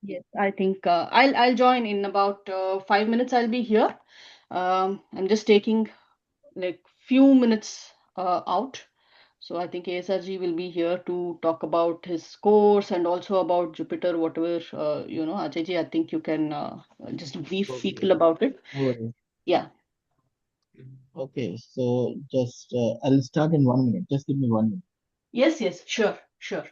Yes, I think I'll join in about 5 minutes. I'll be here. I'm just taking like few minutes out. So I think ASRG will be here to talk about his course and also about Jupiter, whatever Ajay I think you can just brief Okay, people about it. no worries. Yeah. Okay, so just I'll start in 1 minute. Just give me 1 minute. Yes, yes, sure, sure.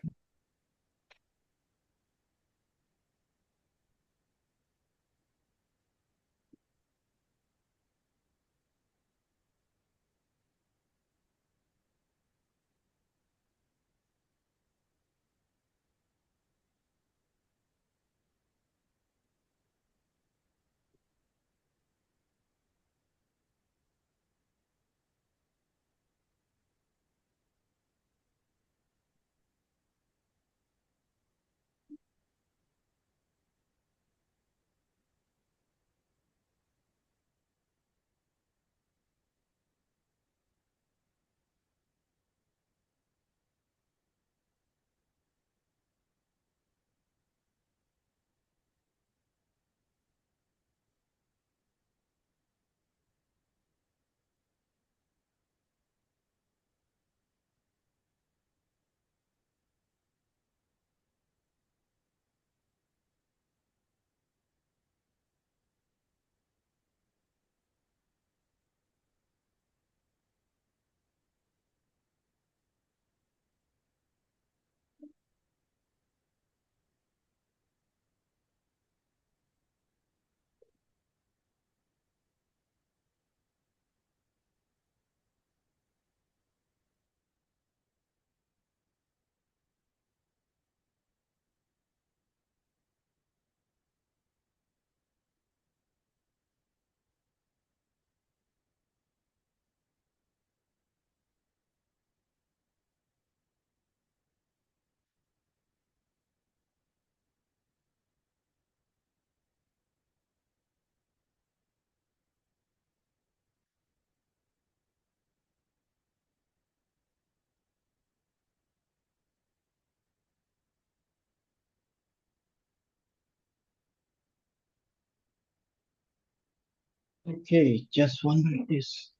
Okay, just 1 minute, please.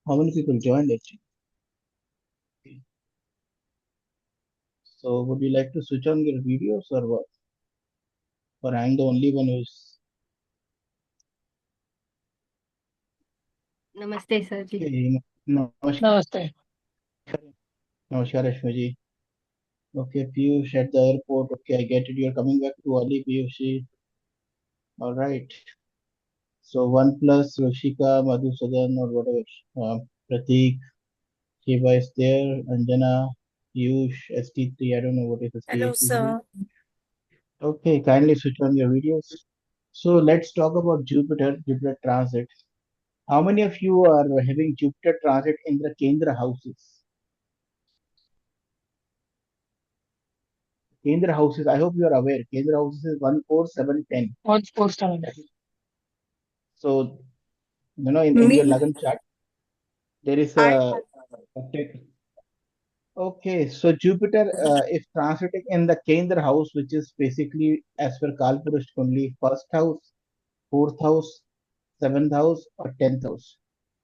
How many people joined actually? Okay. So would you like to switch on your videos or what? Or I'm the only one who's नमस्ते sir जी। okay? Namaskar, नमस्ते। Namaskar, Rashmi ji. Okay, Piyush at the airport. Okay, I get it. You're coming back to Ali, Piyush. All right. So one plus Roshika, Madhusudan, or whatever. Pratik, Shiva is there. Anjana, Piyush, ST3. I don't know what is Hello, ST8. sir. Okay, kindly switch on your videos. So let's talk about Jupiter transit. How many of you are having Jupiter transit in the Kendra houses? Kendra houses, I hope you are aware. Kendra houses is 1, 4, 7, 10. What's post time? That is, so, in your Me, Lagan chart, there is I a okay, so Jupiter is transiting in the Kendra house, which is basically as per Kalpurus only first house, fourth house, seventh house, or 10th house.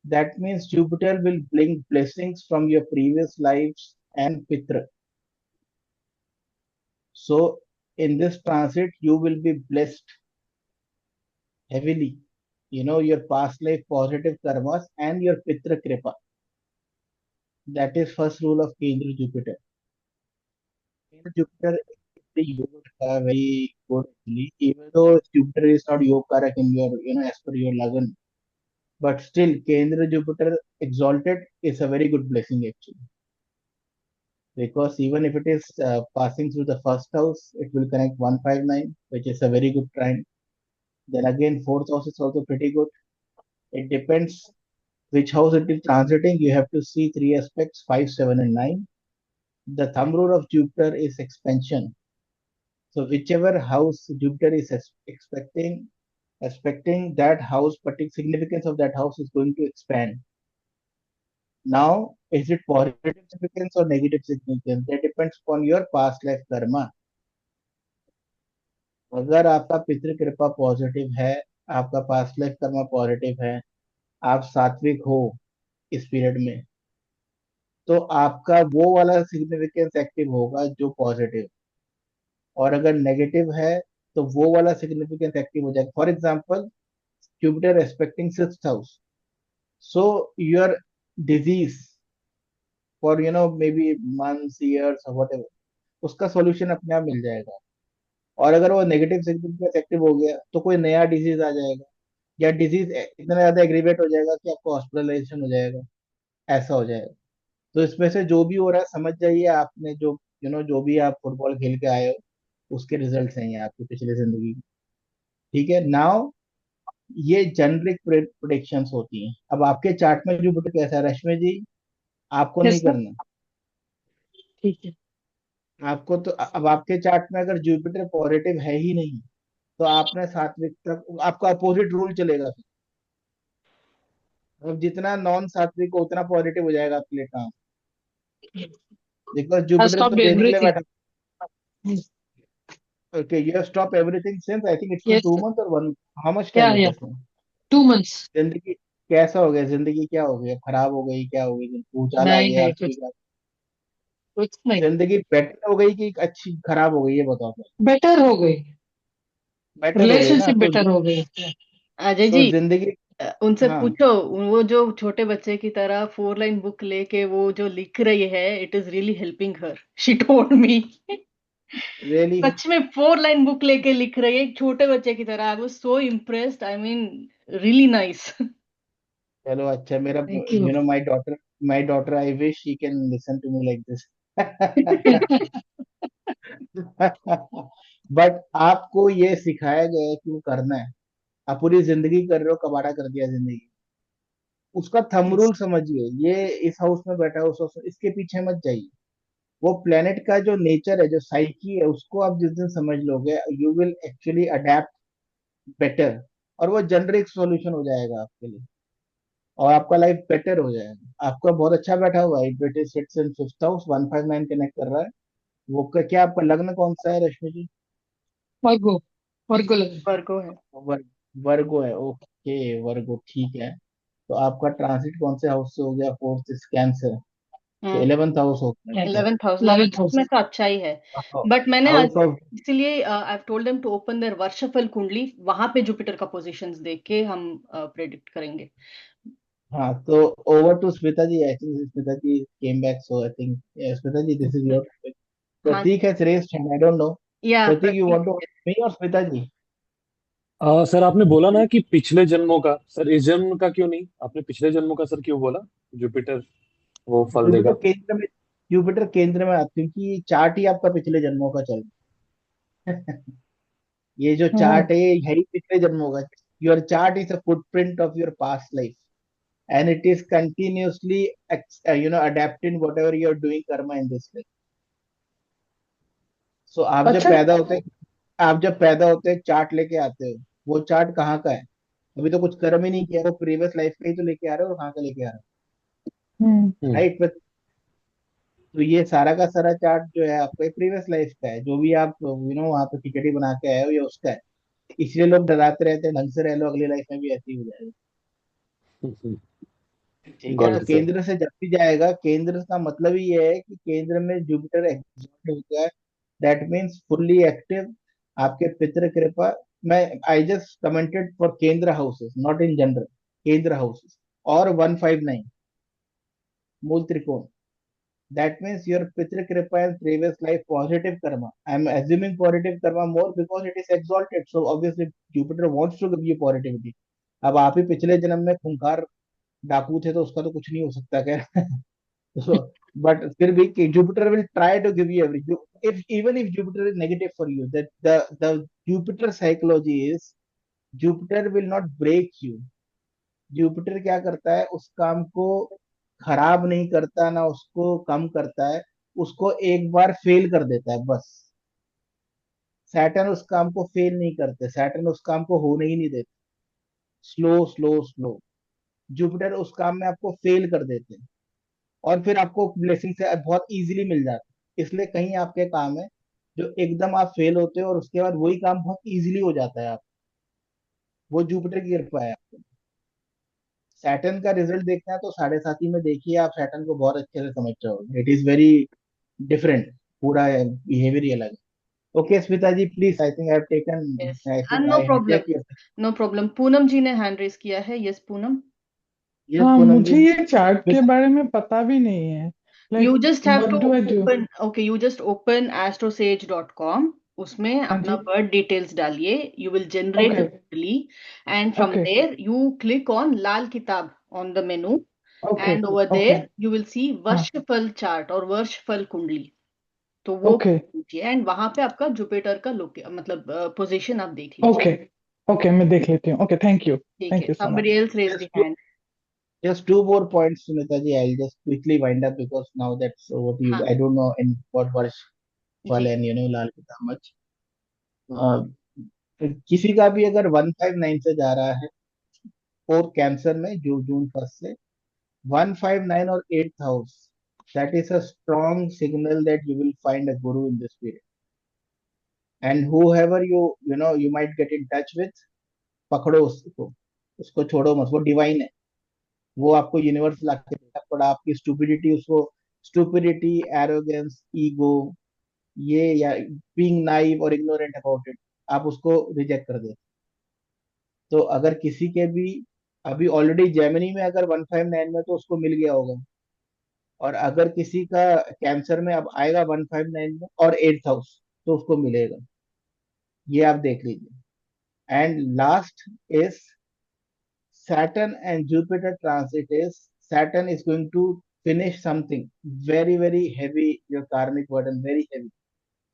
That means Jupiter will bring blessings from your previous lives and Pitra. So in this transit, you will be blessed heavily. Your past life positive karmas and your Pitra Kripa. That is first rule of Kendra Jupiter. Kendra Jupiter is the yoga very good actually. Even though Jupiter is not yoga in your, as per your Lagan, but still Kendra Jupiter exalted is a very good blessing actually. Because even if it is passing through the first house, it will connect 159, which is a very good trine. Then again, fourth house is also pretty good. It depends which house it is transiting. You have to see three aspects 5, 7, and 9. The thumb rule of Jupiter is expansion. So, whichever house Jupiter is expecting that house, particular significance of that house is going to expand. Now, is it positive significance or negative significance? That depends upon your past life karma. अगर आपका पितृ कृपा positive है, आपका past life Karma positive है, आप सात्विक हो इस पीरियड में, तो आपका वो वाला सिग्निफिकेंस एक्टिव होगा जो पॉजिटिव। और अगर नेगेटिव है तो वो वाला सिग्निफिकेंस एक्टिव हो जाएगा। For example, Jupiter respecting sixth house, so your disease for may be months, years, what ever, उसका सॉल्यूशन अपने आप मिल जाएगा। और अगर वो नेगेटिव सिग्निफिकेंस एक्टिव हो गया तो कोई नया डिजीज आ जाएगा, या डिजीज इतना ज्यादा एग्रीवेट हो जाएगा कि आपको हॉस्पिटलाइजेशन हो जाएगा, ऐसा हो जाएगा। तो इसमें से जो भी हो रहा है समझ जाइए, आपने जो जो भी आप फुटबॉल खेल के आए हो उसके रिजल्ट हैं ये आपकी पिछली जिंदगी के। ठीक है, नाउ ये जेनरिक प्रोडिक्शंस होती हैं। अब आपके चार्ट में जुपिटर कैसा है रश्मि जी, आपको नहीं कैसा? करना। ठीक है। आपको तो अब आपके चार्ट में अगर जुपिटर पॉजिटिव है ही नहीं, तो आपने सात्विक तक आपका अपोजिट रूल चलेगा फिर। अब जितना नॉन सात्विक हो उतना पॉजिटिव हो जाएगा आपके लिए काम, बिकॉज I जुपिटर तो stopped देने के लिए everything. बैठा। Okay, you have stop everything since I think it's been Yes, two sir. Month और one, how much time Yeah, it yeah. Is? 2 months. जिंदगी कैसा हो गया, जिंदगी क्या हो गया, खराब हो गई, क्या हो गई, भूचाल आ नहीं गया, नहीं, अर्थक्वेक आ कुछ नहीं। गया? जिंदगी बेटर हो गई कि अच्छी खराब हो गई, ये बताओ पहले। बेटर हो गई। बेटर हो गई ना, रिलेशनशिप बेटर हो गई। अजय तो जी, जिंदगी, उनसे हाँ, पूछो। वो जो छोटे बच्चे की तरह 4 लाइन बुक लेके वो जो लिख रही है, it is really helping her, she told me. Really. सच में 4 लाइन बुक लेके लिख रही है, एक छोटे बच्चे की तरह। I was so impressed, I mean, really nice. चलो अच्छा, मेरा thank you. My daughter I wish she can listen to me like this. But आपको ये सिखाया गया है कि वो करना है, आप पूरी जिंदगी कर रहे हो, कबाड़ा कर दिया जिंदगी। उसका थंब रूल समझिए, ये इस हाउस में बैठा है, उस हाउस में, इसके पीछे मत जाइए। वो प्लेनेट का जो नेचर है, जो साइकी है, उसको आप जिस दिन समझ लोगे, you will actually adapt better, और वो जनरिक सॉल्यूशन हो जाएगा आपके लिए, और आपका लाइफ बेटर हो जाएगा। आपका बहुत अच्छा बैठा हुआ है, it sits in fifth house, 159 connect कर रहा है। वो क्या आपका लग्न कौन सा है रश्मि जी? वर्गो। वर्गो लगा। वर्गो है। वर, वर्गो है, ओके, वर्गो ठीक है। तो आपका ट्रांसिट कौन से हाउस से हो गया? फोर्थ इज कैंसर, तो 11th हाउस हो गया आपका। 11th हाउस, 11th हाउस में तो अच्छा ही है। बट मैंने आज हाउस ऑफ, इसलिए I told them to open their वर्षफल कुंडली, वहां पे जुपिटर का पोजीशंस देख के हम प्रेडिक्ट करेंगे। हाँ, तो over to Smita ji, I think Smita ji came back, so I think Smita ji this is your topic. हाँ प्रतीक है, श्रेष्ठ है, आई डोंट नो। या Prateek, you Prateek. Want to me और स्मिता जी? सर आपने बोला ना कि पिछले जन्मों का, सर इस जन्म का क्यों नहीं? आपने पिछले जन्मों का सर क्यों बोला? जुपिटर वो फल जुपिटर देगा। केंद्र में, जुपिटर केंद्र में क्योंकि चार्ट ही आपका पिछले जन्मों का चल रहा है। ये जो हम्म। चार्ट है ये यही पिछले जन्मों का। Your chart is a footprint of your past life, and it is continuously adapting whatever you are doing karma in this life. सो अच्छा। आप जब पैदा होते हैं चार्ट लेके आते हो, वो चार्ट कहाँ का है? अभी तो कुछ कर्म ही नहीं किया, वो प्रीवियस लाइफ का ही तो लेके आ रहे हो, और कहाँ का लेके आ रहे हम्म। हो, हम्म। राइट? तो ये सारा का सारा चार्ट जो है आपका प्रीवियस लाइफ का है, जो भी आप वहाँ पे खिचड़ी बना के आए हो, ये उसका है। इसलिए लोग डराते रहते हैं, ढंग से रह लो, अगली लाइफ में भी ऐसे ही हो जाएगा। ठीक है, गॉट तो इट सर। केंद्र से जब भी जाएगा, केंद्र का मतलब ही ये है कि केंद्र में जुपिटर एग्जॉल्ट हो गया है, दैट मीन्स फुल्ली एक्टिव। आपके पितृ कृपा, मैं आई जस्ट कमेंटेड फॉर केंद्र हाउसेस, नॉट इन जनरल, केंद्र हाउसेस। और 159 मूल त्रिकोण, that means your pitra kripa and previous life positive karma. I'm assuming positive karma more because it is exalted, so obviously Jupiter wants to give you positivity. अब आप ही पिछले जन्म में खूंखार डाकू थे, तो उसका तो कुछ नहीं हो सकता क्या? so, but फिर भी कि Jupiter will try to give you every, if even if Jupiter is negative for you, that the Jupiter psychology is, Jupiter will not break you. Jupiter क्या करता है, उस काम को खराब नहीं करता, ना उसको कम करता है, उसको एक बार फेल कर देता है बस। सैटर्न उस काम को फेल नहीं करते, सैटर्न उस काम को होने ही नहीं देते, स्लो स्लो स्लो। जुपिटर उस काम में आपको फेल कर देते हैं, और फिर आपको ब्लेसिंग से बहुत इजीली मिल जाता है। इसलिए कहीं आपके काम है, जो एकदम आप फेल होते हो और उसके बाद वही काम बहुत इजीली हो जाता है आप, वो जुपिटर की कृपा है आपको। सैटर्न का रिजल्ट देखना है तो 7.5 में देखिए, आप सैटर्न को बहुत अच्छे से समझ जाओगे, इट इज वेरी डिफरेंट, पूरा बिहेवियर ही अलग है। Okay Smita ji please, I think I have taken, yes, I think no I problem, hijack your. No problem. Poonam ji ने हैंड रेस किया है। यस पूनम। यस हाँ, पूनम मुझे जी। ये चार्ट के स्मिता। बारे में पता भी नहीं है। You like just have what to do I do? open, okay, you just open astrosage.com. उसमें हाँ अपना जी। birth details डालिए. You will generate okay a कुंडली, and from okay there you click on Lal Kitab on the menu, okay and over okay. there you will see हाँ वर्षफल chart और वर्षफल कुंडली. तो वो ओके कीजिए, एंड वहां पे आपका जुपिटर का लोके मतलब पोजीशन आप देख लीजिए. ओके ओके, मैं देख लेती हूँ। ओके, ठीक है. Thank you so Somebody much. else raise the hand. Just two more points, Sunita ji. I'll just quickly wind up because now that's over to you. हाँ I don't know in what verse Fal ji. and Lal Kitab much. Uh, किसी का भी अगर 159 से जा रहा है और कैंसर में जो जून 1 से 159 और 8th house, that is a strong signal that you will find a guru in this period. And whoever you might get in touch with, पकड़ो उसको, उसको छोड़ो मत, वो डिवाइन है, वो आपको यूनिवर्स ला के देगा, पर आपकी स्टूपिडिटी उसको, स्टूपिडिटी, एरोगेंस, ईगो, ये या बीइंग नाइव और इग्नोरेंट अबाउट इट, आप उसको रिजेक्ट कर दे। तो अगर किसी के भी अभी ऑलरेडी जेमिनी में अगर 159 में, तो उसको मिल गया होगा, और अगर किसी का कैंसर में अब आएगा 159 में और 8th हाउस, तो उसको मिलेगा, ये आप देख लीजिए। And last is Saturn and Jupiter transit is Saturn is going to finish something very very heavy, your karmic burden very heavy.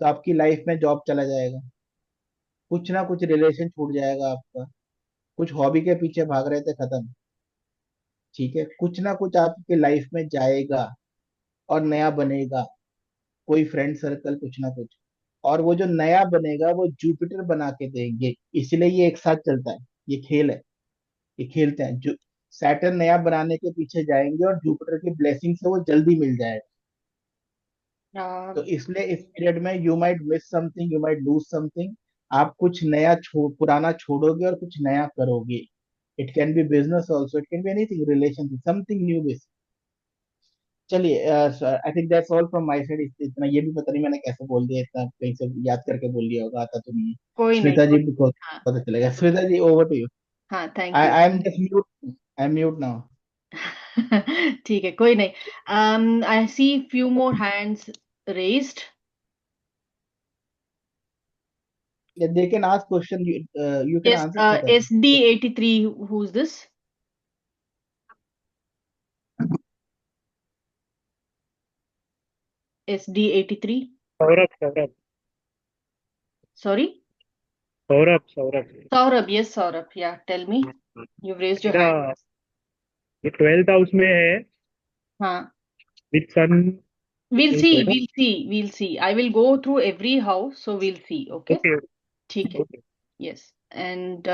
तो आपकी लाइफ में जॉब चला जाएगा, कुछ ना कुछ रिलेशन छूट जाएगा आपका, कुछ हॉबी के पीछे भाग रहे थे खत्म, ठीक है, कुछ ना कुछ आपके लाइफ में जाएगा और नया बनेगा, कोई फ्रेंड सर्कल कुछ ना कुछ, और वो जो नया बनेगा वो जुपिटर बना के देंगे, इसलिए ये एक साथ चलता है, ये खेल है, ये खेलते हैं जो सैटर्न नया बनाने के पीछे जाएंगे और जुपिटर की ब्लेसिंग से वो जल्दी मिल जाएगा। तो इसलिए इस पीरियड में you might miss something, you might lose something, आप कुछ नया पुराना छोड़ोगे और कुछ नया करोगे। It can be business also, it can be anything, relation, something new base. चलिए, I think that's all from my side. इतना ये भी पता नहीं मैंने कैसे बोल दिया, इतना कहीं से याद करके बोल दिया होगा, आता तो नहीं है। कोई नहीं, स्मिता कोई। जी भी को हाँ पता चलेगा। Smita ji over to you. हाँ, thank you. I am just mute, I am mute now. ठीक है, कोई नहीं. I see few more hands raised. Yeah, they can ask question. You can Yes, answer, Smita ji. SD83. Who's this? SD83. Saurabh Saurabh Sorry, Saurabh Saurabh Saurabh. Yes, Saurabh. Yeah, tell me. You've raised your मेरा hand. ये 12th house में है, हाँ. With sun. We'll एक see. Minute. We'll see. We'll see. I will go through every house, so we'll see. Okay. Okay ठीक है. Okay. Yes. And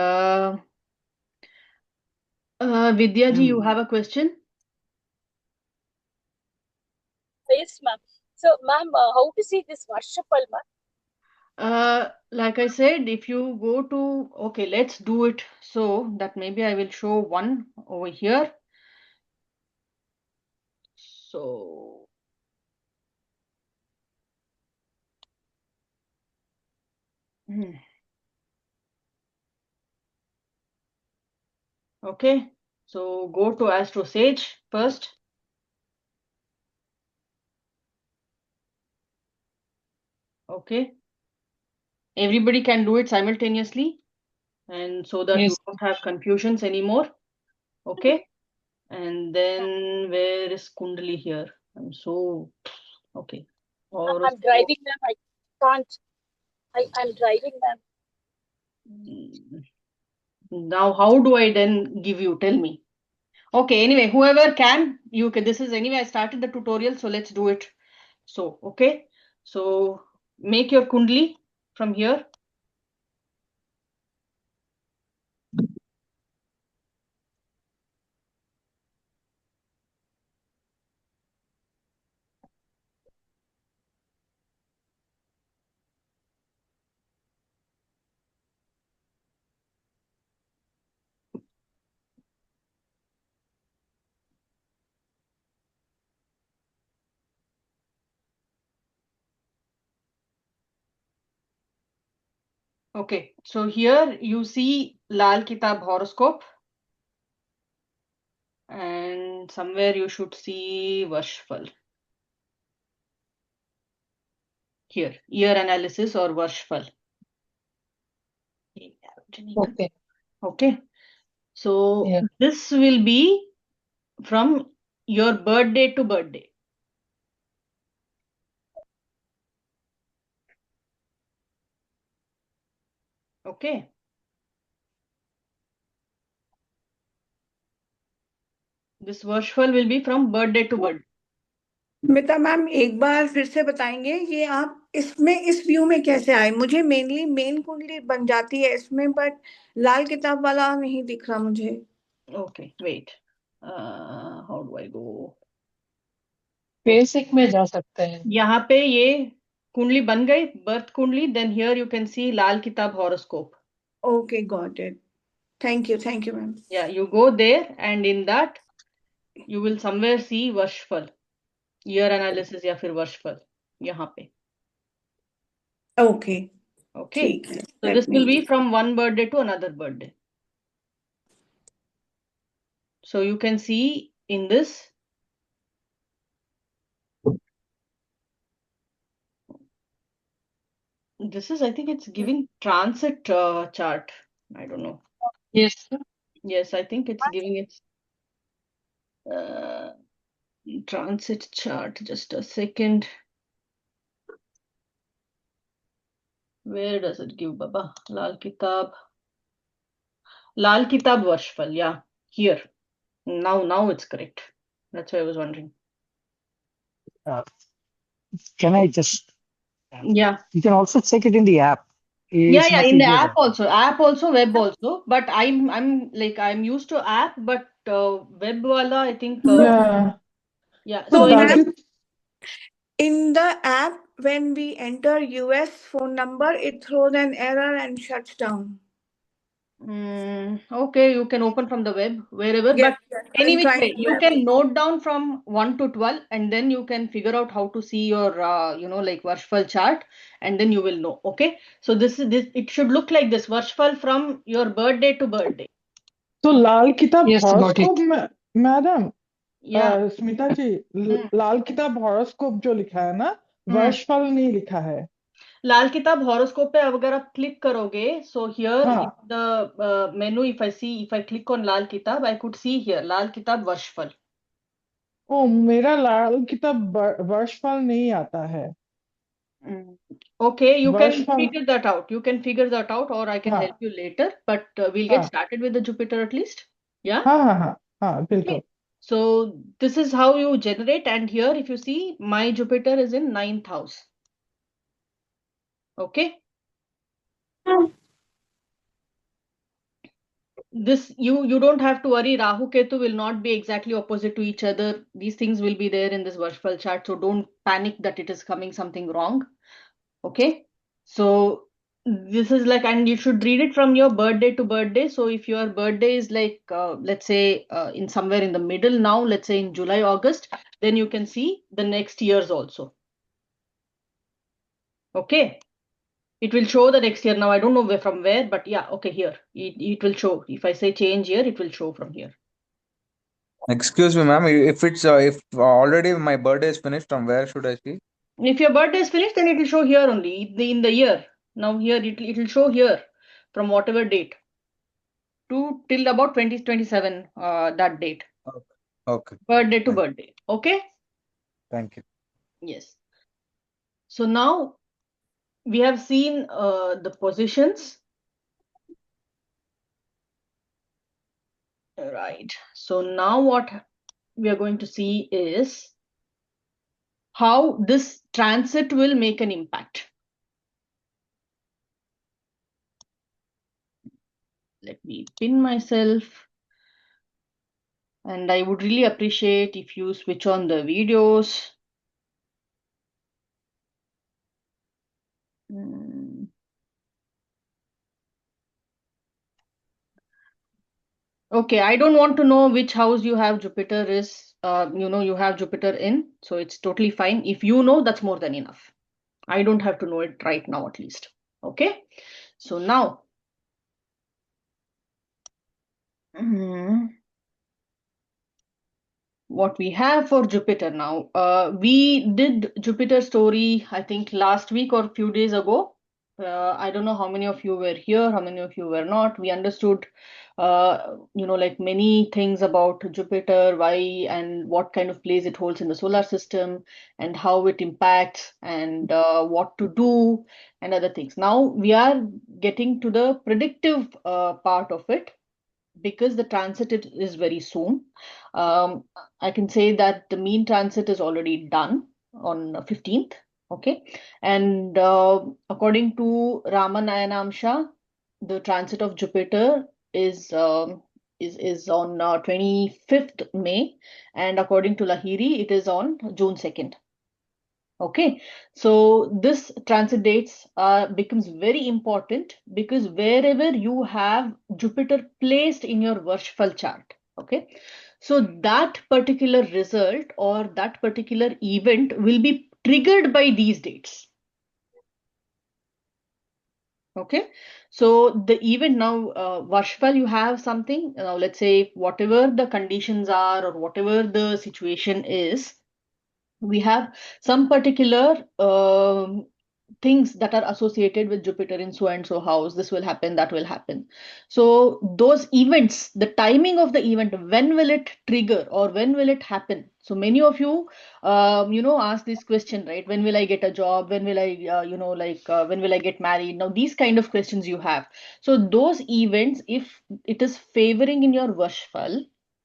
Vidya ji, you have a question? Yes, ma'am. So, ma'am, how to see this Varshapal, ma'am? Like I said, if you go to, okay, let's do it so that maybe I will show one over here. So, hmm, okay. So go to Astro Sage first. Okay. Everybody can do it simultaneously, and so that you Yes. don't have confusions anymore. Okay. And then where is Kundali here? I'm so okay. I'm Horoscope. driving, ma'am. I can't. I'm driving, ma'am. Now, how do I then give you? Tell me. Okay, anyway, whoever can, you can. This is anyway, I started the tutorial, so let's do it. So, okay. So, make your kundli from here. Okay, so here you see Lal Kitab Horoscope, and somewhere you should see Varshfal. Here, year analysis or Varshfal. Okay. Okay, so Yeah. this will be from your birthday to birthday. Okay. This Varshfal will be from birthday to birthday. मिता ma'am एक बार फिर से बताएंगे ये आप इसमें इस view में कैसे आए? मुझे मेनली मेन कुंडली बन जाती है इसमें, बट लाल किताब वाला नहीं दिख रहा मुझे. Okay, wait. How do I go? Basic में जा सकते हैं. यहाँ पे ये कुंडली बन गई, बर्थ कुंडली. Then here you can see Lal Kitab Horoscope. Okay, got it. Thank you ma'am. Yeah, you go there and in that you will somewhere see Varshfal, year analysis या फिर Varshfal यहाँ पे. Okay. Okay. ठीक है. So Let this will me- be from one birthday to another birthday. So you can see in this. This is, I think it's giving transit chart. I don't know. Yes, sir. Yes, I think it's giving its transit chart. Just a second. Where does it give, Baba? Lal Kitab Varshfal. Yeah, here. Now it's correct. That's why I was wondering. Can I just? Yeah. You can also check it in the app. Yeah, It's much in the easier app than that. also, web also. But I'm used to app, but web wala, I think. Yeah. Yeah. So So in that the, is In the app, when we enter US phone number, it throws an error and shuts down. okay, you can open from the web wherever, Yes, but yes, I'm any which trying way, to you web. can note down from 1 to 12, and then you can figure out how to see your, like Varshfal chart, and then you will know. Okay, so this. It should look like this: Varshfal from your birthday to birthday. तो लाल किताब Yes, got horoscope it. में madam Yeah. Smita जी Hmm. लाल किताब horoscope जो लिखा है ना वर्षफल नहीं लिखा है. लाल किताब हॉरोस्कोप पे अगर आप क्लिक करोगे, so here हाँ. in the menu, if I click on लाल किताब, I could see here लाल किताब वर्षफल. ओ मेरा लाल किताब वर्षफल नहीं आता है. Okay, you can वर्षफल figure that out. You can figure that out, or I can हाँ help you later. But we'll get हाँ started with the Jupiter at least. Yeah. हाँ हाँ हाँ हाँ बिल्कुल. Okay. So this is how you generate. And here, if you see, my Jupiter is in 9th house. Okay. This you don't have to worry. Rahu Ketu will not be exactly opposite to each other. These things will be there in this Varshfal chart. So don't panic that it is coming something wrong. Okay. So this is like, and you should read it from your birthday to birthday. So if your birthday is like, let's say in somewhere in the middle now, let's say in July, August, then you can see the next years also. Okay. It will show the next year. Now I don't know from where, but yeah, okay, here. It will show. If I say change year, it will show from here. Excuse me, ma'am. If already my birthday is finished, from where should I see? If your birthday is finished, then it will show here only in the year. Now here it will show here from whatever date to till about 2027 that date. Okay. Birthday to Thank you. birthday. Okay. Thank you. Yes. So now we have seen the positions. Right. So now what we are going to see is how this transit will make an impact. Let me pin myself. And I would really appreciate if you switch on the videos. Okay, I don't want to know which house you have Jupiter is, you have Jupiter in, so it's totally fine. If you know, that's more than enough. I don't have to know it right now, at least. Okay. So now, mm, what we have for Jupiter now. We did Jupiter story, I think last week or a few days ago. I don't know how many of you were here, how many of you were not. We understood, like many things about Jupiter, why and what kind of place it holds in the solar system, and how it impacts, and what to do, and other things. Now we are getting to the predictive part of it because the transit is very soon. Um, I can say that the mean transit is already done on 15th. Okay, and according to Ramanayanamsha, the transit of Jupiter is on 25th May, and according to Lahiri, it is on June 2nd. Okay, so this transit dates becomes very important because wherever you have Jupiter placed in your Varshfal chart, okay, so that particular result or that particular event will be triggered by these dates. Okay, so the event now, Varshfal, you have something. Now, let's say whatever the conditions are or whatever the situation is, we have some particular things that are associated with Jupiter in so and so house. This will happen, that will happen. So those events, the timing of the event, when will it trigger or when will it happen? So many of you, ask this question, right? When will I get a job? When will I, when will I get married? Now these kind of questions you have. So those events, if it is favoring in your Vashfal,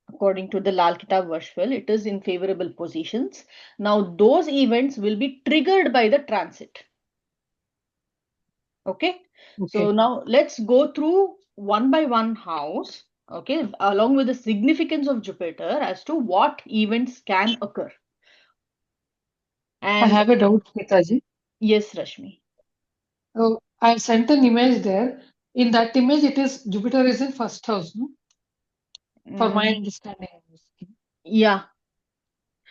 according to the Lal Kitab Vashfal, it is in favorable positions. Now those events will be triggered by the transit. Okay, so now let's go through one by one house, okay, along with the significance of Jupiter as to what events can occur. I And have a doubt, Neetaji. yes, Rashmi. Oh, I sent an image there. In that image, it is Jupiter is in first house, no? For my understanding. Yeah,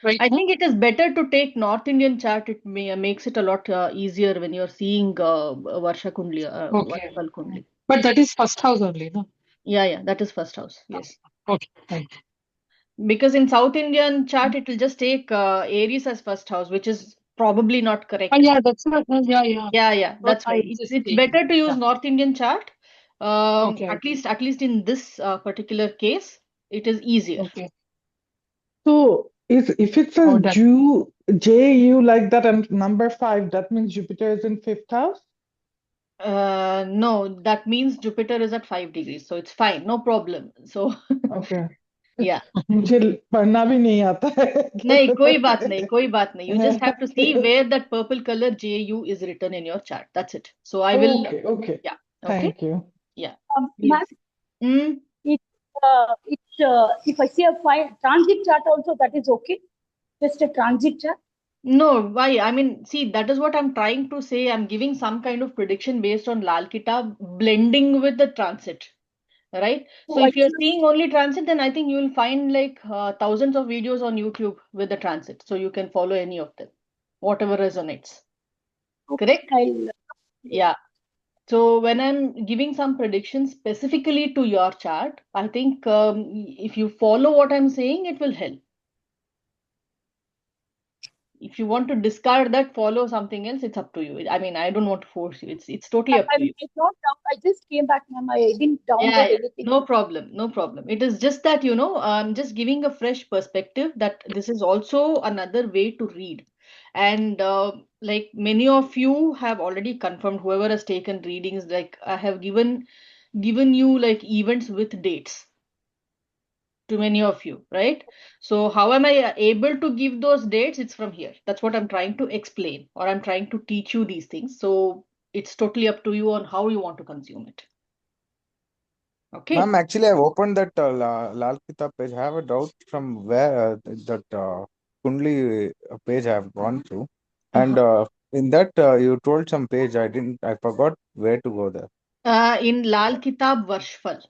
Right I now? think it is better to take North Indian chart. It makes it a lot easier when you're seeing Varsha Kundli, Okay. Varshfal Kundli. But that is first house only, no? Yeah, that is first house. Yes. Okay, thank you. Because in South Indian chart, it will just take Aries as first house, which is probably not Oh, correct. yeah, that's what, yeah. Yeah, But that's I why just it's changed. better to use Yeah. North Indian chart. Okay. At least in this particular case, it is easier. Okay. So if it says Oh, that. JU like that and number 5, that means Jupiter is in fifth house? No, that means Jupiter is at 5 degrees, so it's fine, no problem. So Okay. yeah. मुझे पढ़ना भी नहीं आता है नहीं, कोई बात नहीं. You just have to see Okay. where that purple color JU is written in your chart. That's it. So I will. Okay. Yeah. Okay. Thank you. Yeah. Ma'am, Yes. if I see a transit chart also, that is okay. Just a transit chart. No, why? I mean, see, that is what I'm trying to say. I'm giving some kind of prediction based on Lal Kitab blending with the transit, right? So So I if you're seeing only transit, then I think you'll find like thousands of videos on YouTube with the transit. So you can follow any of them, whatever resonates. Correct? Yeah. So when I'm giving some predictions specifically to your chart, I think if you follow what I'm saying, it will help. If you want to discard that, follow something else, it's up to you. I mean, I don't want to force you. It's totally up to you. I just came back, ma'am. I didn't download Yeah, anything. no problem, no problem. It is just that, I'm just giving a fresh perspective that this is also another way to read. And like many of you have already confirmed, whoever has taken readings, like I have given you like events with dates to many of you, right? So how am I able to give those dates? It's from here. That's what I'm trying to explain, or I'm trying to teach you these things. So it's totally up to you on how you want to consume it. Okay. Ma'am, actually, I've opened that Lal Kitab page. I have a doubt from where that Kundli page I have gone through. And in that, you told some page. I forgot where to go there. In Lal Kitab Varshfal.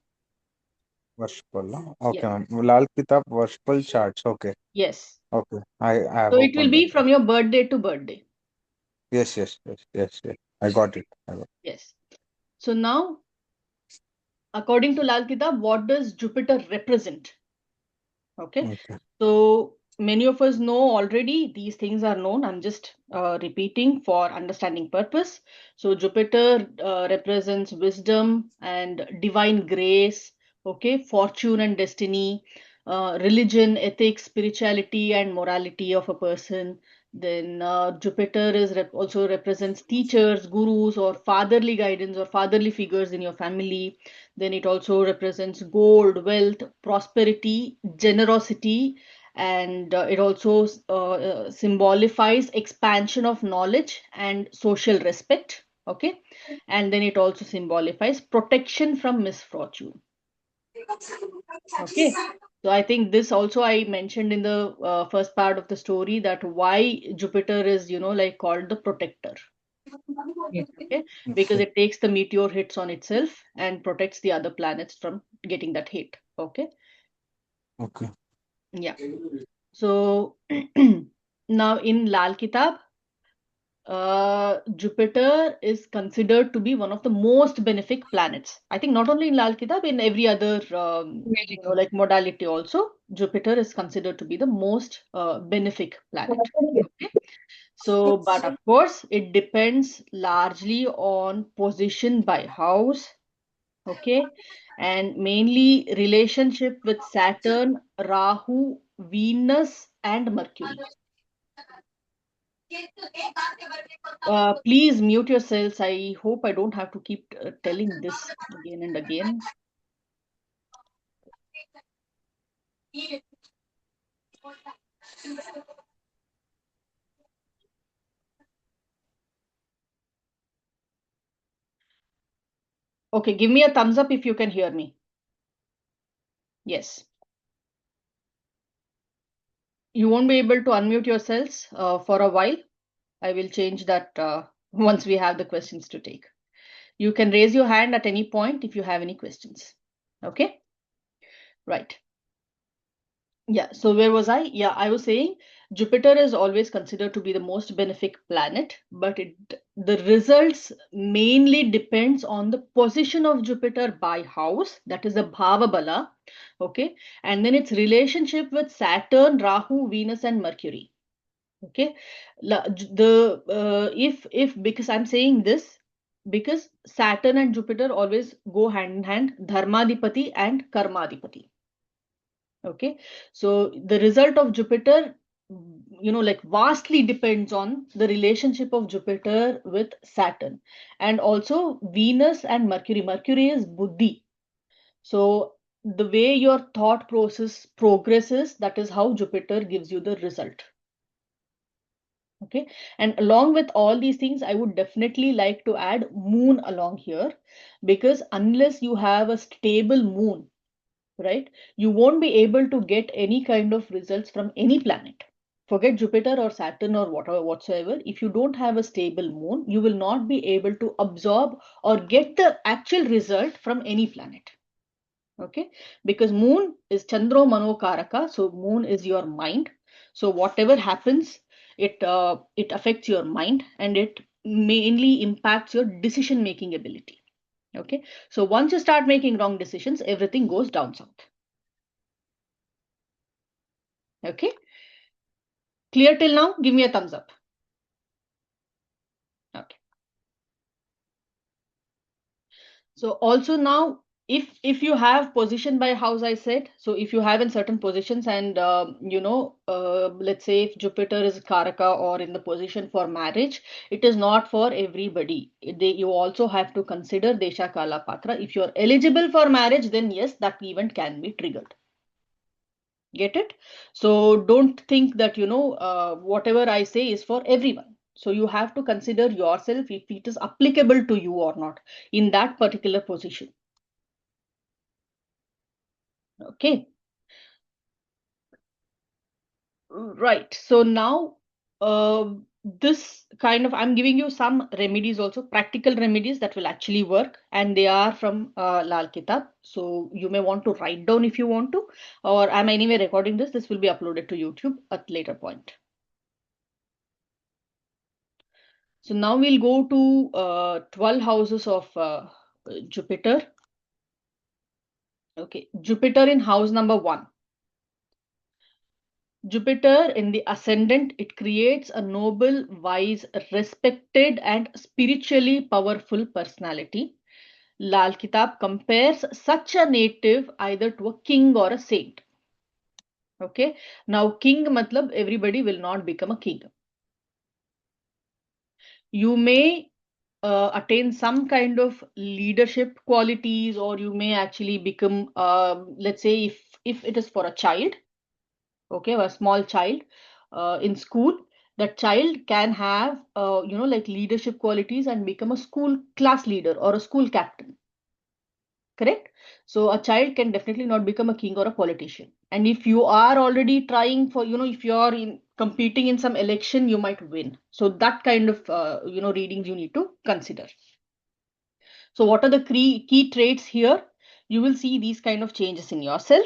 Varshpal. No? Okay, Yes. ma'am. Lal Kitab Varshpal charts. Okay. Yes. Okay. I have So it will opened that. be from your birthday to birthday. Yes. I got it. Yes. So now, according to Lal Kitab, what does Jupiter represent? Okay. Okay. So many of us know already, these things are known. I'm just repeating for understanding purpose. So Jupiter represents wisdom and divine grace, okay, fortune and destiny, religion, ethics, spirituality, and morality of a person. Then Jupiter is also represents teachers, gurus, or fatherly guidance or fatherly figures in your family. Then it also represents gold, wealth, prosperity, generosity, and it also symbolifies expansion of knowledge and social respect. Okay, and then it also symbolifies protection from misfortune. Okay, so I think this also I mentioned in the first part of the story, that why Jupiter is, like called the protector. Okay, because Okay. it takes the meteor hits on itself and protects the other planets from getting that hit. Okay, Okay. yeah. So now in Lal Kitab, Jupiter is considered to be one of the most benefic planets. I think not only in Lal Kitab, in every other Very good. like modality also, Jupiter is considered to be the most benefic planet. Okay. So, but of course, it depends largely on position by house, okay, and mainly relationship with Saturn, Rahu, Venus, and Mercury. Please mute yourselves. I hope I don't have to keep telling this again and again. Okay, give me a thumbs up if you can hear me. Yes. You won't be able to unmute yourselves for a while. I will change that once we have the questions to take. You can raise your hand at any point if you have any questions. Okay, right. Yeah, so where was I? Yeah, I was saying Jupiter is always considered to be the most benefic planet, but the results mainly depends on the position of Jupiter by house, that is the Bhava Bala, okay, and then its relationship with Saturn, Rahu, Venus, and Mercury. Okay, if because I'm saying this because Saturn and Jupiter always go hand in hand, Dharmadipati and Karmadipati. Okay, so the result of Jupiter, like vastly depends on the relationship of Jupiter with Saturn, and also Venus and Mercury. Mercury is Buddhi. So the way your thought process progresses, that is how Jupiter gives you the result. Okay, and along with all these things, I would definitely like to add moon along here, because unless you have a stable moon, right, you won't be able to get any kind of results from any planet. Forget Jupiter or Saturn or whatever whatsoever. If you don't have a stable moon, you will not be able to absorb or get the actual result from any planet. Okay, because moon is Chandro Manokaraka, so moon is your mind. So whatever happens, it affects your mind, and it mainly impacts your decision making ability. Okay, so once you start making wrong decisions, everything goes down south. Okay, clear till now? Give me a thumbs up. Okay, so also now, if you have position by house, I said, so if you have in certain positions, and let's say if Jupiter is Karaka or in the position for marriage, it is not for everybody. You also have to consider Desha Kala Patra. If you're eligible for marriage, then yes, that event can be triggered. Get it? So don't think that whatever I say is for everyone. So you have to consider yourself if it is applicable to you or not in that particular position. Okay, right. So now, this kind of, I'm giving you some remedies also, practical remedies that will actually work, and they are from Lal Kitab. So you may want to write down if you want to, or I'm anyway recording this. This will be uploaded to YouTube at later point. So now we'll go to 12 houses of Jupiter. Okay, Jupiter in house number 1. Jupiter in the ascendant, it creates a noble, wise, respected, and spiritually powerful personality. Lal Kitab compares such a native either to a king or a saint. Okay, now king matlab everybody will not become a king. You may attain some kind of leadership qualities, or you may actually become, let's say, if it is for a child, okay, a small child in school, that child can have like leadership qualities and become a school class leader or a school captain. Correct? So a child can definitely not become a king or a politician. And if you are already trying for, if you are in competing in some election, you might win. So that kind of readings you need to consider. So what are the key traits here? You will see these kind of changes in yourself.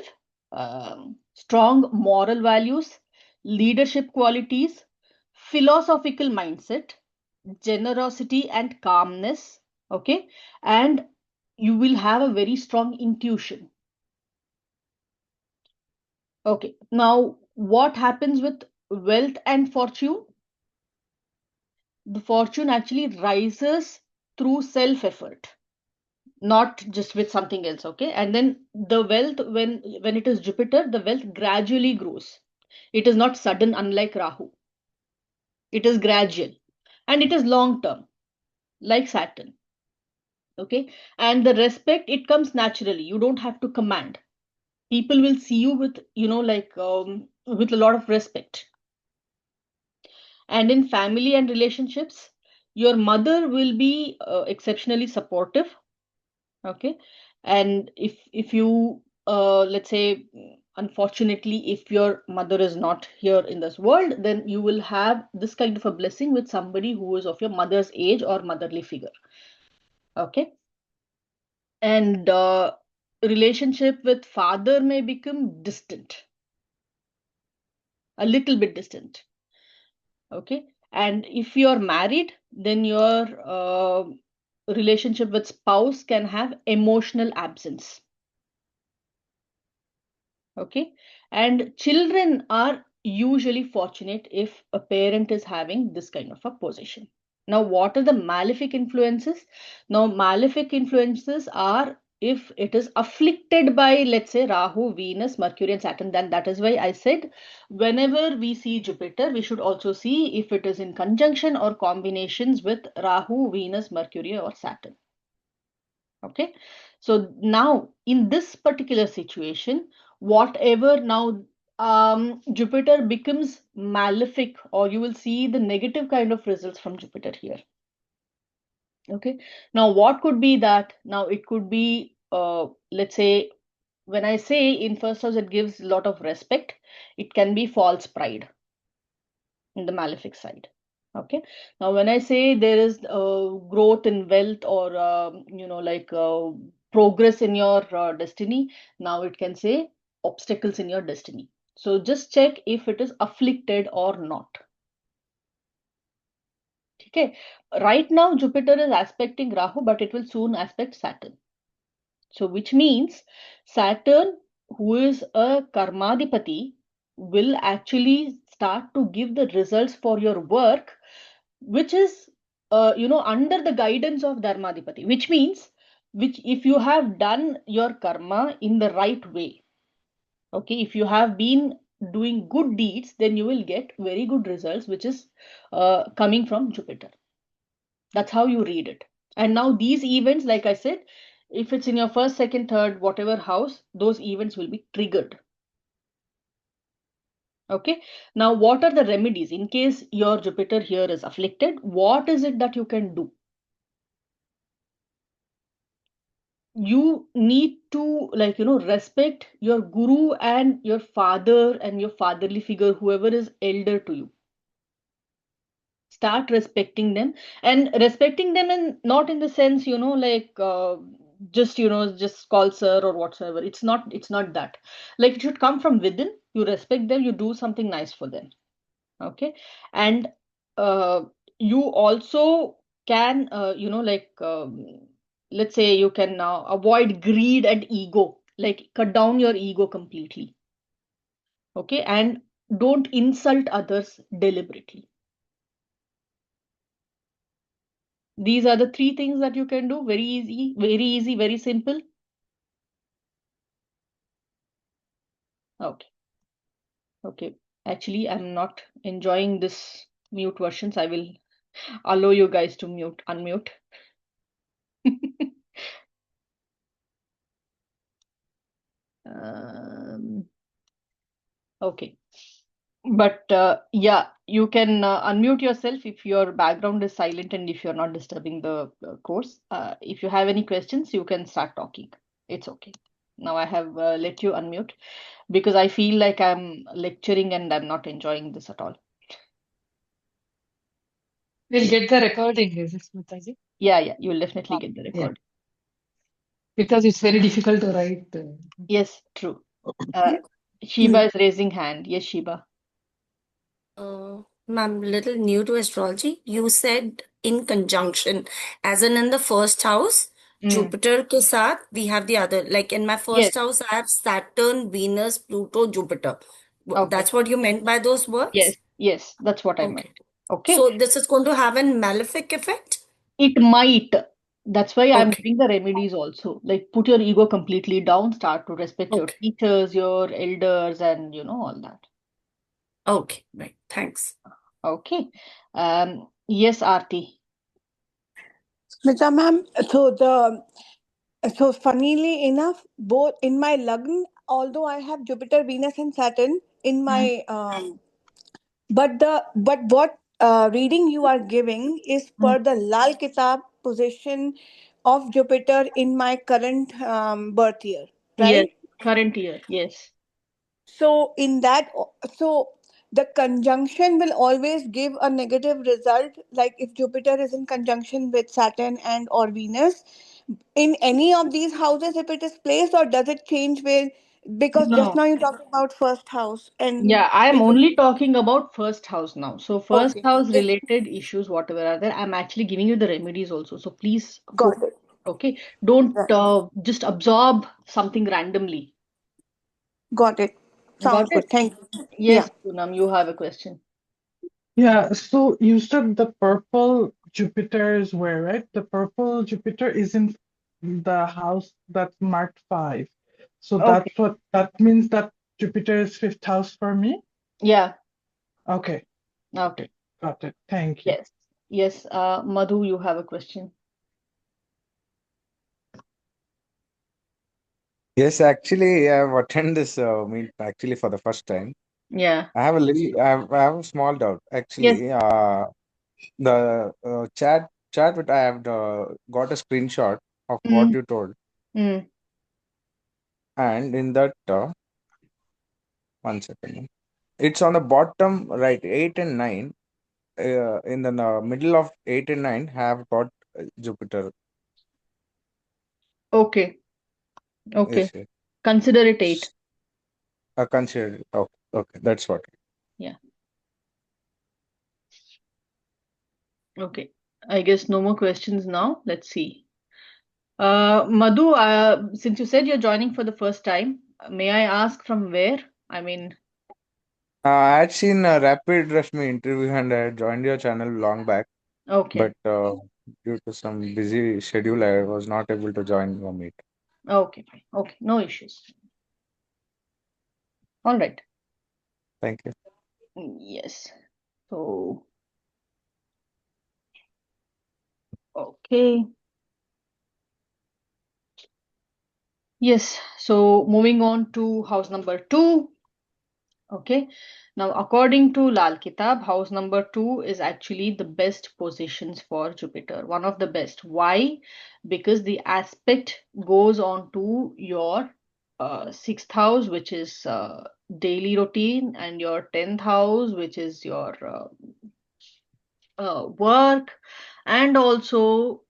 Strong moral values, leadership qualities, philosophical mindset, generosity and calmness. Okay, and you will have a very strong intuition. Okay, now what happens with wealth and fortune? The fortune actually rises through self effort, not just with something else. Okay, and then the wealth, when it is Jupiter, the wealth gradually grows. It is not sudden, unlike Rahu. It is gradual and it is long term, like Saturn. Okay, and the respect, it comes naturally. You don't have to command. People will see you with, with a lot of respect. And in family and relationships, your mother will be exceptionally supportive. Okay, and if you let's say, unfortunately, if your mother is not here in this world, then you will have this kind of a blessing with somebody who is of your mother's age or motherly figure. Okay, and relationship with father may become distant, a little bit distant. Okay, and if you're married, then your relationship with spouse can have emotional absence. Okay, and children are usually fortunate if a parent is having this kind of a position. Now what are the malefic influences? Now malefic influences are if it is afflicted by, let's say, Rahu, Venus, Mercury and Saturn. Then that is why I said whenever we see Jupiter, we should also see if it is in conjunction or combinations with Rahu, Venus, Mercury or Saturn. Okay, so now in this particular situation, whatever now Jupiter becomes malefic, or you will see the negative kind of results from Jupiter here. Okay, now what could be that? Now it could be, let's say, when I say in first house it gives a lot of respect, it can be false pride in the malefic side. Okay, now when I say there is growth in wealth, or progress in your destiny, now it can say obstacles in your destiny. So just check if it is afflicted or not. Okay, right now Jupiter is aspecting Rahu, but it will soon aspect Saturn. So which means Saturn, who is a karmadipati, will actually start to give the results for your work, which is under the guidance of dharmadipati, which means, which if you have done your karma in the right way, okay, if you have been doing good deeds, then you will get very good results, which is coming from Jupiter. That's how you read it. And now these events, like I said, if it's in your first, second, third, whatever house, those events will be triggered. Okay, now what are the remedies in case your Jupiter here is afflicted? What is it that you can do? You need to, respect your guru and your father and your fatherly figure, whoever is elder to you. Start respecting them, and respecting them, and not in the sense, just call sir or whatsoever. It's not that. Like, it should come from within. You respect them, you do something nice for them. Okay, and uh, you also can let's say you can now avoid greed and ego, like cut down your ego completely. Okay, and don't insult others deliberately. These are the three things that you can do. Very easy, very easy, very simple. Okay. Okay. Actually, I'm not enjoying this mute versions. I will allow you guys to unmute. um, okay. But yeah, you can unmute yourself if your background is silent and if you're not disturbing the course. If you have any questions, you can start talking. It's okay. Now I have let you unmute because I feel like I'm lecturing and I'm not enjoying this at all. We'll get the recording, is it, Smitaji? Yeah, you'll definitely get the Yeah. record. Because it's very difficult to write. Yes, true. Shiba is raising hand. Yes, Shiba. Ma'am, little new to astrology. You said in conjunction, as in the first house, Jupiter ke saath, we have the other. Like in my Yes. first house, I have Saturn, Venus, Pluto, Jupiter. Okay. That's what you meant by those words? Yes, that's what I meant. Okay. Okay. So this is going to have a malefic effect? It might. That's why I'm Okay. giving the remedies also. Like put your ego completely down, start to respect your Okay. teachers, your elders, and all that. Okay. Right. Thanks. Okay. Yes, Aarti. Smita ma'am, so funnily enough, both in my Lagn, although I have Jupiter, Venus, and Saturn in my but what reading you are giving is per the Lal Kitab position of Jupiter in my current birth year, Yes, right? current year. Yes. So in that, so the conjunction will always give a negative result. Like if Jupiter is in conjunction with Saturn and or Venus, in any of these houses, if it is placed, or does it change with? Because just No. now you talked about first house, and Yeah, I am it will. only talking about first house now. So first Okay, house related issues, whatever are there, I'm actually giving you the remedies also. So please got focus. it. Okay. Don't Right. just absorb something randomly. Got it. Got Sounds it? good. Thank you. Yeah. Yes, Poonam, you have a question. Yeah, so you said the purple Jupiter is where, right? The purple Jupiter is in the house that's marked 5. So Okay. that means that Jupiter is fifth house for me? Yeah. Okay. Okay. Got it. Thank you. Yes. Yes. Madhu, you have a question. Yes, actually, I've attended this meet actually for the first time. Yeah. I have a small doubt. Yes. Actually, the chat which I have got a screenshot of what Mm. you told, Mm. and in that, one second, it's on the bottom right, 8 and 9. In the middle of 8 and 9 have got Jupiter. Okay. Okay. Yes, yes. Consider it 8. Consider. Okay, okay, that's what. Yeah. Okay. I guess no more questions now. Let's see. Madhu, since you said you're joining for the first time, may I ask from where? I mean, I had seen a Rapid Rashmi interview and I had joined your channel long back, okay. but due to some busy schedule, I was not able to join your meet. Okay, fine. Okay, no issues. All right. Thank you. Yes. So, okay. Yes. So, moving on to house number 2. Okay. Now, according to Lal Kitab, house number 2 is actually the best positions for Jupiter. One of the best. Why? Because the aspect goes on to your sixth house, which is daily routine, and your 10th house, which is your work, and also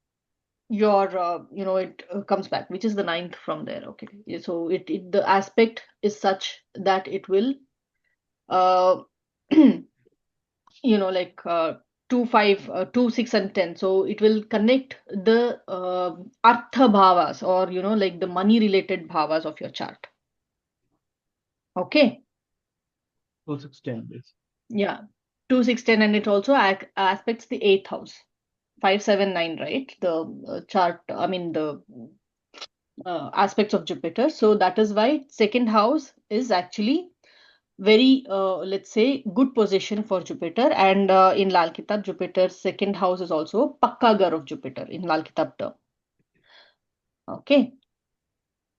your it comes back, which is the ninth from there. Okay. Yeah, so the aspect is such that it will uh like 2, 5, 2, 6, and 10. So it will connect the artha bhavas, or like the money related bhavas of your chart. Okay. 2, 6, 10. Yes. Yeah. 2, 6, 10, and it also aspects the eighth house. 5, 7, 9, right? The chart, I mean the aspects of Jupiter. So that is why second house is actually very, let's say, good position for Jupiter. And in Lal Kitab, Jupiter's second house is also Pakkagar of Jupiter in Lal Kitab term. Okay.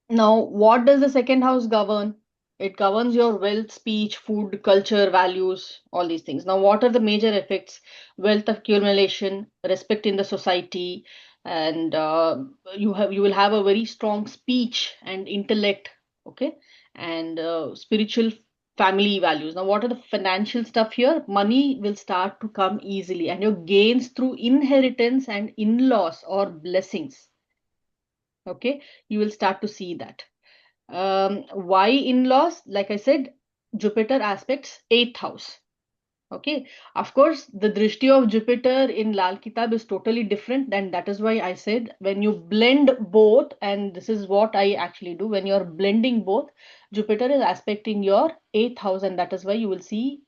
Now, what does the second house govern? It governs your wealth, speech, food, culture, values, all these things. Now, what are the major effects? Wealth accumulation, respect in the society, and you will have a very strong speech and intellect. Okay, and spiritual family values. Now, what are the financial stuff here? Money will start to come easily, and your gains through inheritance and in-laws or blessings. Okay, you will start to see that. Why in-laws? Like I said, Jupiter aspects eighth house. Okay, of course, the drishti of Jupiter in Lal Kitab is totally different, and that is why I said when you blend both, and this is what I actually do when you're blending both, Jupiter is aspecting your eighth house, and that is why you will see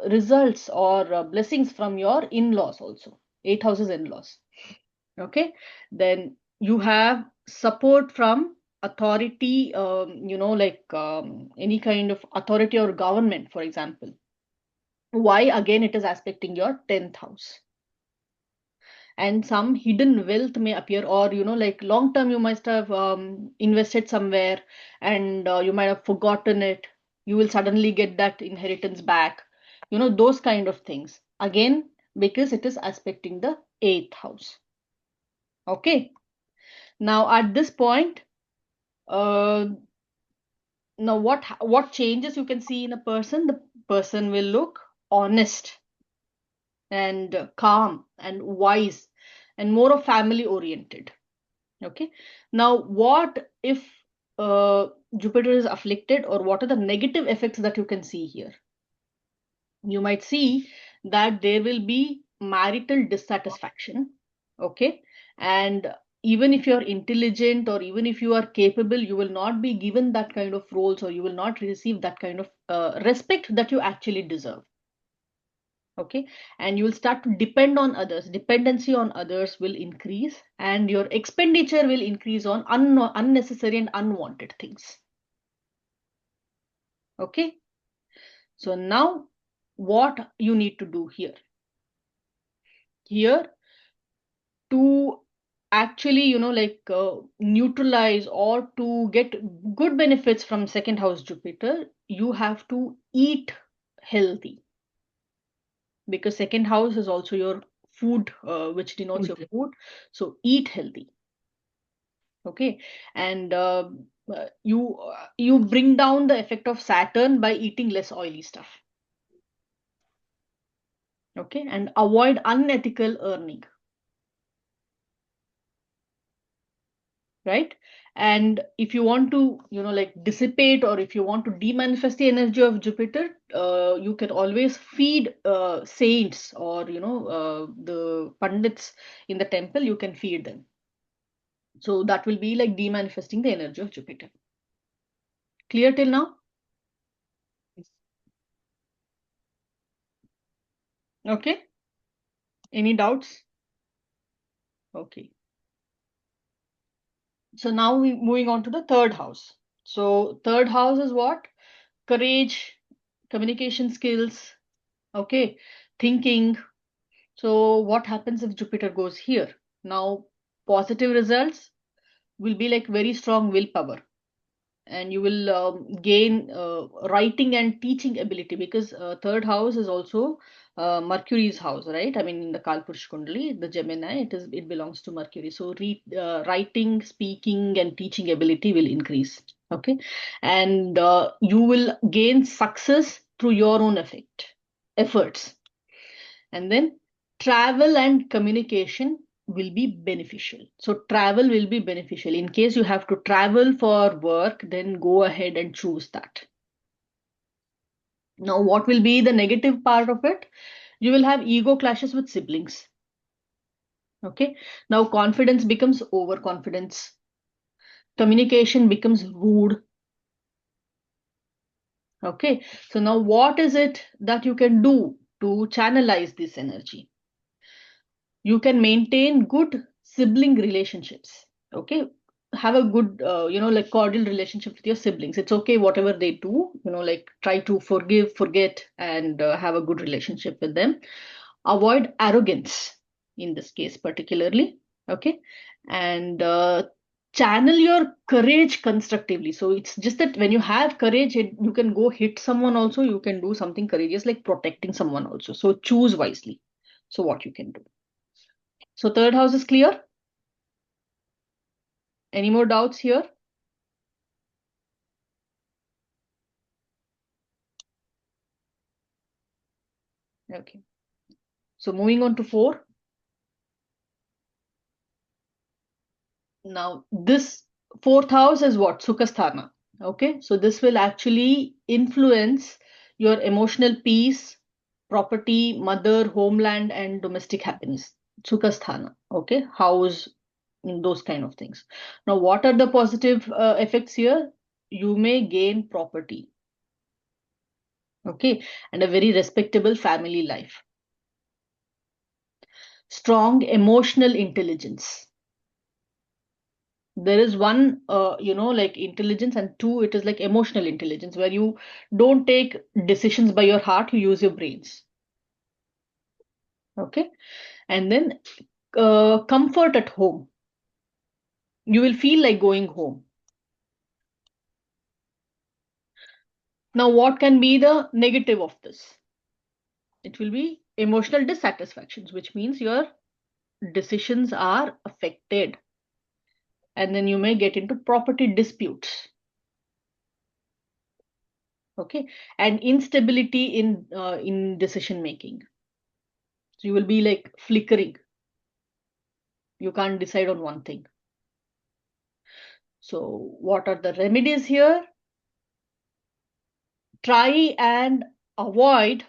results or blessings from your in-laws also. Eighth house is in-laws. Okay, then you have support from authority, like any kind of authority or government, for example. Why? Again, it is aspecting your 10th house. And some hidden wealth may appear, or like long term you must have invested somewhere, and you might have forgotten it. You will suddenly get that inheritance back, those kind of things, again, because it is aspecting the 8th house. Okay. Now at this point, now what changes you can see in a person? The person will look honest and calm and wise and more of family oriented. Okay. Now what if Jupiter is afflicted, or what are the negative effects that you can see here? You might see that there will be marital dissatisfaction. Okay. And even if you're intelligent, or even if you are capable, you will not be given that kind of roles, or you will not receive that kind of respect that you actually deserve. Okay. And you will start to depend on others. Dependency on others will increase, and your expenditure will increase on unnecessary and unwanted things. Okay. So now what you need to do here? Here, to actually neutralize or to get good benefits from second house Jupiter, you have to eat healthy, because second house is also your food, which denotes your food. So eat healthy. Okay. And you bring down the effect of Saturn by eating less oily stuff. Okay. And avoid unethical earning. Right. And if you want to dissipate, or if you want to demanifest the energy of Jupiter, you can always feed saints, or the pandits in the temple. You can feed them, so that will be like demanifesting the energy of Jupiter. Clear till now? Okay. Any doubts? Okay. So now we moving on to the third house. So third house is what? Courage, communication skills, okay, thinking. So what happens if Jupiter goes here? Now, positive results will be like very strong willpower, and you will gain writing and teaching ability, because third house is also Mercury's house, right? I mean, in the Kalpurush Kundali, the Gemini, it belongs to Mercury. So writing, speaking, and teaching ability will increase. Okay, and you will gain success through your own efforts, and then travel and communication will be beneficial. So travel will be beneficial. In case you have to travel for work, then go ahead and choose that. Now, what will be the negative part of it? You will have ego clashes with siblings. Okay. Now confidence becomes overconfidence. Communication becomes rude. Okay. So now what is it that you can do to channelize this energy? You can maintain good sibling relationships. Okay. Have a good, like cordial relationship with your siblings. It's okay, whatever they do, like try to forgive, forget, and have a good relationship with them. Avoid arrogance in this case, particularly. Okay. And channel your courage constructively. So it's just that when you have courage, you can go hit someone also. You can do something courageous like protecting someone also. So choose wisely. So what you can do. So third house is clear. Any more doubts here? Okay. So moving on to 4. Now this 4th house is what? Sukhasthana. Okay. So this will actually influence your emotional peace, property, mother, homeland, and domestic happiness. Sukhasthana. Okay. House, those kind of things. Now, what are the positive effects here? You may gain property. Okay. And a very respectable family life. Strong emotional intelligence. There is one, like intelligence, and 2, it is like emotional intelligence, where you don't take decisions by your heart, you use your brains. Okay. And then comfort at home. You will feel like going home. Now, what can be the negative of this? It will be emotional dissatisfactions, which means your decisions are affected. And then you may get into property disputes. Okay. And instability in decision making. So you will be like flickering. You can't decide on one thing. So what are the remedies here? Try and avoid,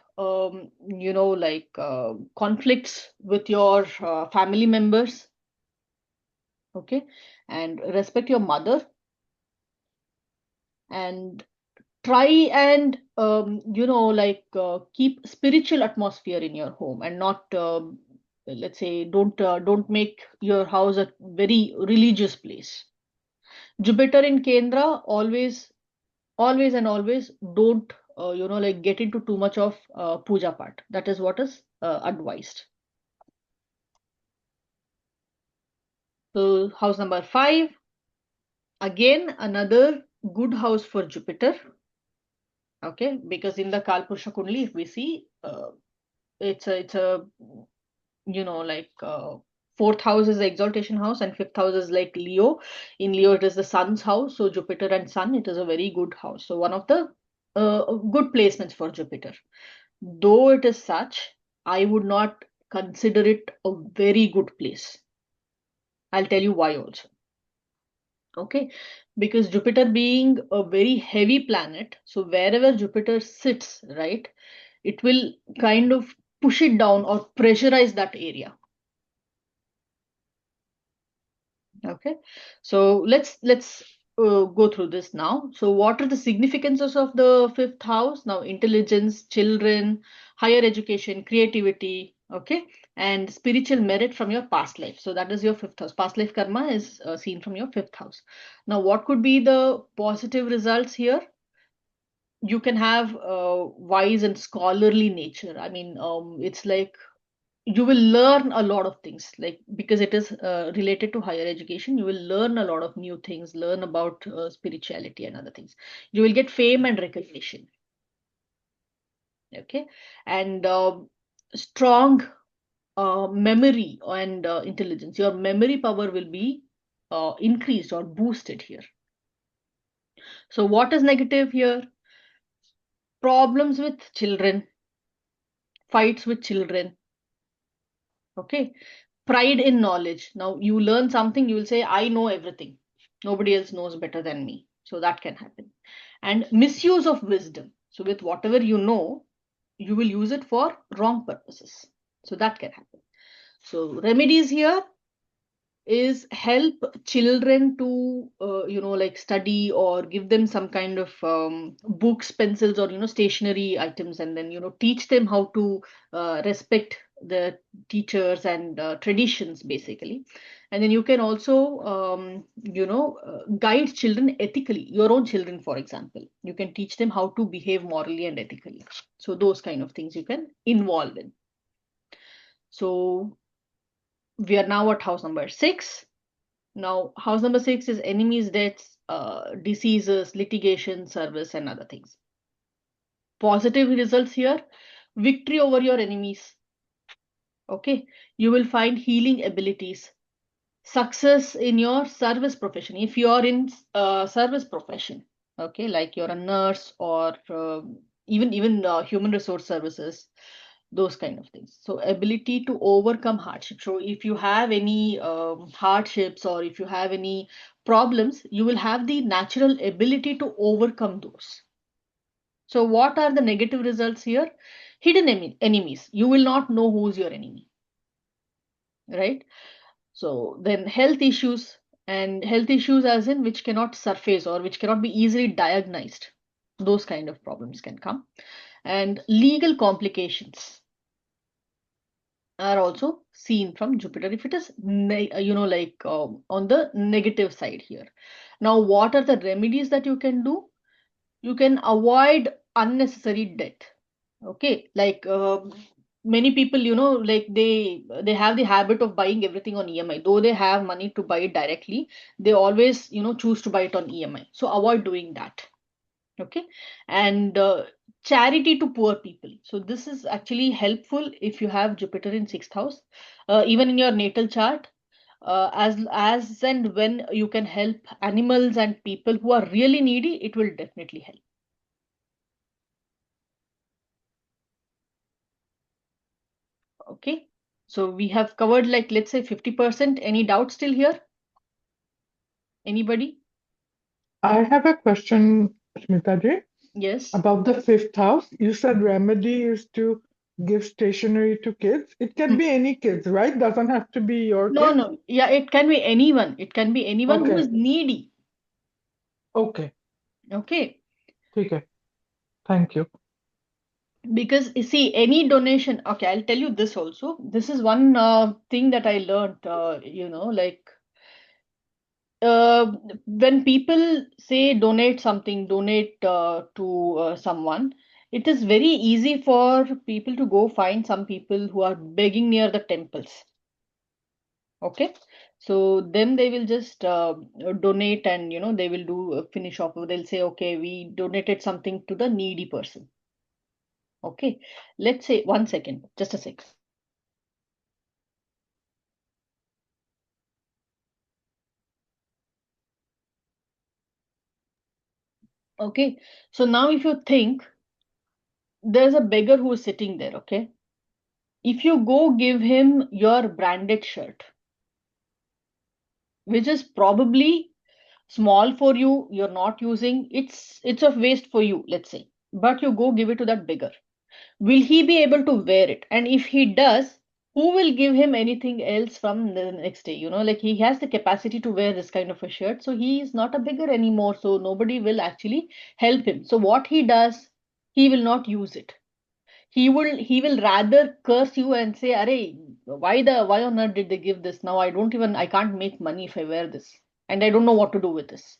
conflicts with your family members. Okay. And respect your mother. And try and, keep spiritual atmosphere in your home, and not, let's say, don't make your house a very religious place. Jupiter in Kendra, always and always don't, get into too much of puja part. That is what is advised. So house number 5, again another good house for Jupiter. Okay, because in the Kalpurusha Kundali, if we see, it's a fourth house is the exaltation house, and fifth house is like Leo. In Leo, it is the sun's house. So Jupiter and sun, it is a very good house. So one of the good placements for Jupiter. Though it is such, I would not consider it a very good place. I'll tell you why also. Okay, because Jupiter being a very heavy planet, so wherever Jupiter sits, right, it will kind of push it down or pressurize that area. Okay, so let's go through this now. So what are the significances of the 5th house? Now, intelligence, children, higher education, creativity, okay, and spiritual merit from your past life. So that is your 5th house. Past life karma is seen from your 5th house. Now, what could be the positive results here? You can have wise and scholarly nature. I mean, it's like you will learn a lot of things, like, because it is related to higher education. You will learn a lot of new things, learn about spirituality and other things. You will get fame and recognition. Okay. And strong memory and intelligence. Your memory power will be increased or boosted here. So what is negative here? Problems with children, fights with children. Okay. Pride in knowledge. Now you learn something, you will say, I know everything. Nobody else knows better than me. So that can happen. And misuse of wisdom. So with whatever you know, you will use it for wrong purposes. So that can happen. So remedies here is help children to like study, or give them some kind of books, pencils, or stationery items, and then teach them how to respect the teachers and traditions, basically. And then you can also guide children ethically, your own children, for example. You can teach them how to behave morally and ethically. So those kind of things you can involve in. So we are now at house number 6. Now, house number 6 is enemies, deaths, diseases, litigation, service, and other things. Positive results here: victory over your enemies. Okay, you will find healing abilities, success in your service profession. If you are in service profession, okay, like you're a nurse, or even human resource services, those kind of things. So ability to overcome hardship. So if you have any hardships, or if you have any problems, you will have the natural ability to overcome those. So what are the negative results here? Hidden enemies. You will not know who's your enemy, right? So then health issues, and health issues as in which cannot surface, or which cannot be easily diagnosed. Those kind of problems can come. And legal complications are also seen from Jupiter if it is, on the negative side here. Now, what are the remedies that you can do? You can avoid unnecessary debt. Okay, like many people, like they have the habit of buying everything on EMI. Though they have money to buy it directly, they always choose to buy it on EMI. So avoid doing that. Okay, and charity to poor people. So this is actually helpful if you have Jupiter in 6th house, even in your natal chart. As and when you can help animals and people who are really needy, it will definitely help. Okay, so we have covered, like, let's say 50%. Any doubt still here? Anybody? I have a question, Smitaji, Yes. about the 5th house. You said remedy is to give stationery to kids. It can be any kids, right? Doesn't have to be your No, kids. no. Yeah, it can be anyone. It can be anyone who Okay. is needy. Okay. Okay. Okay. Thank you. Because you see, any donation. Okay, I'll tell you this also. This is one thing that I learned. Like when people say donate something, donate to someone, it is very easy for people to go find some people who are begging near the temples. Okay, so then they will just donate, and they will do finish off. They'll say, okay, we donated something to the needy person. Okay, let's say, 1 second, just a sec. Okay, so now if you think there's a beggar who is sitting there, okay, if you go give him your branded shirt, which is probably small for you, you're not using, it's of waste for you, let's say, but you go give it to that beggar, will he be able to wear it? And if he does, who will give him anything else from the next day? Like, he has the capacity to wear this kind of a shirt, so he is not a beggar anymore, so nobody will actually help him. So what he does, he will not use it. He will rather curse you and say, "Arey, why on earth did they give this? Now I can't make money if I wear this, and I don't know what to do with this."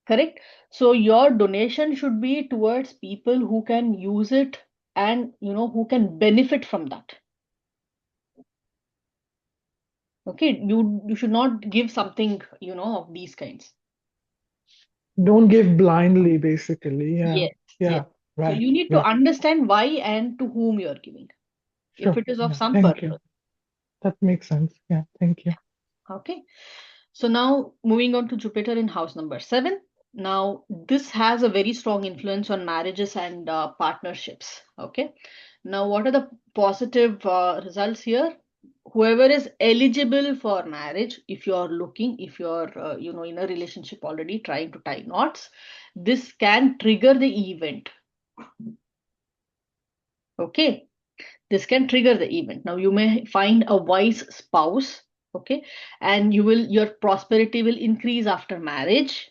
Correct? So your donation should be towards people who can use it, and who can benefit from that. Okay, you should not give something of these kinds. Don't give blindly, basically. Yeah. Yes, yes. Yeah. So Right. you need to Yeah. understand why and to whom you are giving, if Sure. it is of Yeah. some Thank you. purpose. That makes sense. Yeah. Thank you. Okay. So now moving on to Jupiter in house number 7. Now this has a very strong influence on marriages and partnerships. Okay. Now what are the positive results here? Whoever is eligible for marriage, if you're looking, if you're in a relationship already trying to tie knots, this can trigger the event. Okay, this can trigger the event. Now you may find a wise spouse, okay, and your prosperity will increase after marriage,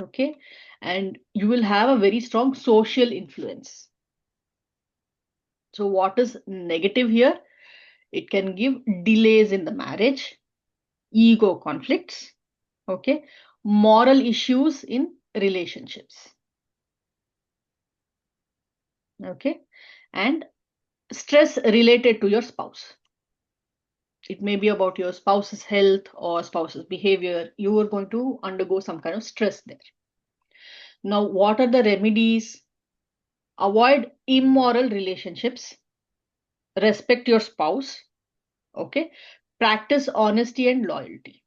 okay, and you will have a very strong social influence. So what is negative here? It can give delays in the marriage, ego conflicts, okay, moral issues in relationships, okay, and stress related to your spouse. It may be about your spouse's health or spouse's behavior. You are going to undergo some kind of stress there. Now, what are the remedies? Avoid immoral relationships, respect your spouse, okay, practice honesty and loyalty.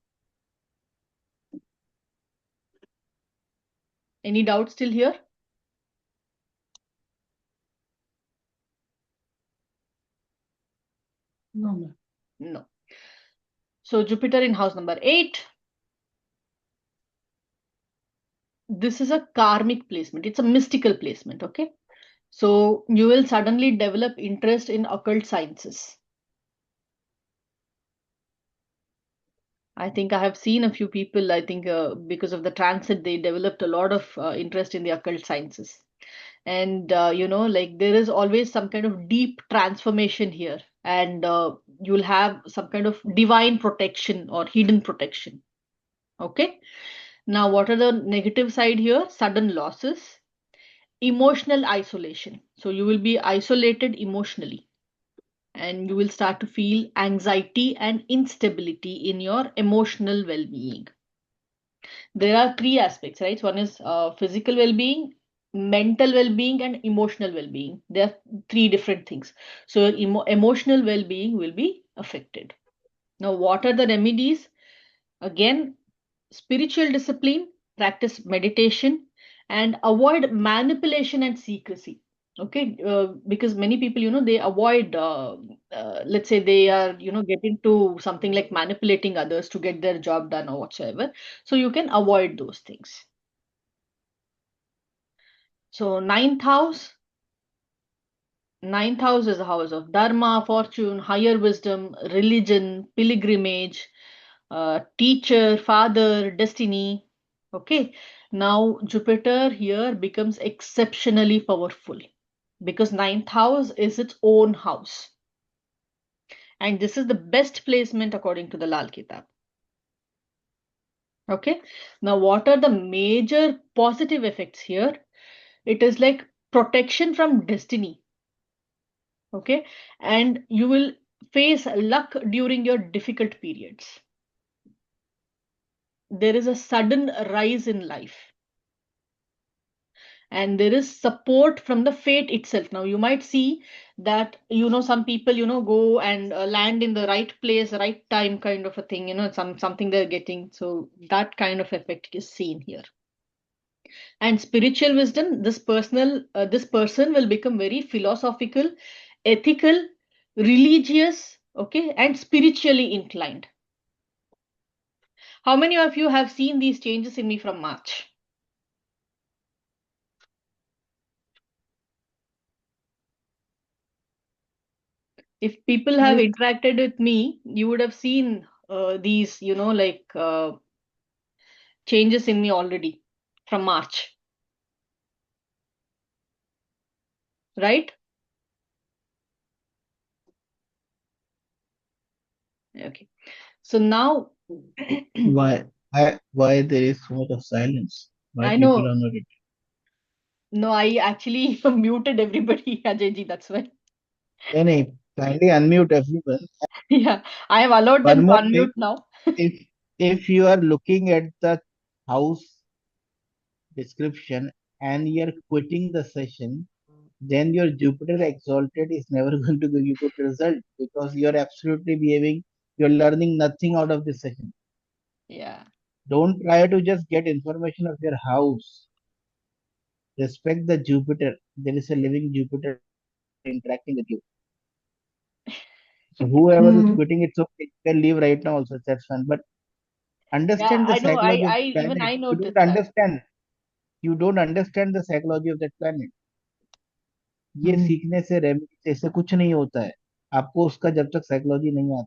Any doubts still here? No. No. So Jupiter in house number 8. This is a karmic placement. It's a mystical placement, okay? So you will suddenly develop interest in occult sciences. I think I have seen a few people, I think because of the transit, they developed a lot of interest in the occult sciences. And, like there is always some kind of deep transformation here. And you'll have some kind of divine protection or hidden protection. Okay. Now, what are the negative side here? Sudden losses, emotional isolation. So you will be isolated emotionally and you will start to feel anxiety and instability in your emotional well-being. There are three aspects, right? One is physical well-being, mental well-being, and emotional well-being. There are three different things. So emotional well-being will be affected. Now, what are the remedies? Again, spiritual discipline, practice meditation, and avoid manipulation and secrecy. Okay, because many people, they avoid, let's say they are, get into something like manipulating others to get their job done or whatsoever. So you can avoid those things. So ninth house is a house of dharma, fortune, higher wisdom, religion, pilgrimage, teacher, father, destiny. Okay, now Jupiter here becomes exceptionally powerful because ninth house is its own house. And this is the best placement according to the Lal Kitab. Okay, now what are the major positive effects here? It is like protection from destiny. Okay, and you will face luck during your difficult periods. There is a sudden rise in life and there is support from the fate itself. Now you might see that some people go and land in the right place, right time, kind of a thing, something they're getting. So that kind of effect is seen here. And spiritual wisdom, this person will become very philosophical, ethical, religious, okay, and spiritually inclined. How many of you have seen these changes in me from March? If people have interacted with me, you would have seen these, changes in me already from March, right? Okay. So now, Why there is so much of silence? Why I people know, are not? no, I actually muted everybody, Ajay ji, that's why. Any kindly unmute everyone. Yeah, I have allowed One them to more thing, unmute now. if you are looking at the house description and you're quitting the session, then your Jupiter exalted is never going to give you good result because you're absolutely behaving, you're learning nothing out of this session. Yeah. Don't try to just get information of your house. Respect the Jupiter. There is a living Jupiter interacting with you. So whoever is quitting, it's okay. You can leave right now also. That's fine. But Yeah, understand the I know. psychology of the I planet. You don't noticed that. understand. You don't understand the psychology of that planet. ये सीखने से remedy से कुछ नहीं होता है, आपको उसका जब तक साइकोलॉजी नहीं आता।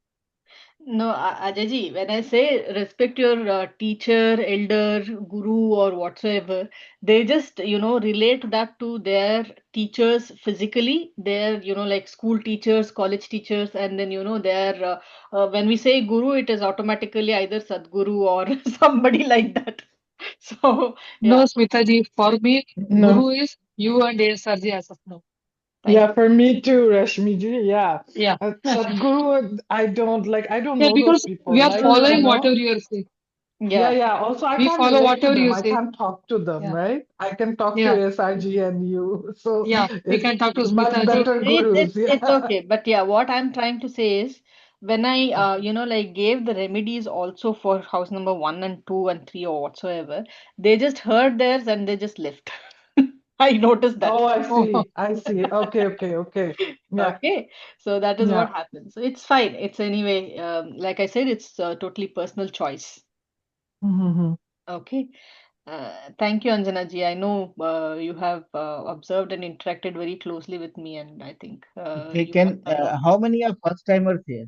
No, Ajay ji, when I say respect your teacher, elder, guru, or whatsoever, they just, relate that to their teachers physically, their, like school teachers, college teachers, and then, their, when we say guru, it is automatically either Sadguru or somebody like that. So, No, yeah, Smita ji, for me, No. Guru is you and ASRG as of now. thank Yeah, for me too, Rashmi ji. Yeah. Yeah. Sadhguru, I don't Yeah, know those because people. we are Like, following whatever you are saying. Yeah, yeah. yeah. Also, I We can't follow relate to whatever them. you I say. can't talk to them, Yeah. right? I can talk to Yeah. SRG and you. So Yeah. We it's can talk to much Smita ji. better It's gurus. it's Yeah. okay, but yeah, what I'm trying to say is when I like gave the remedies also for house number 1 and 2 and 3 or whatsoever, they just heard theirs and they just left. I noticed that. Oh, I Oh, see. I see. Okay, okay, okay. Yeah. Okay, so that is what Yeah. happens. So it's fine. It's anyway, like I said, it's totally personal choice. Mm-hmm. Okay. Thank you, Anjana ji. I know you have observed and interacted very closely with me, and I think Okay, you have done a lot. how many are first timers here?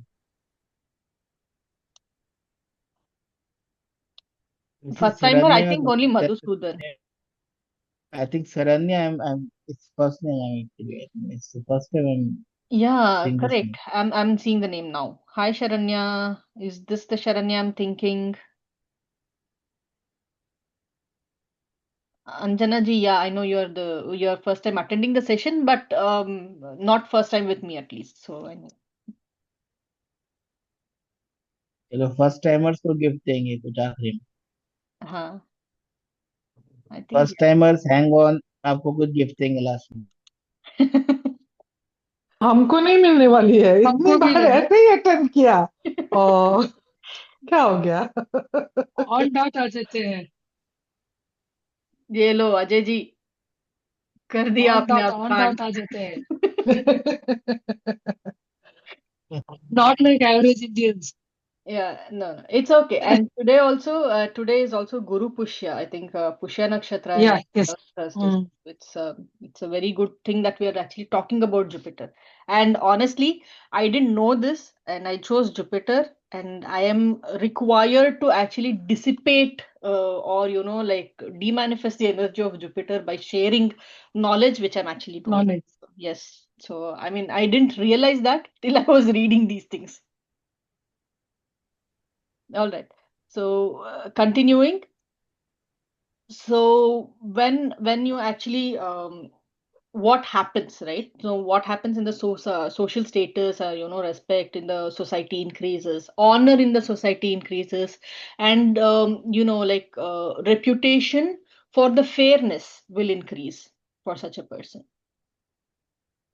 This is First timer, I Saranya. think only Madhusudan. I think Saranya. It's first name. It's the first time I'm Yeah, seeing this correct. name. I'm seeing the name now. Hi, Sharanya. Is this the Sharanya I'm thinking? Anjana ji, yeah, I know you're first time attending the session, but not first time with me at least. So I know. चलो first timers को gift देंगे कुछ आखिरी में। हाँ, I think first timers hang on, आपको कुछ gift देंगे लास्ट में। हमको नहीं मिलने वाली है, इतनी हमको भी बार नहीं। ऐसे ही अटेंड किया और क्या हो गया? ऑन डॉट आ जाते हैं। ये लो अजय जी, कर दिया आपने आप ऑन कांड। डॉट आ जाते हैं। Not like average Indians. Yeah, no, it's okay. And today also, today is also Guru Pushya. I think Pushya Nakshatra Yeah, is yes. Thursday. So it's a very good thing that we are actually talking about Jupiter. And honestly, I didn't know this, and I chose Jupiter, and I am required to actually dissipate or like demanifest the energy of Jupiter by sharing knowledge, which I'm actually doing. Knowledge. Yes. So I mean, I didn't realize that till I was reading these things. All right. So continuing. So when you actually what happens, right? So what happens in the social status, respect in the society increases, honor in the society increases, and like reputation for the fairness will increase for such a person.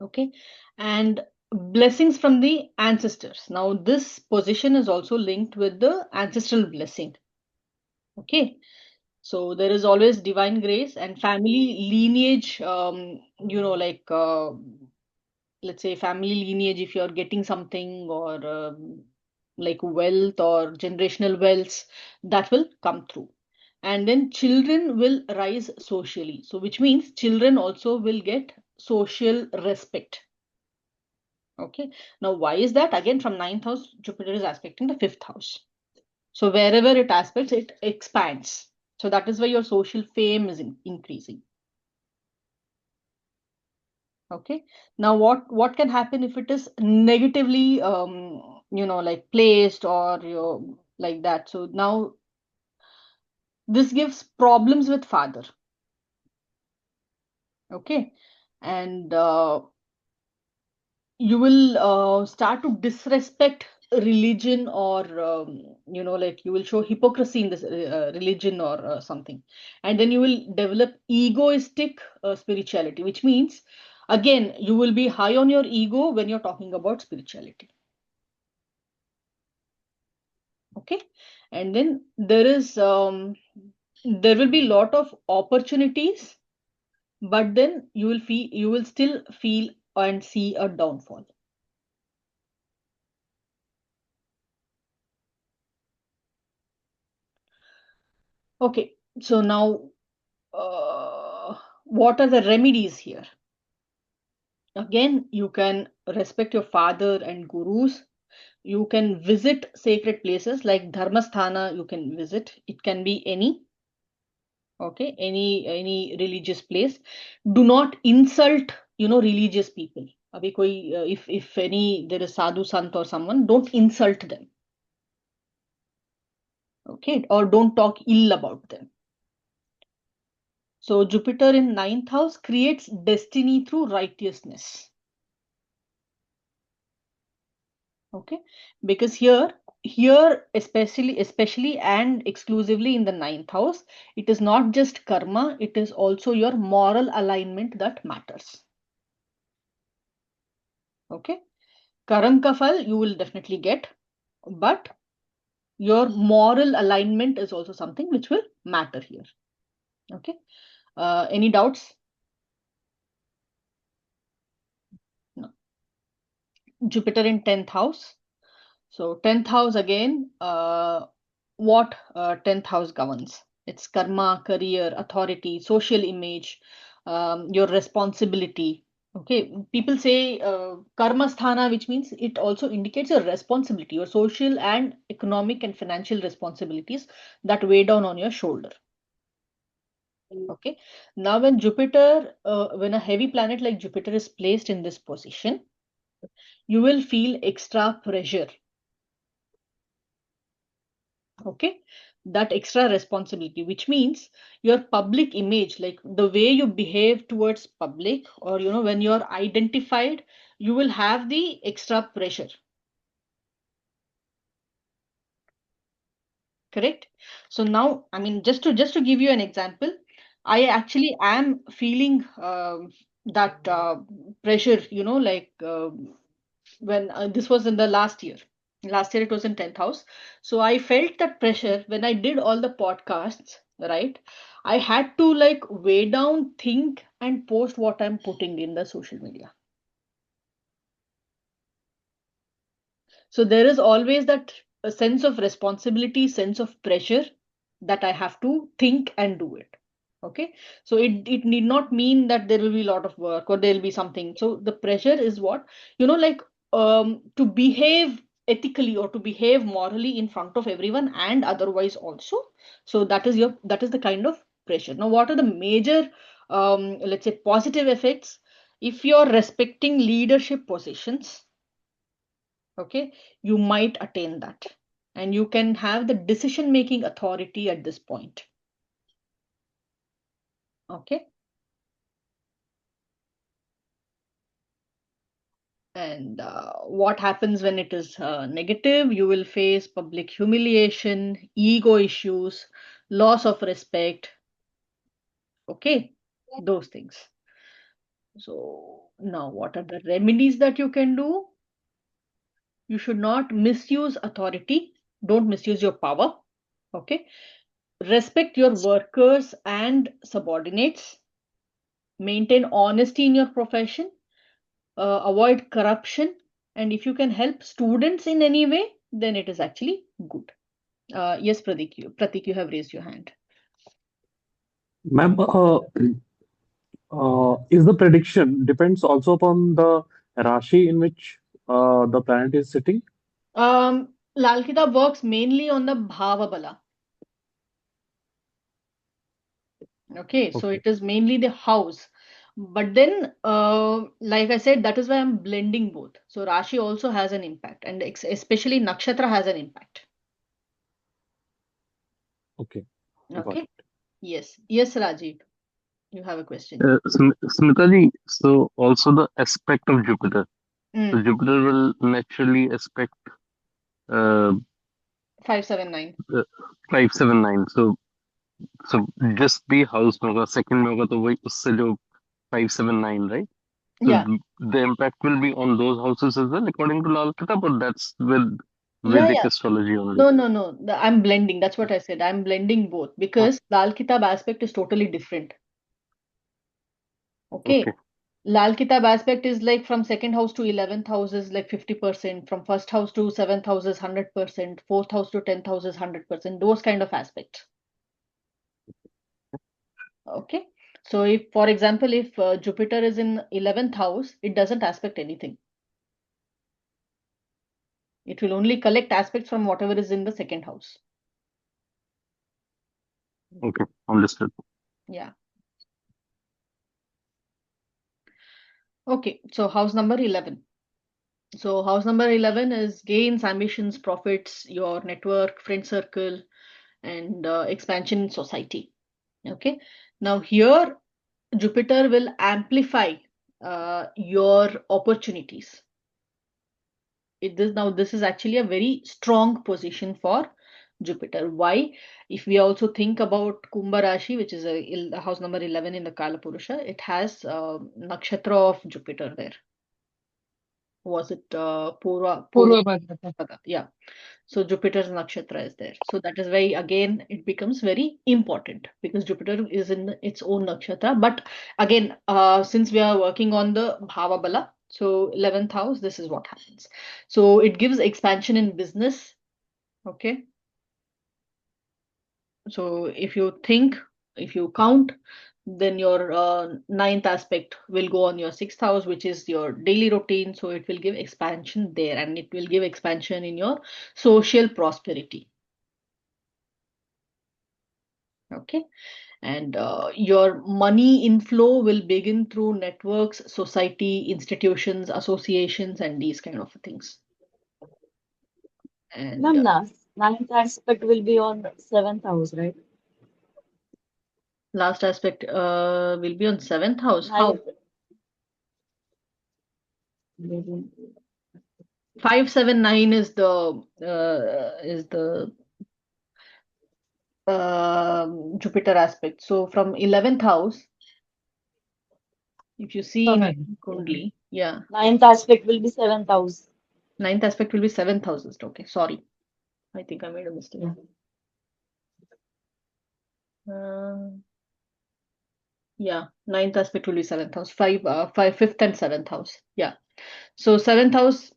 Okay, and blessings from the ancestors. Now this position is also linked with the ancestral blessing. Okay, so there is always divine grace and family lineage, like let's say family lineage, if you're getting something or like wealth or generational wealth, that will come through. And then children will rise socially. So which means children also will get social respect. Okay. Now why is that? Again, from ninth house, Jupiter is aspecting the fifth house. So wherever it aspects, it expands. So that is why your social fame is increasing. Okay. Now what can happen if it is negatively like placed or like that? So now this gives problems with father. Okay. And you will start to disrespect religion or like you will show hypocrisy in this religion or something, and then you will develop egoistic spirituality, which means again you will be high on your ego when you're talking about spirituality. Okay, and then there will be lot of opportunities, but then you will still feel and see a downfall. Okay, so now what are the remedies here? Again, you can respect your father and gurus. You can visit sacred places like Dharmasthana, you can visit. It can be any, okay, any religious place. Do not insult, religious people. Abhi koi, if any there is sadhu sant or someone, don't insult them, okay, or don't talk ill about them. So Jupiter in ninth house creates destiny through righteousness. Okay, because here especially and exclusively in the ninth house, it is not just karma, it is also your moral alignment that matters. Okay, karam ka phal you will definitely get, but your moral alignment is also something which will matter here. Okay, any doubts? No. Jupiter in 10th house. So 10th house again, what 10th house governs? It's karma, career, authority, social image, your responsibility. Okay, people say karma sthana, which means it also indicates your responsibility, your social and economic and financial responsibilities that weigh down on your shoulder. Okay, now when Jupiter, when a heavy planet like Jupiter is placed in this position, you will feel extra pressure. Okay, that extra responsibility, which means your public image, like the way you behave towards public, or when you're identified, you will have the extra pressure. Correct. So now, I mean, just to give you an example, I actually am feeling that pressure, like when this was in the last year. Last year it was in 10th house. So I felt that pressure when I did all the podcasts, right? I had to like weigh down, think, and post what I'm putting in the social media. So there is always that a sense of responsibility, sense of pressure that I have to think and do it. Okay. So it need not mean that there will be a lot of work or there will be something. So the pressure is what, like to behave ethically or to behave morally in front of everyone and otherwise also. So that is the kind of pressure. Now, what are the major let's say positive effects? If you're respecting leadership positions, okay, you might attain that, and you can have the decision making authority at this point. Okay, and what happens when it is negative? You will face public humiliation, ego issues, loss of respect. Okay, those things. So now what are the remedies that you can do? You should not misuse authority. Don't misuse your power. Okay, respect your workers and subordinates. Maintain honesty in your profession, avoid corruption, and if you can help students in any way, then it is actually good. Yes, Pratik, you have raised your hand. Ma'am, is the prediction depends also upon the Rashi in which the planet is sitting? Lal Kitab works mainly on the Bhava Bala. Okay, so Okay. it is mainly the house. But then, like I said, that is why I'm blending both. So Rashi also has an impact, and especially Nakshatra has an impact. Okay. Got Okay. it. Yes. Yes, Rajiv, you have a question. Smita ji, so also the aspect of Jupiter. So Mm, Jupiter will naturally aspect uh, 579. 579. So just be house में होगा, second में होगा तो वही उससे जो 579, right? So Yeah. the impact will be on those houses as well, according to Lal Kitab, but that's with Yeah, Vedic yeah. astrology only. No, no, no. I'm blending. That's what I said. I'm blending both Ah, because Lal Kitab aspect is totally different. Okay. Okay. Lal Kitab aspect is like from second house to 11th house is like 50%, from first house to seventh house is 100%, fourth house to 10th house is 100%, those kind of aspects. Okay. So if, for example, if Jupiter is in 11th house, it doesn't aspect anything. It will only collect aspects from whatever is in the second house. Okay, understood. Yeah. Okay, so house number 11. So house number 11 is gains, ambitions, profits, your network, friend circle, and expansion in society. Okay. Now here, Jupiter will amplify your opportunities. This is actually a very strong position for Jupiter. Why? If we also think about Kumbha Rashi, which is a house number 11 in the Kala Purusha, it has nakshatra of Jupiter there. Was it Purva? Purva Bhadrapada. Yeah. So Jupiter's nakshatra is there. So that is why again it becomes very important because Jupiter is in its own nakshatra. But again, since we are working on the Bhava Bala, so 11th house, this is what happens. So it gives expansion in business. Okay. So if you count, then your ninth aspect will go on your 6th house, which is your daily routine. So it will give expansion there and it will give expansion in your social prosperity. Okay. And your money inflow will begin through networks, society, institutions, associations, and these kind of things. And Ma'am, ninth aspect will be on 7th house, right? last aspect will be on 7th house. How? Maybe. 579 is the Jupiter aspect. So from 11th house, if you see in Kundli, yeah. Ninth aspect will be 7th house. Ninth aspect will be 7th house. Okay, sorry. I think I made a mistake. Yeah, ninth aspect will be 7th house. Fifth and 7th house. Yeah. So 7th house,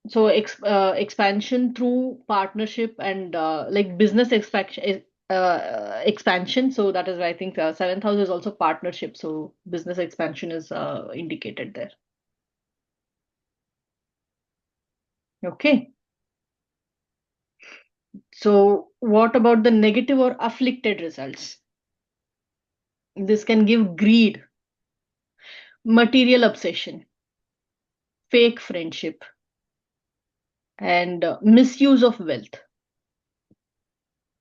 so expansion through partnership and like business expansion. So that is why I think 7th house is also partnership. So business expansion is indicated there. Okay. So what about the negative or afflicted results? This can give greed, material obsession, fake friendship, and misuse of wealth.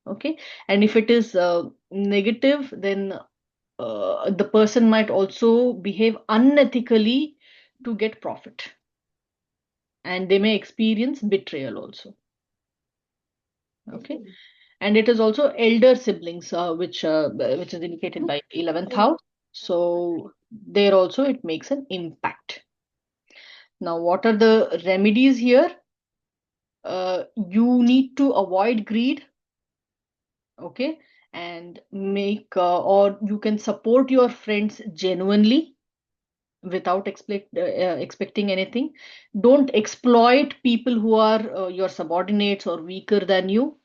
Okay. And if it is negative, then the person might also behave unethically to get profit. And they may experience betrayal also. Okay. And it is also elder siblings, which is indicated by 11th house. So there also it makes an impact. Now, what are the remedies here? You need to avoid greed. Okay. And make or you can support your friends genuinely without expecting anything. Don't exploit people who are your subordinates or weaker than you.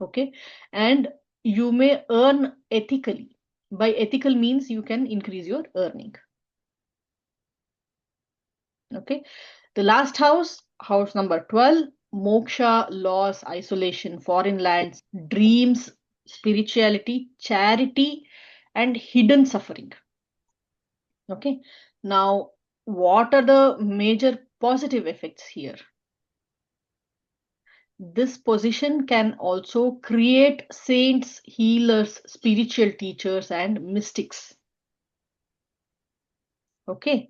Okay. And you may earn ethically. By ethical means, you can increase your earning. Okay. The last house, house number 12, moksha, loss, isolation, foreign lands, dreams, spirituality, charity, and hidden suffering. Okay. Now, what are the major positive effects here? This position can also create saints, healers, spiritual teachers, and mystics. Okay.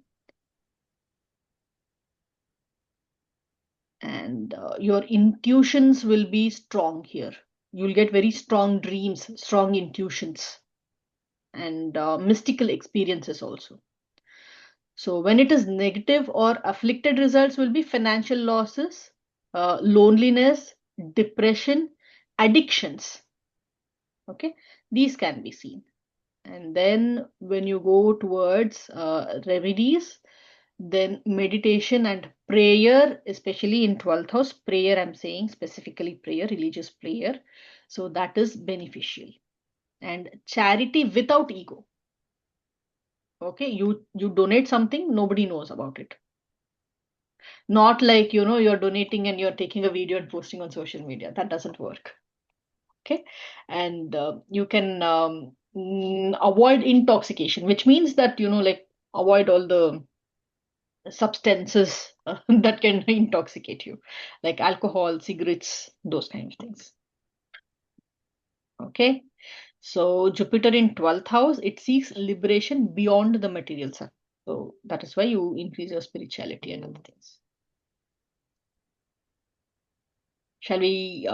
And your intuitions will be strong here. You'll get very strong dreams, strong intuitions, and mystical experiences also. So when it is negative or afflicted results will be financial losses, loneliness, depression, addictions. Okay, these can be seen. And then when you go towards remedies, then meditation and prayer, especially in 12th house, prayer, I'm saying specifically prayer, religious prayer. So that is beneficial. And charity without ego. Okay, you donate something, nobody knows about it. Not like, you're donating and you're taking a video and posting on social media. That doesn't work. Okay. And you can avoid intoxication, which means that, like avoid all the substances that can intoxicate you, like alcohol, cigarettes, those kind of things. Okay. So Jupiter in 12th house, it seeks liberation beyond the material sun. So that is why you increase your spirituality and other things. Shall we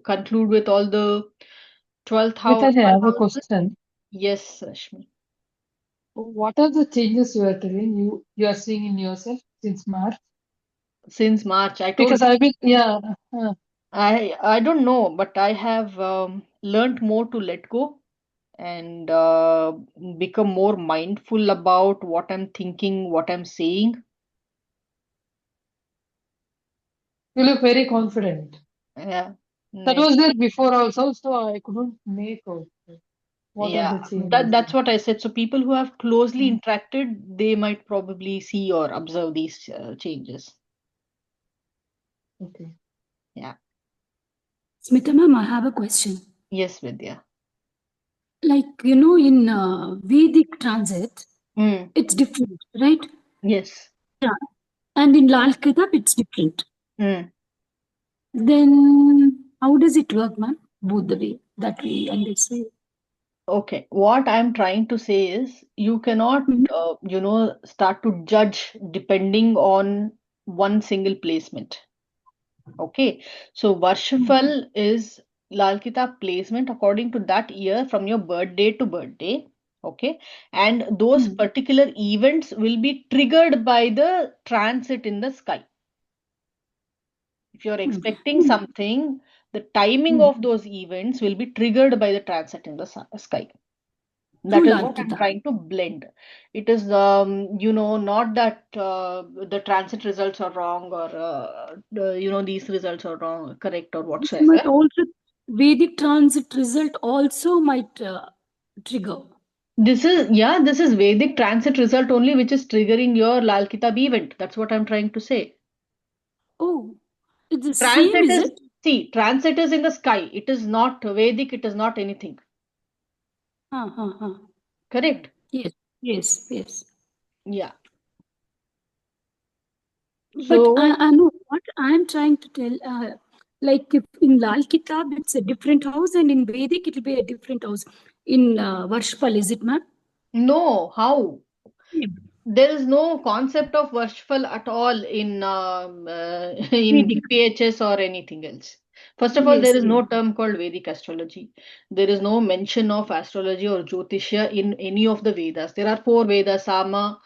conclude with all the 12th house? Mitaji, I have a 12 houses? question. Yes, Rashmi. What are the changes you are telling you are seeing in yourself since March? Since March, I told Because you. I've been, yeah, I don't know, but I have learned more to let go and become more mindful about what I'm thinking, what I'm saying. you look very confident. Yeah. That was there before also, so I couldn't make out what are Yeah, the changes. that's what I said. So people who have closely interacted, they might probably see or observe these changes. Okay. Yeah. Smita ma'am, I have a question. Yes, Vidya. Like, in Vedic transit, Mm. it's different, right? Yes. Yeah. And in Lal Kitab, it's different. Mm. Then how does it work, ma'am? Both the way that we understand. Okay. What I'm trying to say is you cannot, start to judge depending on one single placement. Okay. So Varshafal is Lal Kitab placement according to that year from your birthday to birthday. Okay. And those particular events will be triggered by the transit in the sky. If you're expecting something, the timing of those events will be triggered by the transit in the sky. That is what I'm trying to blend. It is, not that the transit results are wrong or, these results are wrong, correct or Might whatsoever. also Vedic transit result also might trigger. This is Vedic transit result only, which is triggering your Lal Kitab event. That's what I'm trying to say. Oh, it's the same, Transit is is, it? see, transit is in the sky. It is not Vedic, it is not anything. Correct? Yes, yes, yes. Yeah. But So, I know what I'm trying to tell. Like if in Lal Kitab, it's a different house, and in Vedic, it'll be a different house. In Varshpal, is it, ma'am? no, how? Yeah. There is no concept of worshipful at all in in Vedic. PHS or anything else. First of all, Yes, there is yes. no term called Vedic astrology. There is no mention of astrology or Jyotishya in any of the Vedas. There are four Vedas: Sama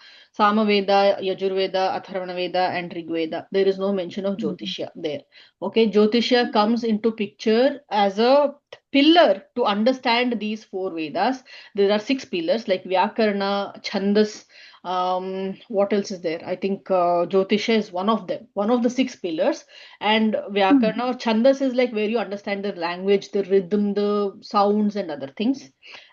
Veda, Yajurveda, Atharvana Veda, and Rig Veda. There is no mention of Jyotishya there. Okay, Jyotishya comes into picture as a pillar to understand these four Vedas. There are six pillars like Vyakarna, Chandas. What else is there? I think Jyotisha is one of them, one of the six pillars. And Vyakarna or Chandas is like where you understand the language, the rhythm, the sounds, and other things.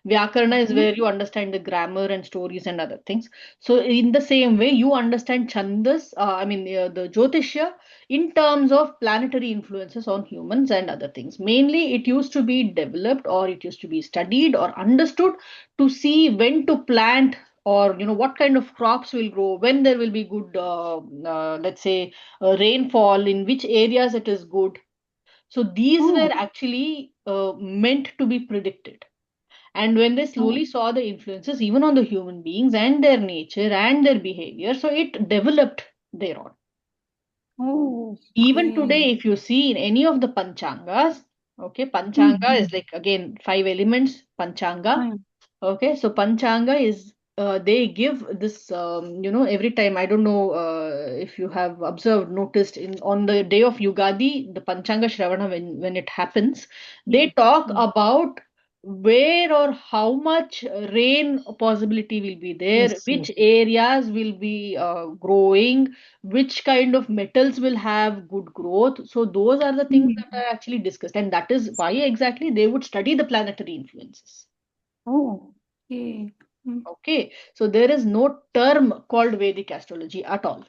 Vyakarna is where you understand the grammar and stories and other things. So, in the same way, you understand Chandas, the Jyotisha, in terms of planetary influences on humans and other things. Mainly, it used to be developed or it used to be studied or understood to see when to plant or what kind of crops will grow, when there will be good let's say rainfall, in which areas it is good. So these were actually meant to be predicted, and when they slowly saw the influences even on the human beings and their nature and their behavior, so it developed thereon. Oh, Even okay. today, if you see in any of the panchangas, okay, panchanga is like again five elements panchanga. Okay, so Panchanga is they give this every time. I don't know if you have observed, noticed in on the day of Yugadi, the Panchanga Shravana when it happens, they talk about where or how much rain possibility will be there, Yes, yes. which areas will be growing, which kind of metals will have good growth. So those are the things that are actually discussed, and that is why exactly they would study the planetary influences. Oh, okay. Okay, so there is no term called Vedic astrology at all.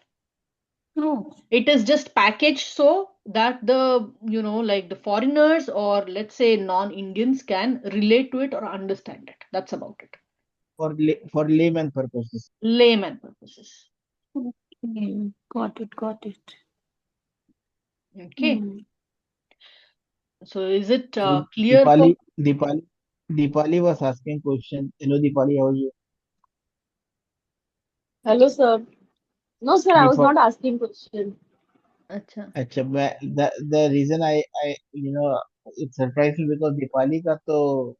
Oh, It is just packaged so that the, like the foreigners or let's say non-Indians can relate to it or understand it. That's about it. For layman purposes. Layman purposes. okay. Got it, got it. Okay. So is it So clear for Deepali was asking question. Hello, Deepali, how are you? Hello, sir. No, sir, I was Deepa, not asking question. अच्छा अच्छा the reason I it's surprising because Deepali का तो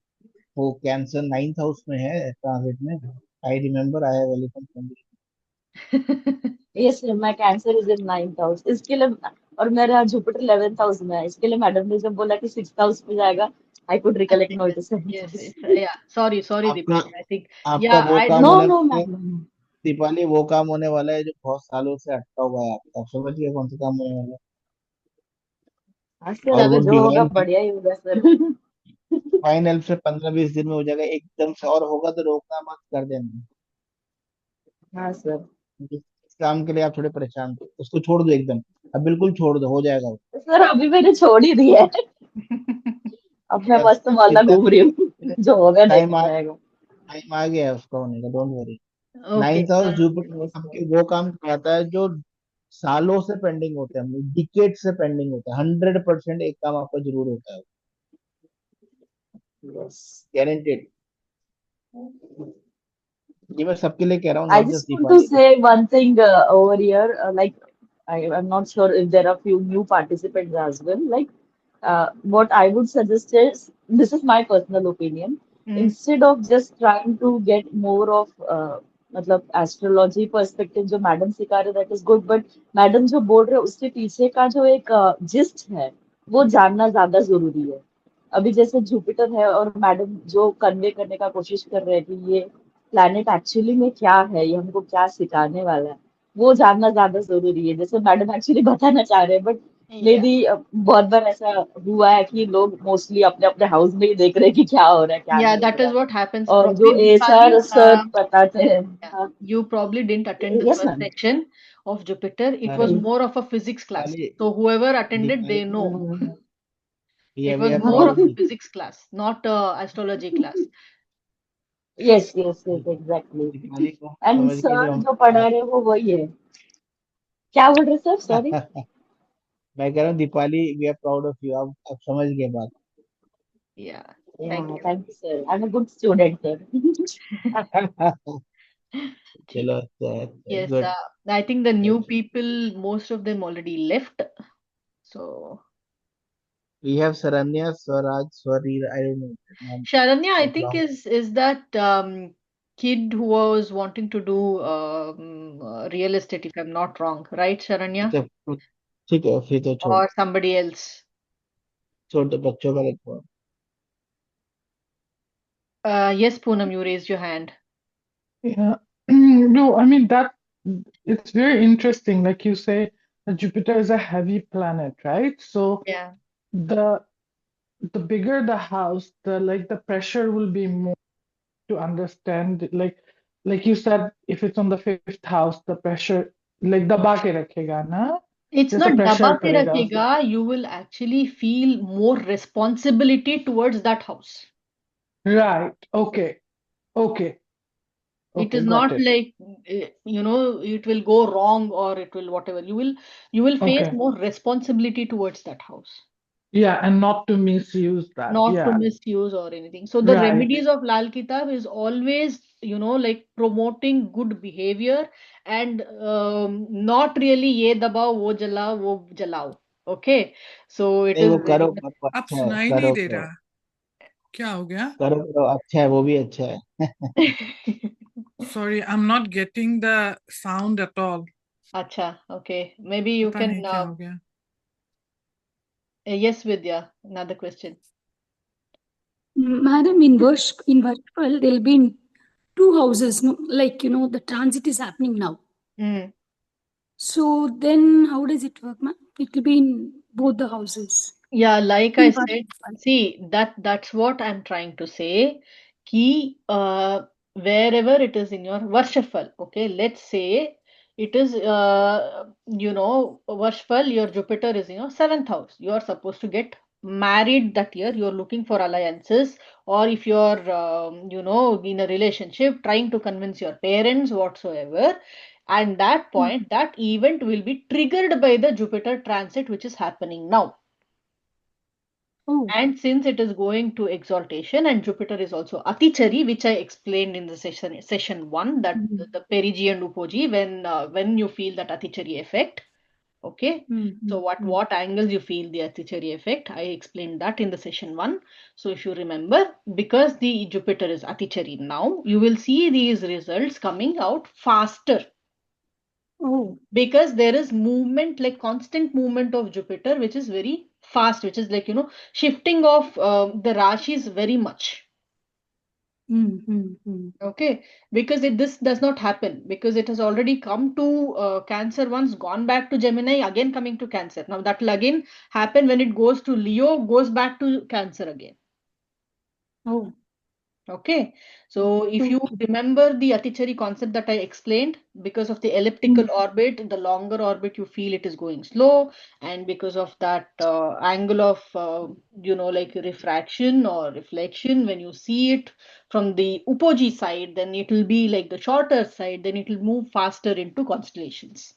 वो cancer 9th house में है transit में. I remember I have elephant family. Yes, sir, my cancer is in 9th house. इसके लिए और मेरा जुपिटर 11th हाउस में है. इसके लिए मैडम ने जब बोला कि 6th हाउस में जाएगा, I could recollect now it is 7th yes, house. yeah, sorry आपका Deepali, I think आपका yeah वो I काम No, होने no, वाला है. ma'am. दीपाली वो काम होने वाला है जो बहुत सालों से अटका हुआ है आपका. आप समझ गए कौन सा काम होने वाला है. आज से और वो ज्यादा जो होगा डिवाइन बढ़िया ही होगा सर. फाइनल से 15-20 दिन में हो जाएगा एकदम से. और होगा तो रोकना मत, कर देना. हाँ सर. इस काम के लिए आप थोड़े परेशान थे, उसको छोड़ दो एकदम. अब बिल्कुल छोड़ दो, हो जाएगा वो. सर अभी मैंने छोड़ ही दिया है. अब मैं मस्त मौला इतना घूम रही हूँ. जो होगा टाइम देखा आ जाएगा. टाइम आ गया है उसका होने का. Don't worry. okay 9th house Yes, Jupiter sir. आपके वो काम कराता है जो सालों से पेंडिंग होते हैं, डिकेड से पेंडिंग होता है. 100% एक काम आपका जरूर होता है, Yes. गारंटेड. ये मैं सबके लिए कह रहा हूँ, I not just just want to Deepali. say one thing over here. Like, I'm not sure if there are few new participants as well. Like, what I would suggest is this is my personal opinion. Instead of just trying to get more of मतलब astrology perspective जो madam सिखा रहे that is good but madam जो बोल रहे उसके पीछे का जो एक जिस्ट है वो जानना ज्यादा जरूरी है. अभी जैसे जुपिटर है और मैडम जो कन्वे करने का कोशिश कर रहे हैं कि ये प्लैनेट एक्चुअली में क्या है, ये हमको क्या सिखाने वाला है, वो जानना ज्यादा जरूरी है. जैसे मैडम एक्चुअली बताना चाह रहे हैं बट मे yeah बी बहुत बार ऐसा हुआ है कि लोग मोस्टली अपने अपने हाउस में ही देख रहे हैं कि क्या हो रहा है क्या yeah नहीं हो that रहा is है. what happens और जो probably Deepali. एसआर सर बताते हैं. Yeah, हाँ. you probably didn't attend the yes first ma'am. section of Jupiter. It was अरे more of a physics class. Deepali, So whoever attended, Deepali they know. It we was are more proud of of a you. physics class, not a astrology class. Yes yes yes exactly. Deepali को and समझ के जो sir हम जो पढ़ा रहे हैं वो वही है. क्या बोल रहे सर? सॉरी. मैं कह रहा हूँ Deepali, we are proud of you. आप समझ गए बात. Yeah, thank Yeah, you. thank you, sir. I'm a good student, sir. चलो, अच्छा, Yes, good. I think the new people, most of them already left. So We have Saranya, Swaraj, Swarir, I don't know that name. Sharanya, I That think long. is that kid who was wanting to do real estate, if I'm not wrong, right, Sharanya? अच्छा, ठीक है, फिर तो छोड़. Or somebody else? छोटे बच्चों का देखो. Yes, Poonam, you raised your hand. Yeah. No, I mean that it's very interesting. Like you say, that Jupiter is a heavy planet, right? So Yeah. the bigger the house, the pressure will be more to understand. Like you said, if it's on the 5th house, the pressure like दबा के रखेगा ना, It's जैसे not दबा pressure के करेगा. रखेगा. You will actually feel more responsibility towards that house. Right. Okay. Okay. It Okay. is Got not it. like it will go wrong or it will whatever. You will face Okay. more responsibility towards that house, Yeah, and not to misuse that. not to Yeah. misuse or anything. So the Right. remedies of Lal Kitab is always like promoting good behavior and not really ye dabao wo jalao wo jalao. Okay, so it नहीं, is वो very करो much. करो, अब अच्छा है, सुनाई नहीं करो दे करो. रहा. क्या हो गया? करो करो, अच्छा है, वो भी अच्छा है. Sorry, I'm not getting the sound at all. Acha, okay. Maybe you पता can. नहीं क्या हो गया. Yes, Vidya. Another question. Madam, in Virtual, there'll be in two houses, no? Like, the transit is happening now. So then how does it work, ma'am? It will be in both the houses. Yeah, like In I Virtual. said, see that's what I'm trying to say. Ki wherever it is in your Varshafal. Okay, let's say it is, Varshafal, your Jupiter is in your seventh house. You are supposed to get married that year. You're looking for alliances, or if you're, in a relationship, trying to convince your parents, whatsoever. And that point, that event will be triggered by the Jupiter transit, which is happening now. Oh. And since it is going to exaltation and Jupiter is also Atichari, which I explained in the session one, that the perigi and upoji, when you feel that Atichari effect, okay. So what angles you feel the Atichari effect, I explained that in the session one. So if you remember, because the Jupiter is Atichari now, you will see these results coming out faster. Oh. Because there is movement, like constant movement of Jupiter, which is very fast, which is like, shifting of the rashis very much. Okay, because this does not happen, because it has already come to Cancer once, gone back to Gemini, again coming to Cancer. Now that will again happen when it goes to Leo, goes back to Cancer again. Oh. Okay, so if you remember the Atichari concept that I explained, because of the elliptical orbit, the longer orbit you feel it is going slow, and because of that angle of, like refraction or reflection, when you see it from the Upoji side, then it will be like the shorter side, then it will move faster into constellations.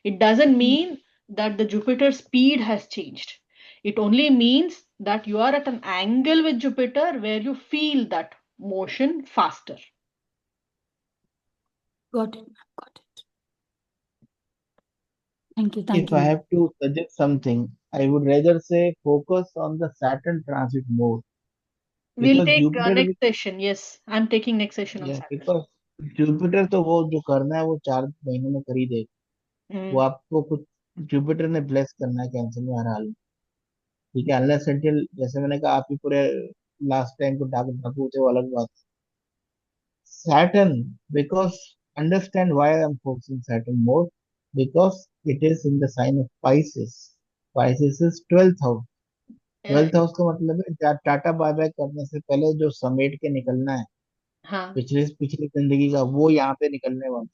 It doesn't mean that the Jupiter speed has changed. It only means that you are at an angle with Jupiter where you feel that motion faster. Got it. Got it. Thank you. If I have to suggest something, I would rather say focus on the Saturn transit more. We'll Because take Jupiter next session. Yes, I'm taking next session on Saturn. because Jupiter तो वो जो करना है वो 4 महीनों में कर ही देगा। वो आपको कुछ जुपिटर ने ब्लेस करना है कैंसर में हर हाल में, ठीक है। अनलेस अनटिल, जैसे मैंने कहा, आप ही पूरे लास्ट टाइम को ढाकू थे, वो अलग बात। Saturn, because understand why I'm focusing Saturn more, because it is in the sign of Pisces. Pisces is 12th house. 12th house का मतलब है टाटा बाय बाय करने से पहले जो समेट के निकलना है, हाँ, पिछली पिछली जिंदगी का, वो यहाँ पे निकलने वाला।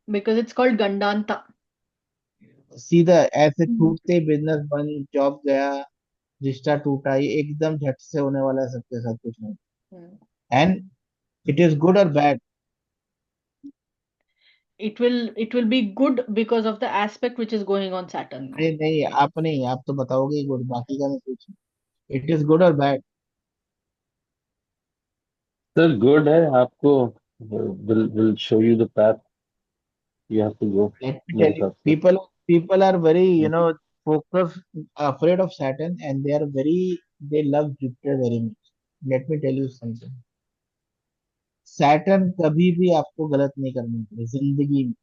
because it's called Gandanta. सीधा ऐसे टूटते बिजनेस बंद, जॉब गया, रिश्ता टूटा, ये एकदम झट से होने वाला है सबके साथ, कुछ नहीं। एंड इट इज गुड और bad. It will be good because of the aspect which is going on Saturn now. नहीं, आप तो बताओगे गुड, बाकी का मैं पूछ। इट इज गुड और बैड। सर गुड है, आपको will show you the path you have to go Let me मेरे tell you, हिसाब से। people are very, focused, afraid of Saturn, and they love Jupiter very much. Let me tell you something. Saturn कभी भी आपको गलत नहीं करने चाहिए जिंदगी में।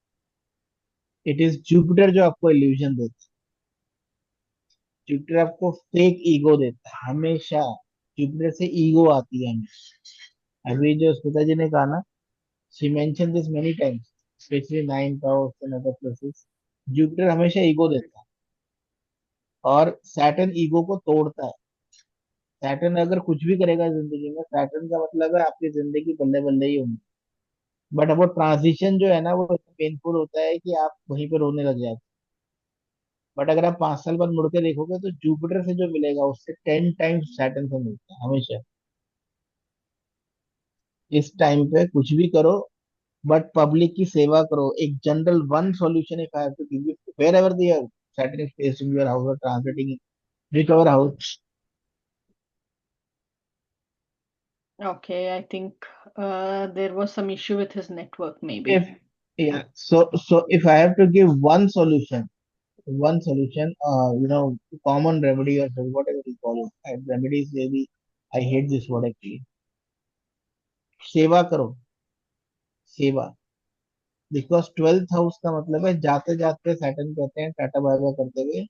इट इज जुपिटर जो आपको इल्यूजन देता है। जुपिटर आपको फेक ईगो देता है हमेशा। जुपिटर से ईगो आती है हमेशा। अभी जो स्मिता जी ने कहा ना, she mention this many times, specially 9th house and other places. Jupiter हमेशा ईगो देता है, और सैटर्न ईगो को तोड़ता है। सैटर्न अगर कुछ भी करेगा जिंदगी में, सैटर्न का मतलब है आपकी जिंदगी बल्ले बल्ले ही होगी। बट वो ट्रांजिशन जो है ना, वो पेनफुल होता है कि आप वहीं पे रोने लग जाते। बट अगर आप 5 साल बाद मुड़ के देखोगे, तो जुपिटर से जो मिलेगा उससे 10 टाइम्स सैटर्न से मिलता है हमेशा। इस टाइम पे कुछ भी करो, बट पब्लिक की सेवा करो। एक general one solution if I have to give you, wherever the Saturn is placed in your house और transiting in recover house. Okay, I think there was some issue with his network, maybe. If so if I have to give one solution, common remedy or whatever you call it, remedies maybe, I hate this word actually. सेवा करो, सेवा। Because 12th house का मतलब है जाते जाते Saturn कहते हैं टाटा बाय बाय करते हुए।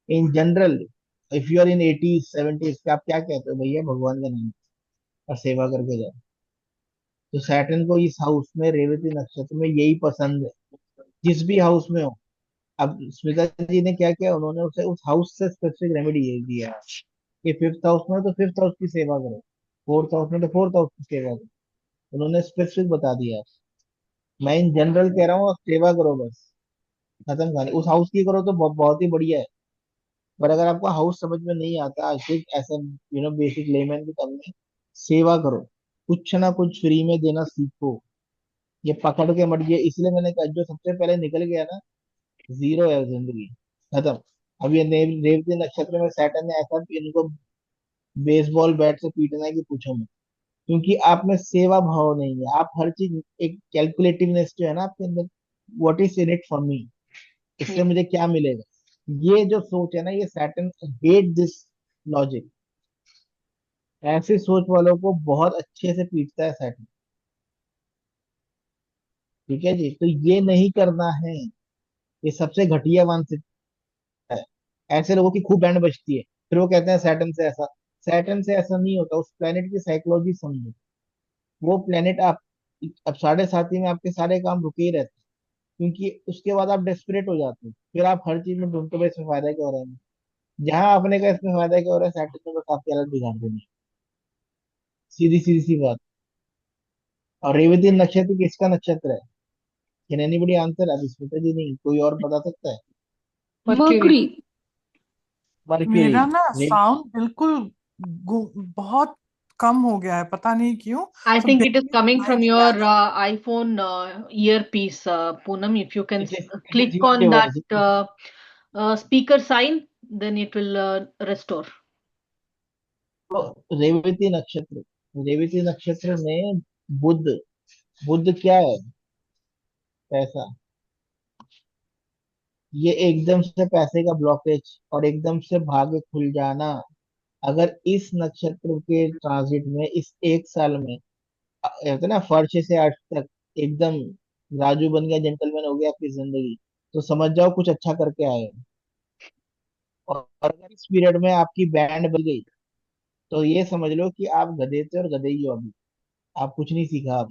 In general, if you are in 80s 70s, आप क्या कहते हो, भैया भगवान का नाम और सेवा करके जाओ। तो सैटर्न को इस हाउस में, रेवती नक्षत्र में, यही पसंद है, जिस भी हाउस में हो। अब स्मिता जी ने क्या किया, उन्होंने उसे उस हाउस से स्पेसिफिक रेमेडी दिया है कि 5th हाउस में हो तो 5th हाउस की सेवा करो, 4th हाउस में तो 4th हाउस की सेवा करो। उन्होंने स्पेसिफिक बता दिया। मैं इन जनरल कह रहा हूँ, आप सेवा करो बस, खत्म कहानी। उस हाउस की करो तो बहुत ही बढ़िया है। पर अगर आपको हाउस समझ में नहीं आता, सिर्फ ऐसा बेसिक लेमैन की तरह में, सेवा करो, कुछ ना कुछ फ्री में देना सीखो। ये पकड़ के मत, ये इसलिए मैंने कहा जो सबसे पहले निकल गया ना, जीरो है जिंदगी, खत्म। अब ये रेवती नक्षत्र में सैटर्न ने ऐसा कि इनको बेसबॉल बैट से पीटना है कि पूछो मत। क्योंकि आप में सेवा भाव नहीं है, आप हर चीज एक कैलकुलेटिवनेस जो है ना आपके अंदर, what is in it for me, इससे मुझे क्या मिलेगा, ये जो सोच है ना, ये सैटर्न हेट दिस लॉजिक। ऐसे सोच वालों को बहुत अच्छे से पीटता है सैटर्न। ठीक है जी, तो ये नहीं करना है, ये सबसे घटिया मानसिकता है। ऐसे लोगों की खूब बैंड बजती है, फिर वो कहते हैं सैटर्न से ऐसा। सैटर्न से ऐसा नहीं होता, उस प्लेनेट की साइकोलॉजी समझो। वो प्लेनेट आप, अब 7.5 में आपके सारे काम रुके ही रहते हैं, क्योंकि उसके बाद आप डेस्परेट हो जाते हो, फिर आप हर चीज में ढूंढते हो इसमें फायदा क्या हो रहा है। जहां आपने कहा इसमें फायदा क्या हो रहा है, सैटर्न ने बस आपकी हालत बिगाड़ देनी। सीधी सीधी सी बात। और रेवती नक्षत्र किसका नक्षत्र है? Can anybody answer? अब इसमें तो जी नहीं, कोई और बता सकता है? Mercury. Mercury. मर्क्यूरी। मेरा ना साउंड बिल्कुल बहुत कम हो गया है, पता नहीं क्यों। I So think it is barely coming I from can your answer. iPhone earpiece, Poonam. If you can it is click your on that device. speaker sign, then it will restore. तो रेवती नक्षत्र, रेवती नक्षत्र में बुध, बुध क्या है? पैसा। ये एकदम से पैसे का ब्लॉकेज और एकदम से भाग्य खुल जाना। अगर इस नक्षत्र के ट्रांजिट में इस 1 साल में, कहते हैं ना फर्श से अर्श तक एकदम राजू बन गया, जेंटलमैन हो गया आपकी जिंदगी, तो समझ जाओ कुछ अच्छा करके आए हो। और अगर इस पीरियड में आपकी बैंड बज गई, तो ये समझ लो कि आप गधे थे और गधे ही हो अभी, आप कुछ नहीं सीखा आप।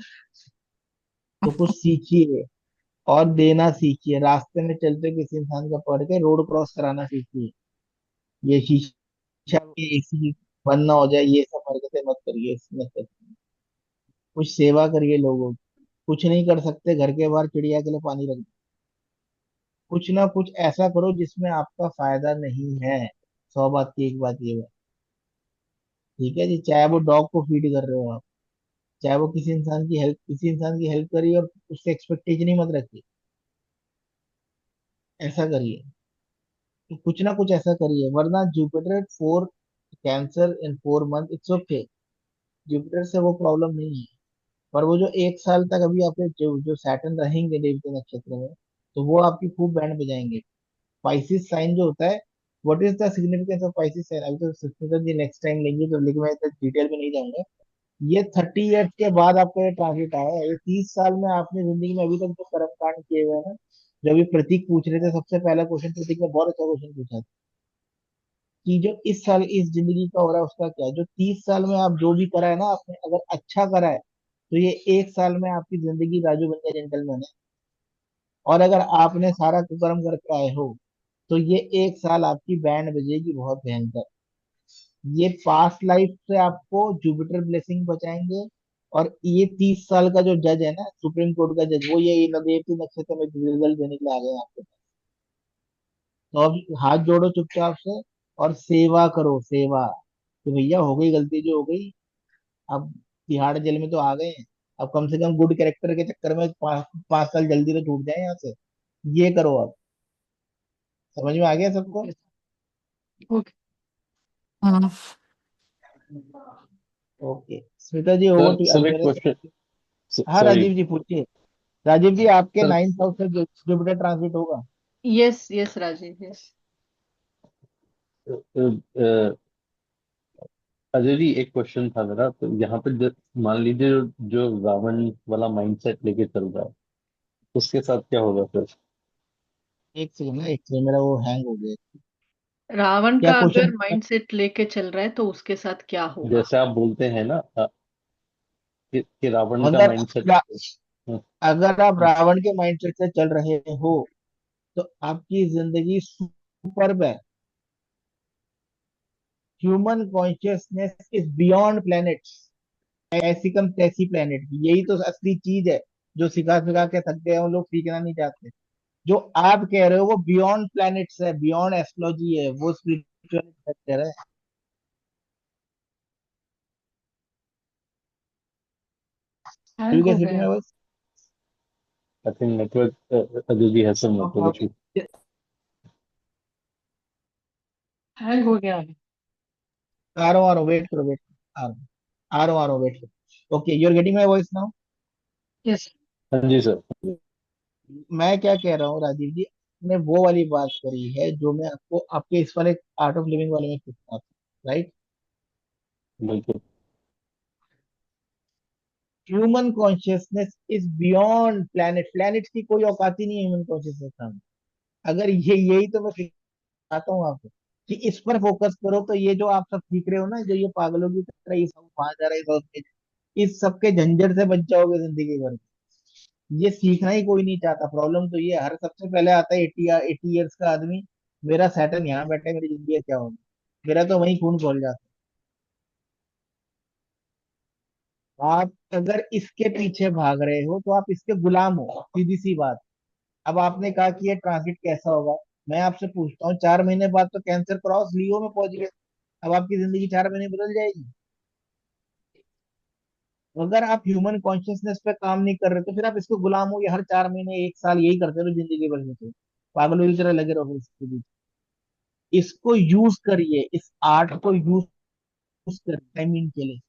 तो कुछ सीखिए और देना सीखिए, रास्ते में चलते किसी इंसान का पकड़ के रोड क्रॉस कराना सीखिए। ये शीशा एसी बंद ना हो जाए, ये सब हरकतें मत करिए इस नक्षत्र में। कुछ सेवा करिए लोगों की। कुछ नहीं कर सकते, घर के बाहर चिड़िया के लिए पानी रख दो। कुछ ना कुछ ऐसा करो जिसमें आपका फायदा नहीं है। 100 बात की एक बात ये है। ठीक है जी, चाहे वो डॉग को फीड कर रहे हो आप, चाहे वो किसी इंसान की हेल्प करिए, और उससे एक्सपेक्टेशन ही मत रखिए। ऐसा करिए, तो कुछ ना कुछ ऐसा करिए, वरना Jupiter 4 cancer in 4 month, it's okay. Jupiter से वो प्रॉब्लम नहीं है। पर वो जो 1 साल तक अभी आपके जो जो सैटर्न रहेंगे देवते नक्षत्र में, तो वो आपकी खूब बैंड बजाएंगे। पाइसिस साइन जो होता है, what is the significance of Pisces sign, अभी तो सुष्मिता जी नेक्स्ट टाइम लेंगे तो, लेकिन मैं इतना डिटेल में नहीं जाऊंगा। ये 30 ईयर्स के बाद आपका ये ट्रांजिट आया है। ये 30 साल में आपने जिंदगी में अभी तक जो कर्म कांड किए हुए हैं ना, जो अभी प्रतीक पूछ रहे थे, सबसे पहला क्वेश्चन प्रतीक ने बहुत अच्छा क्वेश्चन पूछा था, कि जो इस साल इस जिंदगी का हो रहा है उसका क्या है। जो 30 साल में आप जो भी करा है ना आपने, अगर अच्छा करा है, तो ये 1 साल में आपकी जिंदगी राजू बन गया जेंटलमैन है। और अगर आपने सारा कुकर्म करके आए हो, तो ये 1 साल आपकी बैंड बजेगी बहुत भयंकर। ये पास्ट लाइफ से आपको जुपिटर ब्लेसिंग बचाएंगे। और ये 30 साल का जो जज है ना, सुप्रीम कोर्ट का जज, वो ये नदेव के नक्षत्र में रिजल्ट देने के लिए आ गए हैं आपके पास। तो अब हाथ जोड़ो चुपचाप से और सेवा करो, सेवा। तो भैया हो गई गलती जो हो गई, अब तिहाड़ जेल में तो आ गए हैं, अब कम से कम गुड कैरेक्टर के चक्कर में 5 साल जल्दी तो छूट जाए यहाँ से। ये करो अब। समझ में आ गया सबको? Okay. हम्म। Okay Smita ji, over sir to. अब सर एक मेरे से, क्वेश्चन, हाँ सॉरी राजीव जी पूछिए। राजीव जी, आपके सर। 9th हाउस से जुपिटर ट्रांसिट होगा। Yes, yes, Rajiv. Yes. Ajay ji एक क्वेश्चन था मेरा, तो यहाँ पे मान लीजिए जो रावण वाला माइंडसेट लेके चल रहा है, उसके साथ क्या होगा फिर? एक सेकंड ना, एक सेकंड, मेरा वो हैंग हो गया। रावण क्या का क्वेश्चन? अगर माइंडसेट लेके चल रहा है तो उसके साथ क्या होगा? जैसे आप बोलते हैं ना कि रावण का अगर माइंडसेट। अगर आप रावण के माइंडसेट से चल रहे हो, तो आपकी जिंदगी सुपर्ब है। Human consciousness is beyond planets. ऐसी कम तैसी प्लेनेट की, यही तो असली चीज है। जो सिखा सिखा के थक गए हैं, वो लोग सीखना नहीं चाहते। जो आप कह रहे हो वो बियॉन्ड प्लैनेट्स है, बियॉन्ड एस्ट्रोलॉजी है, वो स्पिरिचुअल फैक्टर है। हैंग ठीक है, हो सिटी गया में बस। I think network, Aduji has some okay network issue. Okay, hang हो गया अभी। आ रहा हूँ, वेट करो, वेट करो, आ रहा हूँ, वेट करो। Okay, you are getting my voice now. Yes. हाँ जी सर। मैं क्या कह रहा हूँ राजीव जी, ने वो वाली बात करी है जो मैं आपको आपके इस वाले आर्ट ऑफ लिविंग वाले में पूछता था, राइट। बिल्कुल। Human consciousness is beyond planet की कोई औकात ही नहीं है ह्यूमन कॉन्शियसनेस का। अगर ये यही तो मैं सिखाता हूँ आपको कि इस पर फोकस करो, तो ये जो आप सब सीख रहे हो ना, जो ये पागलों की तरह ये सब वहां जा रहा है, इस सब के झंझट से बच जाओगे जिंदगी भर। ये सीखना ही कोई नहीं चाहता। प्रॉब्लम तो ये हर सबसे पहले आता है 80 ईयर्स का आदमी, मेरा सैटर्न यहाँ बैठा है, मेरी जिंदगी का क्या होगी। मेरा तो वही खून खोल जाता है। आप अगर इसके पीछे भाग रहे हो तो आप इसके गुलाम हो, सीधी सी बात। अब आपने कहा कि ये ट्रांजिट कैसा होगा, मैं आपसे पूछता हूँ, 4 महीने बाद तो कैंसर क्रॉस लियो में पहुंच गया। अब आपकी जिंदगी 4 महीने बदल जाएगी। अगर आप ह्यूमन कॉन्शियसनेस पे काम नहीं कर रहे तो फिर आप इसके गुलाम हो, ये हर 4 महीने 1 साल यही करते रहो जिंदगी भर में, तो पागलों की तरह लगे रहो इसके बीच। इसको यूज करिए, इस आर्ट को यूज करिए टाइमिंग के लिए।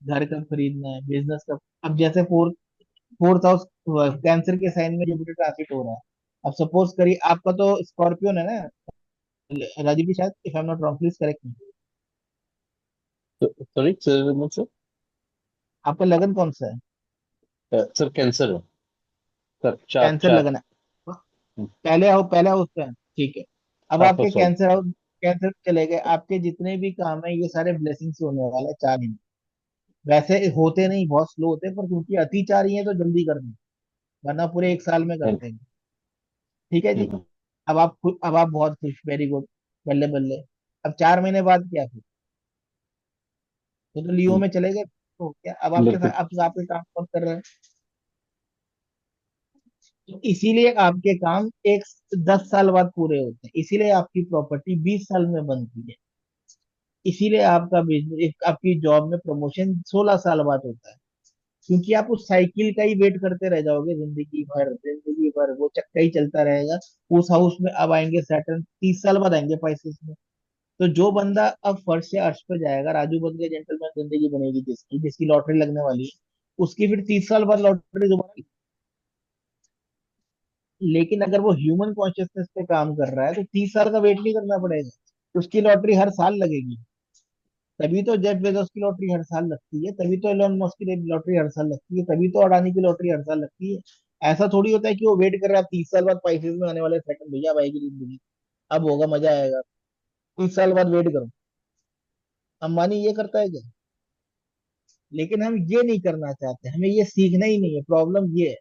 घर कब खरीदना है, बिजनेस कब। अब जैसे फोर्थ हाउस कैंसर के साइन में जुपिटर ट्रांसिट हो रहा है। अब सपोज करिए आपका तो स्कॉर्पियन है ना राजीव जी, शायद, if I am not wrong, please correct me. Sorry sir, आपका लगन कौन सा है? सर कैंसर है सर, चार कैंसर चार। लगन है। पहले हाउस पे है, ठीक है। अब हाँ आपके फर्स्ट ऑल। कैंसर चले गए, आपके जितने भी काम है ये सारे ब्लेसिंग से होने वाले हैं 4 महीने। वैसे होते नहीं, बहुत स्लो होते हैं, पर क्योंकि अति चाह रही है तो जल्दी कर दें, वरना पूरे 1 साल में करते हैं। ठीक है जी। अब आप बहुत खुश, वेरी गुड, बल्ले बल्ले। अब 4 महीने बाद क्या फिर? तो लियो में चले गए, तो क्या अब आपके साथ बिल्कुल। अब आपके काम कौन कर रहे हैं? तो इसीलिए आपके काम 10 साल बाद पूरे होते हैं, इसीलिए आपकी प्रॉपर्टी 20 साल में बनती है, इसीलिए आपका बिजनेस, आपकी जॉब में प्रमोशन 16 साल बाद होता है। क्योंकि आप उस साइकिल का ही वेट करते रह जाओगे जिंदगी भर, जिंदगी भर वो चक्का ही चलता रहेगा। उस हाउस में अब आएंगे सैटर्न, 30 साल बाद आएंगे पाइसेस में। तो जो बंदा अब फर्श से अर्श पे जाएगा, राजू बन के जेंटलमैन जिंदगी बनेगी जिसकी जिसकी लॉटरी लगने वाली है, उसकी फिर 30 साल बाद लॉटरी दोबारा। लेकिन अगर वो ह्यूमन कॉन्शियसनेस पे काम कर रहा है तो 30 साल का वेट नहीं करना पड़ेगा, उसकी लॉटरी हर साल लगेगी। तभी तो जेफ बेजोस की लॉटरी हर साल लगती है, तभी तो एलोन मस्क की लॉटरी हर साल लगती है, तभी तो अडानी की लॉटरी हर साल लगती है। ऐसा थोड़ी होता है कि वो वेट कर रहा है 30 साल बाद पाइसेस में आने वाले सेकंड, भैया अब आएगी जिंदगी, अब होगा, मजा आएगा, 30 साल बाद वेट करो। अंबानी ये करता है क्या? लेकिन हम ये नहीं करना चाहते, हमें ये सीखना ही नहीं है, प्रॉब्लम ये है।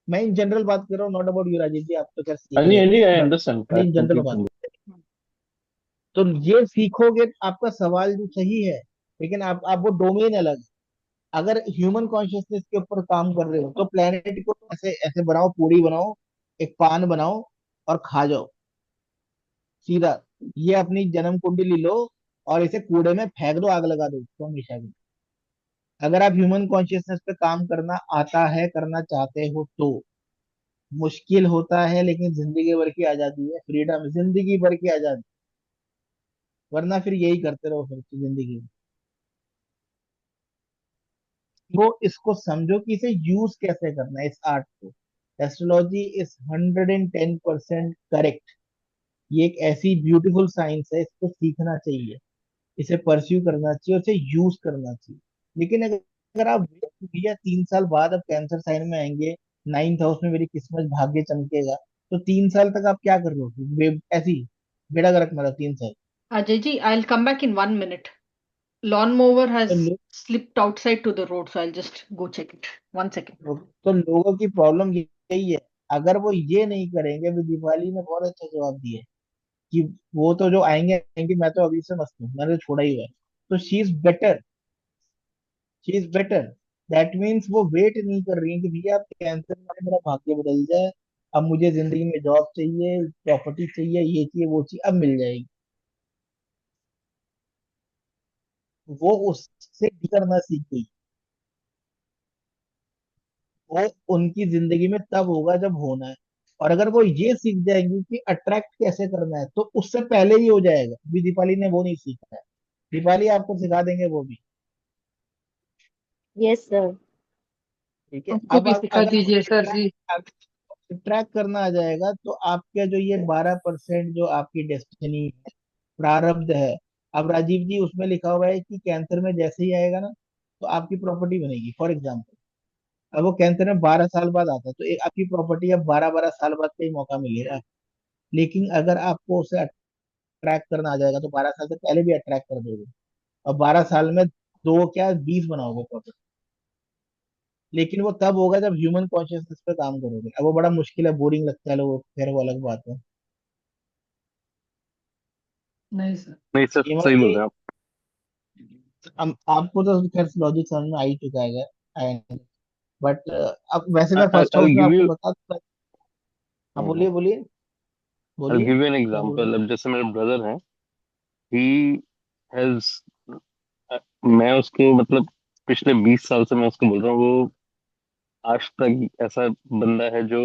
मैं इन जनरल बात कर रहा हूँ, not about you Rajiv ji, आप तो क्या सीख हाँ रहे जी, हाँ हो, जी, I but understand, I in general बात। कंप्लीटली। तो ये सीखोगे, आपका सवाल जो सही है, लेकिन आप वो डोमेन अलग है। अगर ह्यूमन कॉन्शियसनेस के ऊपर काम कर रहे हो तो प्लेनेट को ऐसे ऐसे बनाओ, पूरी बनाओ, एक पान बनाओ और खा जाओ सीधा। ये अपनी जन्म कुंडली लो और इसे कूड़े में फेंक दो, आग लगा दो उसको हमेशा की। अगर आप ह्यूमन कॉन्शियसनेस पे काम करना आता है, करना चाहते हो तो मुश्किल होता है, लेकिन जिंदगी भर की आजादी है, फ्रीडम, जिंदगी भर की आजादी। वरना फिर यही करते रहो फिर जिंदगी में। वो इसको समझो कि इसे यूज कैसे करना है, इस आर्ट को। Astrology is 110% correct. ये एक ऐसी ब्यूटीफुल साइंस है, इसको सीखना चाहिए, इसे परस्यू करना चाहिए, उसे यूज करना चाहिए। लेकिन अगर आप भैया 3 साल बाद अब कैंसर साइन में आएंगे, 9th हाउस में मेरी किस्मत भाग्य चमकेगा, तो 3 साल तक आप क्या कर रहे हो ऐसी बेड़ा गर्क, मतलब 3 साल। Ajay ji, I'll come back in 1 minute. Lawnmower तो has slipped outside to the road, so I'll just go check it. 1 second. तो लोगों की प्रॉब्लम यही है। अगर वो ये नहीं करेंगे, तो दीपावली ने बहुत अच्छा जवाब दिया है कि वो तो जो आएंगे आएंगे, मैं तो अभी से मस्त हूँ, मैंने तो छोड़ा ही हुआ है। तो she is better, she is better. That means वो वेट नहीं कर रही है कि भैया अब कैंसर में मेरा भाग्य बदल जाए, अब मुझे जिंदगी में जॉब चाहिए, प्रॉपर्टी चाहिए, ये चाहिए, वो चाहिए, अब मिल जाएगी। वो उससे डील करना सीख गई। वो उनकी जिंदगी में तब होगा जब होना है। और अगर वो ये सीख जाएंगी कि अट्रैक्ट कैसे करना है, तो उससे पहले ही हो जाएगा। अभी दीपाली ने वो नहीं सीखा है। दीपाली आपको सिखा देंगे वो भी। Yes, sir. ठीक है। हमको अब भी आप सिखा अगर दीजिए सर जी। ट्रैक करना आ जाएगा, तो आपका जो ये 12% जो आपकी डेस्टिनी है, प्रारब्ध है। अब राजीव जी उसमें लिखा हुआ है कि कैंसर में जैसे ही आएगा ना, तो आपकी प्रॉपर्टी बनेगी फॉर एग्जाम्पल। अब वो कैंसर में 12 साल बाद आता है, तो एक आपकी प्रॉपर्टी अब 12 12 साल बाद का ही मौका मिलेगा। लेकिन अगर आपको उसे अट्रैक्ट करना आ जाएगा, तो 12 साल से पहले भी अट्रैक्ट कर दोगे। और 12 साल में दो क्या 20 बनाओगे प्रॉपर्टी। लेकिन वो तब होगा जब ह्यूमन कॉन्शियसनेस पे काम करोगे। अब वो बड़ा मुश्किल है, बोरिंग लगता है लोगों को, खैर वो अलग बात है। नहीं सर। नहीं सर, हेमा सही जी, बोल रहे हैं आप। आपको तो खैर लॉजिक समझ में आ ही चुका है। बट अब वैसे मैं I'll, फर्स्ट I'll हाउस में give आपको you बता दूं। हाँ, हम्म, बोलिए बोलिए। I'll बोलिए give you an क्या बोल रहे example। अब जैसे मेरे ब्रदर हैं, ही हैज, मैं उसको मतलब पिछले 20 साल से मैं उसको बोल रहा हूँ, वो आज तक ऐसा बंदा है जो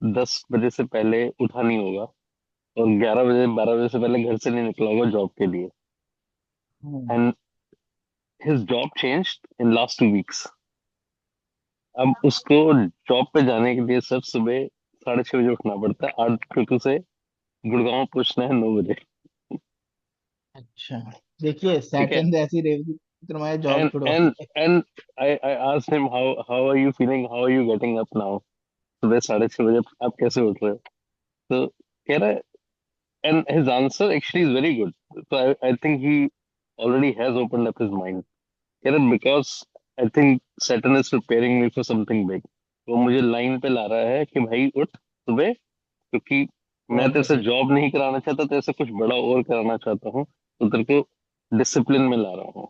10 बजे से पहले उठा नहीं होगा, और 11 बजे 12 बजे से पहले घर से नहीं निकला होगा जॉब के लिए। हैं? And his job changed in last 2 weeks. अब उसको जॉब पे जाने के लिए सर सुबह 6:30 बजे उठना पड़ता है, आठ क्योंकि उसे गुड़गांव पहुंचना है 9 बजे। अच्छा, देखिए ठीक है। सैटर्न जैसी रेवती तुम्हारे जॉब एंड छुड़वाई एंड है। And I asked him, how are you feeling, how are you getting up now? सुबह 6:30 बजे आप कैसे उठ रहे हो? तो कह रहा है, and his answer actually is very good. So I think he already has opened up his mind. Kiran, because I think Saturn is preparing me for something big. वो मुझे लाइन पे ला रहा है कि भाई उठ सुबह, क्योंकि मैं बहुत तेरे से बढ़िया। जॉब नहीं कराना चाहता, तेरे से कुछ बड़ा और कराना चाहता हूँ, तो तेरे को डिसिप्लिन में ला रहा हूँ फॉर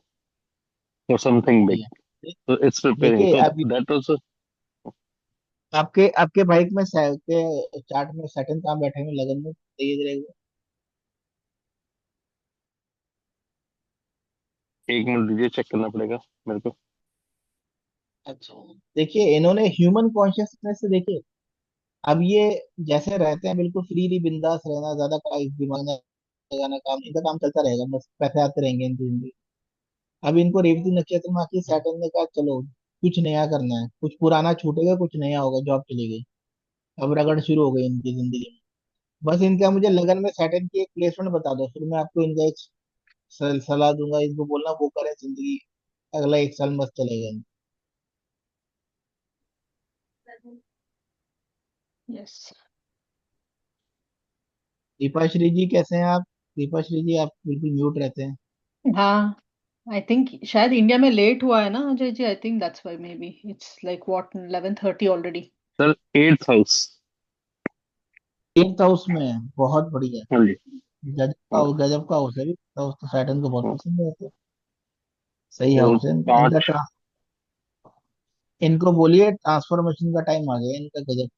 बहुत समथिंग बिग। बढ़िया। तो इट्स प्रिपेयरिंग, देखिए तो अब दैट ऑल्सो। आपके आपके बाइक में के चार्ट में सैटर्न कहाँ बैठे हुए लगन में तेज रहेगा। 1 मिनट दीजिए, चेक करना पड़ेगा मेरे को। अच्छा, देखिए इन्होंने ह्यूमन कॉन्शियसनेस से देखिए। अब ये जैसे रहते हैं बिल्कुल फ्रीली बिंदास रहना, ज्यादा का दिमाग ना लगाना, काम इनका काम चलता रहेगा, बस पैसे आते रहेंगे इनकी जिंदगी। अब इनको रेवती नक्षत्र में आके सैटर्न ने कहा चलो कुछ नया करना है, कुछ पुराना छूटेगा, कुछ नया होगा, जॉब चली गई। अब रगड़ शुरू हो गई इनकी जिंदगी में। बस इनका मुझे लगन में सैटर्न की एक प्लेसमेंट बता दो, फिर मैं आपको इनका एक सलाह दूंगा। इनको बोलना वो करे जिंदगी, अगला 1 साल मस्त चलेगा इनका। यस। दीपाश्री जी कैसे हैं आप? दीपाश्री जी आप बिल्कुल म्यूट रहते हैं। हाँ, आई थिंक शायद इंडिया में लेट हुआ है ना Ajay ji, I think that's why, maybe it's like what 11:30 already. Sir 8th house. 8th house में है, बहुत बढ़िया। हाँ जी। हाँ, गजब का हाउस है। हाउस तो सैटर्न को बहुत हाँ। पसंद है तो। सही वो हाउस है इनका। पांच। इनको बोलिए ट्रांसफॉर्मेशन का टाइम आ गया इनका। गजब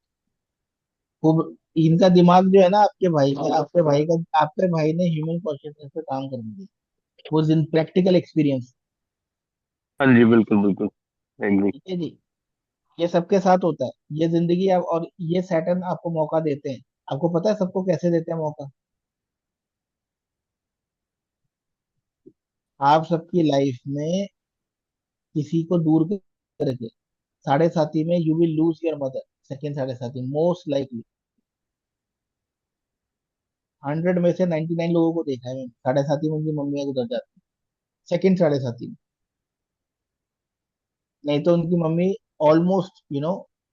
खूब। इनका दिमाग जो है ना, आपके भाई ने ह्यूमन कॉन्शियसनेस पे काम कर दिया। वो प्रैक्टिकल एक्सपीरियंस। हाँ जी, बिल्कुल बिल्कुल, एग्री। ठीक है जी। ये सबके साथ होता है। ये जिंदगी और ये सैटर्न आपको मौका देते हैं। आपको पता है सबको कैसे देते हैं मौका? आप सबकी लाइफ में किसी को दूर करके साढ़े साथी में you will lose your mother. Second साढ़े साथी मोस्ट लाइकली। 100 में से 99 लोगों को देखा है मैंने, साढ़े साथी में उनकी मम्मियाँ गुजर जाती है सेकेंड साढ़े साथी में। नहीं तो उनकी mummy almost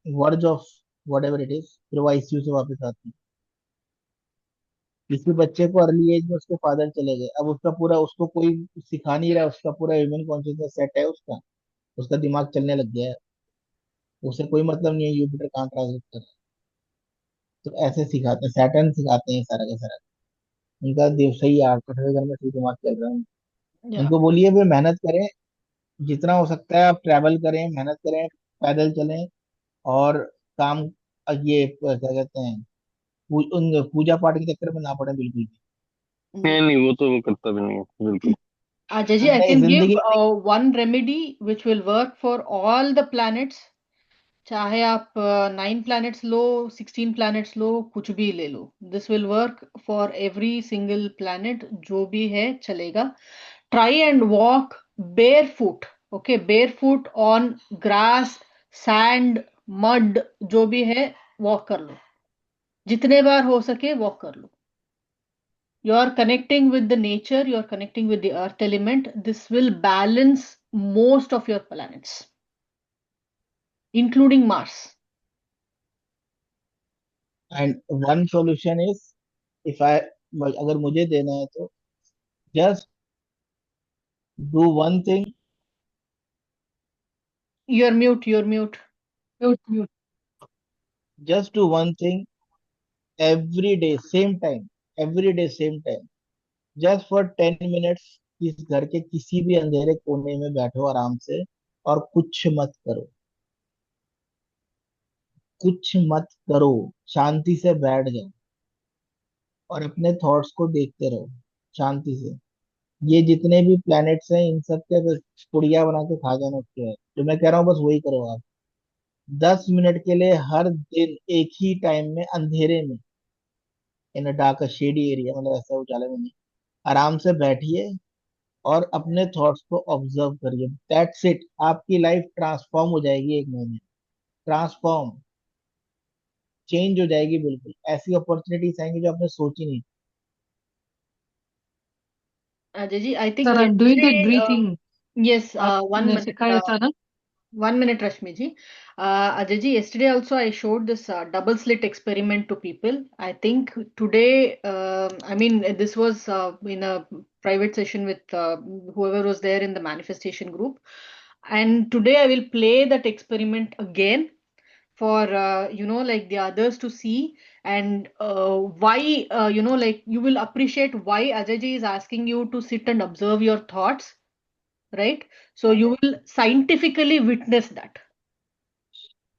verge of what ever it is, फिर वो आईसीयू से वापस आती है। किसी बच्चे को अर्ली एज में उसके फादर चले गए, अब उसका पूरा, उसको कोई सिखा नहीं रहा, उसका पूरा ह्यूमन कॉन्शियसनेस सेट है उसका। उसका दिमाग चलने लग गया है। उसे कोई मतलब नहीं है यूपिटर कहाँ ट्रांजिट कर रहा है। तो ऐसे सिखाते हैं, सैटर्न सिखाते हैं सारा का सारा। उनका सही है, 8वें घर में सही दिमाग चल रहा है। या उनको बोलिए वे मेहनत करें, जितना हो सकता है आप ट्रैवल करें, मेहनत करें, पैदल चलें, और काम, ये क्या कहते हैं, उन पूजा पाठ के चक्कर में ना पड़े बिल्कुल भी। नहीं नहीं, वो तो वो करता भी नहीं है बिल्कुल। Ajay ji, I नहीं, can give जिंदगी में one remedy which will work for all the planets. चाहे आप 9 planets लो, 16 planets लो, कुछ भी ले लो, this will work for every single planet, जो भी है चलेगा. Try and walk bare foot. Okay, bare foot on grass, sand, mud, जो भी है वॉक कर लो, जितने बार हो सके वॉक कर लो. You are connecting with the nature, you are connecting with the earth element. This will balance most of your planets, including Mars. And one solution is, if I, अगर मुझे देना है तो, just do one thing, You're mute, you're mute. Mute. Just do one thing every day same time, every day same time, just for 10 minutes, इस घर के किसी भी अंधेरे कोने में बैठो आराम से, और कुछ मत करो, कुछ मत करो, शांति से बैठ जाओ और अपने थॉट्स को देखते रहो शांति से. ये जितने भी प्लैनेट्स हैं इन सब के बस पुड़िया बना के खा जाना उसके है, जो मैं कह रहा हूँ बस वही करो आप. 10 मिनट के लिए हर दिन एक ही टाइम में अंधेरे में, इन डार्क शेडी एरिया, मतलब ऐसा उजाले में नहीं, आराम से बैठिए और अपने थॉट्स को ऑब्जर्व करिए. दैट्स इट, आपकी लाइफ ट्रांसफॉर्म हो जाएगी एक महीने, ट्रांसफॉर्म, चेंज हो जाएगी बिल्कुल. ऐसी अपॉर्चुनिटीज आएंगी जो आपने सोची नहीं. Ajay ji, I think Sir, I'm doing that yesterday, breathing. yes, one आपने minute. सिखाया था ना? 1 minute, Rashmi ji. Ajay ji, yesterday also I showed this double slit experiment to people. I think today, I mean, this was in a private session with whoever was there in the manifestation group. And today I will play that experiment again for, like the others to see. And why, like you will appreciate why Ajay ji is asking you to sit and observe your thoughts, right? So you will scientifically witness that.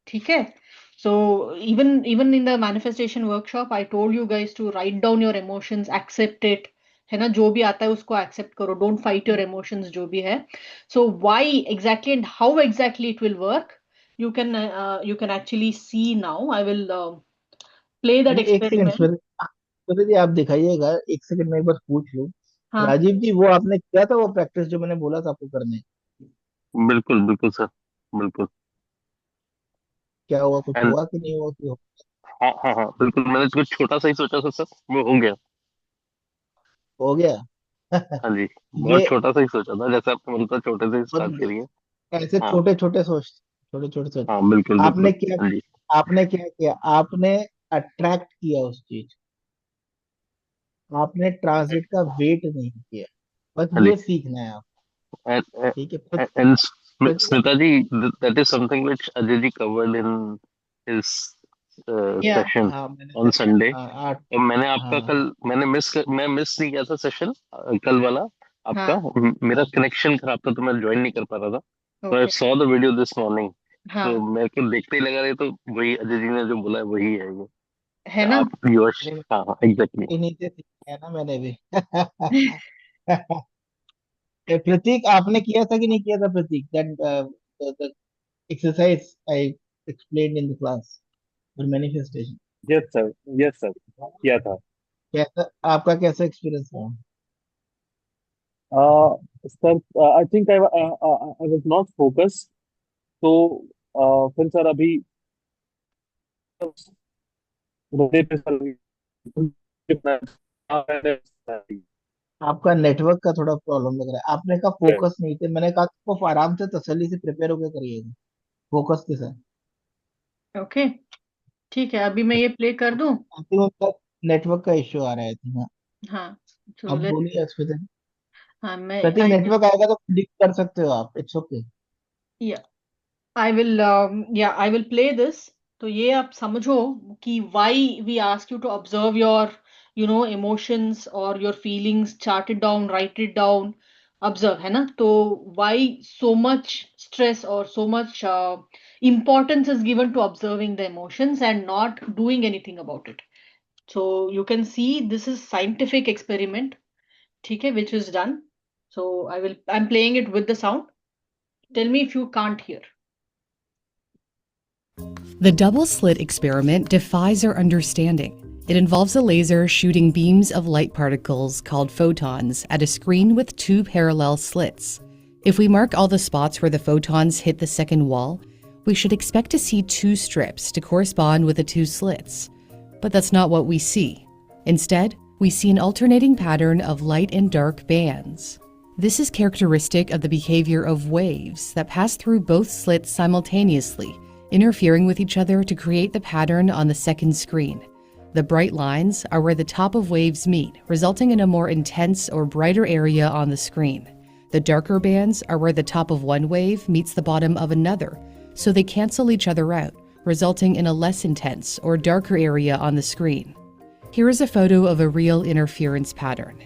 ठीक है. So even in the manifestation workshop I told you guys to write down your emotions, accept it, है ना, जो भी आता है उसको accept करो, don't fight your emotions, जो भी है. So why exactly and how exactly it will work, you can actually see now. I will play that नहीं, एक सेकंड, experiment. सूर्य जी आप दिखाइएगा, एक सेकंड में एक बार पूछ लूं. हाँ. राजीव जी, वो आपने किया था वो प्रैक्टिस जो मैंने बोला था आपको करने, बिल्कुल बिल्कुल सर, बिल्कुल. क्या हुआ, कुछ एंड हुआ कि नहीं हुआ कि हाँ हाँ हाँ बिल्कुल, मैंने कुछ छोटा सा ही सोचा था सर, वो हो गया. हो गया? हाँ जी, बहुत ये छोटा सा ही सोचा था, जैसे आपने बोला था छोटे से ही स्टार्ट बहुत, करिए. ऐसे हाँ छोटे छोटे सोच, छोटे छोटे सोच. हाँ बिल्कुल बिल्कुल. आपने क्या, हाँ जी. आपने क्या किया, आपने अट्रैक्ट किया उस चीज, आपने ट्रांजिट का वेट नहीं किया, बस हाँ जी. ये सीखना है आप. And, ठीक है, and प्रति, Smita ji, that is something which Ajay ji covered in his Yeah. session हाँ मैंने, on Sunday. हाँ आठ, और मैंने आपका हाँ कल, मैं मिस नहीं किया था सेशन कल वाला आपका. हाँ. मेरा कनेक्शन खराब था तो मैं ज्वाइन नहीं कर पा रहा था. तो आई Okay. Saw the video this morning. तो हाँ. मेरे को देखते ही लगा रहे, तो वही अजय जी ने जो बोला है वही है ये. है ना. आप योर, नहीं, हाँ हाँ एग्जैक्टली. इन्हीं से सीखा है ना मैंने भी. प्रतीक, आपने किया था कि नहीं किया था Prateek, that exercise I explained in the class for manifestation? Yes sir, yes sir, किया था. कैसा, आपका कैसा एक्सपीरियंस रहा? Sir I think I was not focus. तो फिर सर अभी रोने पे सर आपका नेटवर्क का थोड़ा प्रॉब्लम लग रहा है. आपने कहा फोकस नहीं थे, मैंने कहा आपको आराम से तसल्ली से प्रिपेयर होकर करिएगा, फोकस के साथ. ओके, ठीक है, अभी मैं ये प्ले कर दूं. आपके मतलब नेटवर्क का इश्यू आ रहा है थी, हाँ. हाँ. So अब let's, बोलिए स्मिता. हाँ, मैं प्रतीक, I will, नेटवर्क आएगा तो प्रिडिक्ट कर सकते हो आप, it's okay. yeah, I will play this. तो ये आप समझो कि why we ask you to observe your, emotions or your feelings, chart it down, write it down, observe, है ना? तो why so much stress or so much importance is given to observing the emotions and not doing anything about it? So you can see this is scientific experiment, ठीक है, which is done. So I'm playing it with the sound. Tell me if you can't hear. The double slit experiment defies our understanding. It involves a laser shooting beams of light particles called photons at a screen with two parallel slits. If we mark all the spots where the photons hit the second wall, we should expect to see two strips to correspond with the two slits. But that's not what we see. Instead, we see an alternating pattern of light and dark bands. This is characteristic of the behavior of waves that pass through both slits simultaneously, interfering with each other to create the pattern on the second screen. The bright lines are where the top of waves meet, resulting in a more intense or brighter area on the screen. The darker bands are where the top of one wave meets the bottom of another, so they cancel each other out, resulting in a less intense or darker area on the screen. Here is a photo of a real interference pattern.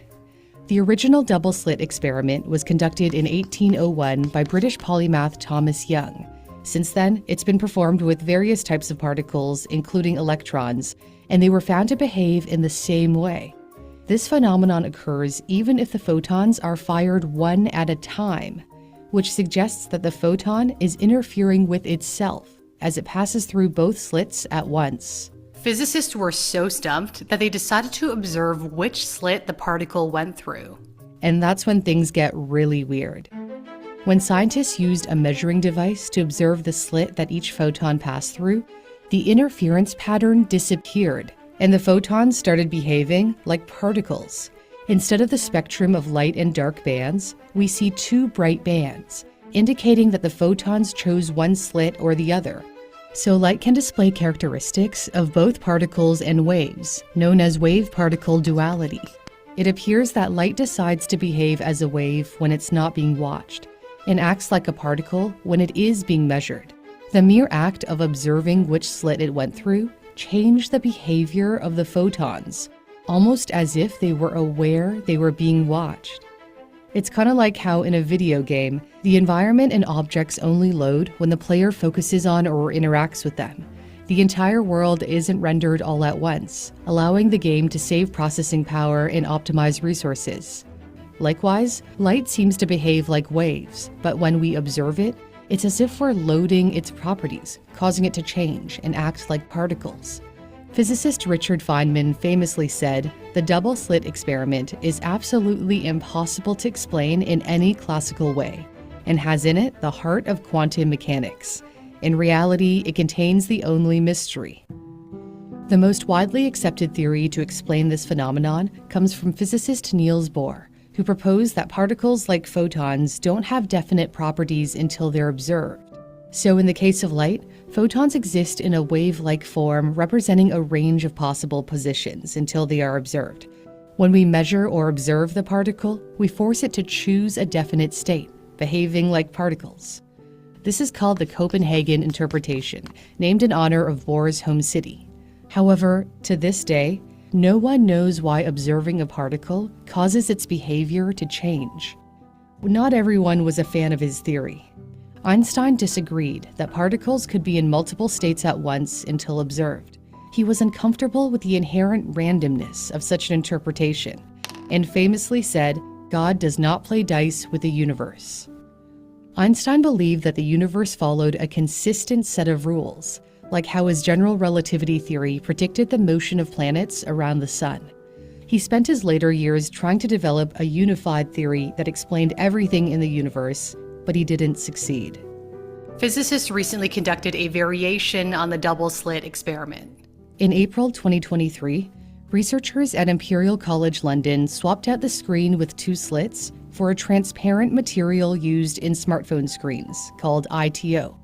The original double slit experiment was conducted in 1801 by British polymath Thomas Young. Since then, it's been performed with various types of particles, including electrons, and they were found to behave in the same way. This phenomenon occurs even if the photons are fired one at a time, which suggests that the photon is interfering with itself as it passes through both slits at once. Physicists were so stumped that they decided to observe which slit the particle went through. And that's when things get really weird. When scientists used a measuring device to observe the slit that each photon passed through, the interference pattern disappeared, and the photons started behaving like particles. Instead of the spectrum of light and dark bands, we see two bright bands, indicating that the photons chose one slit or the other. So light can display characteristics of both particles and waves, known as wave-particle duality. It appears that light decides to behave as a wave when it's not being watched, and acts like a particle when it is being measured. The mere act of observing which slit it went through changed the behavior of the photons, almost as if they were aware they were being watched. It's kind of like how in a video game, the environment and objects only load when the player focuses on or interacts with them. The entire world isn't rendered all at once, allowing the game to save processing power and optimize resources. Likewise, light seems to behave like waves, but when we observe it, it's as if we're loading its properties, causing it to change and act like particles. Physicist Richard Feynman famously said, "The double slit experiment is absolutely impossible to explain in any classical way, and has in it the heart of quantum mechanics. In reality, it contains the only mystery." The most widely accepted theory to explain this phenomenon comes from physicist Niels Bohr, who proposed that particles like photons don't have definite properties until they're observed. So in the case of light, photons exist in a wave-like form representing a range of possible positions until they are observed. When we measure or observe the particle, we force it to choose a definite state, behaving like particles. This is called the Copenhagen interpretation, named in honor of Bohr's home city. However, to this day, no one knows why observing a particle causes its behavior to change. Not everyone was a fan of his theory. Einstein disagreed that particles could be in multiple states at once until observed. He was uncomfortable with the inherent randomness of such an interpretation, and famously said, "God does not play dice with the universe." Einstein believed that the universe followed a consistent set of rules, like how his general relativity theory predicted the motion of planets around the sun. He spent his later years trying to develop a unified theory that explained everything in the universe, but he didn't succeed. Physicists recently conducted a variation on the double slit experiment. In April 2023, researchers at Imperial College London swapped out the screen with two slits for a transparent material used in smartphone screens called ITO.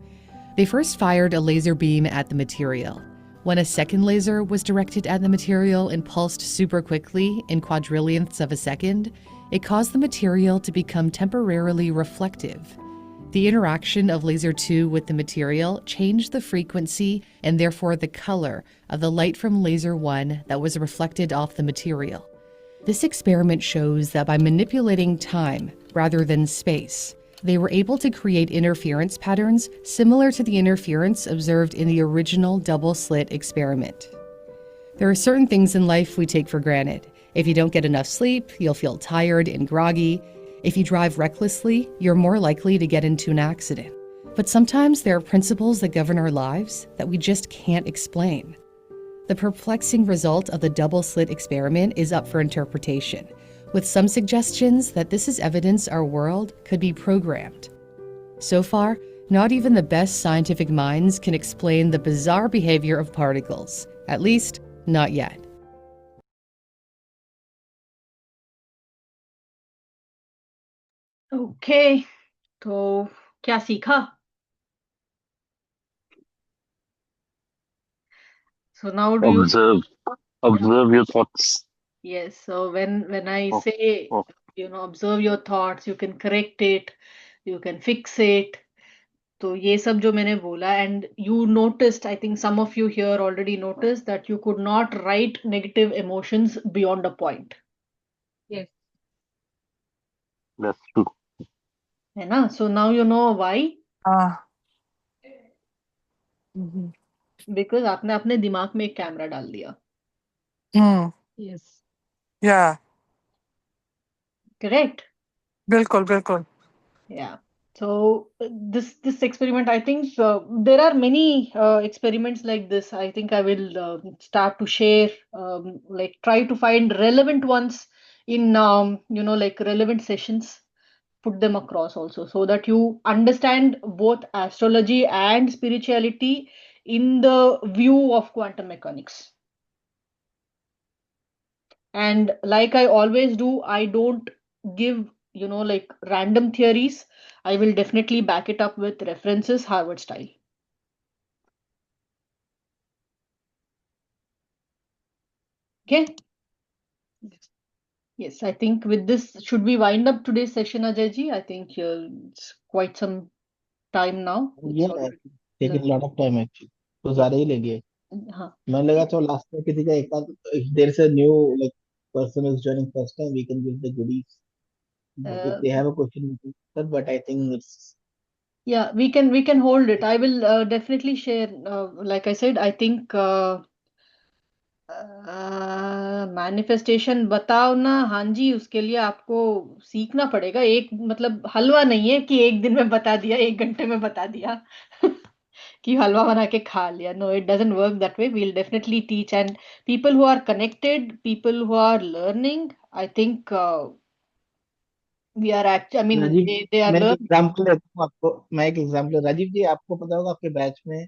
They first fired a laser beam at the material. When a second laser was directed at the material and pulsed super quickly in quadrillionths of a second, it caused the material to become temporarily reflective. The interaction of laser 2 with the material changed the frequency and therefore the color of the light from laser 1 that was reflected off the material. This experiment shows that by manipulating time, rather than space. They were able to create interference patterns similar to the interference observed in the original double slit experiment. There are certain things in life we take for granted. If you don't get enough sleep, you'll feel tired and groggy. If you drive recklessly, you're more likely to get into an accident. But sometimes there are principles that govern our lives that we just can't explain. The perplexing result of the double slit experiment is up for interpretation, with some suggestions that this is evidence our world could be programmed. So far, not even the best scientific minds can explain the bizarre behavior of particles, at least not yet. Okay, तो क्या सीखा? So now do you? Observe your thoughts. Yes. So when I Oh, say, oh. observe your thoughts, you can correct it, you can fix it. तो ये सब जो मैंने बोला, and you noticed, I think some of you here already noticed that you could not write negative emotions beyond a point. Yes. That's true. है ना? So now you know why. Because आपने अपने दिमाग में एक कैमरा डाल दिया. Yes. Yeah, Correct? बिल्कुल. Yeah. So this experiment, I think there are many experiments like this. I think I will start to share, like try to find relevant ones in like relevant sessions, put them across also, so that you understand both astrology and spirituality in the view of quantum mechanics. And like I always do, I don't give like random theories. I will definitely back it up with references, Harvard style. Okay. Yes, I think with this, should we wind up today's session, Ajay ji? I think it's quite some time now. It's Yeah, already taking a lot of time actually. तो yeah. ज़्यादा ही लगे. हाँ. मैं लगा तो last में किसी का एक आध, if there's a new like person is joining first time, we can give the goodies. But if they have a question, we can answer, but I think it's Yeah, we can hold it. I will definitely share. Like I said, I think manifestation बताओ ना. हाँ जी, उसके लिए आपको सीखना पड़ेगा. एक मतलब हलवा नहीं है कि एक दिन में बता दिया, एक घंटे में बता दिया. कि हलवा बना के खा लिया. No, it doesn't work that way. We'll definitely teach, and people who are connected, people who are learning, I think we are I mean, Rajiv. they are मैं एक learning. एग्जांपल देता हूँ आपको. मैं एक एग्जांपल, राजीव जी आपको पता होगा आपके बैच में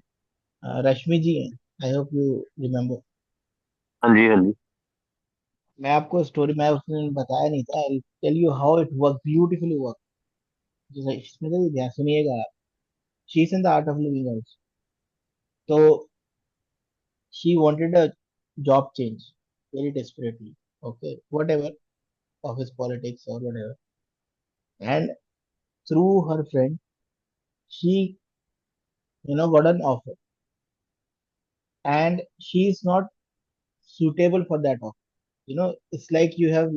रश्मि जी हैं. I hope you remember. हाँ जी. मैं आपको स्टोरी, मैं उसने बताया नहीं था. I tell you how it work, beautifully work. इसमें तो ध्यान सुनिएगा. She is in the Art of Living also. तो she wanted a job change very desperately. Okay, whatever, office politics or whatever. And through her friend, she, got an offer. And she is not suitable for that offer. It's like you have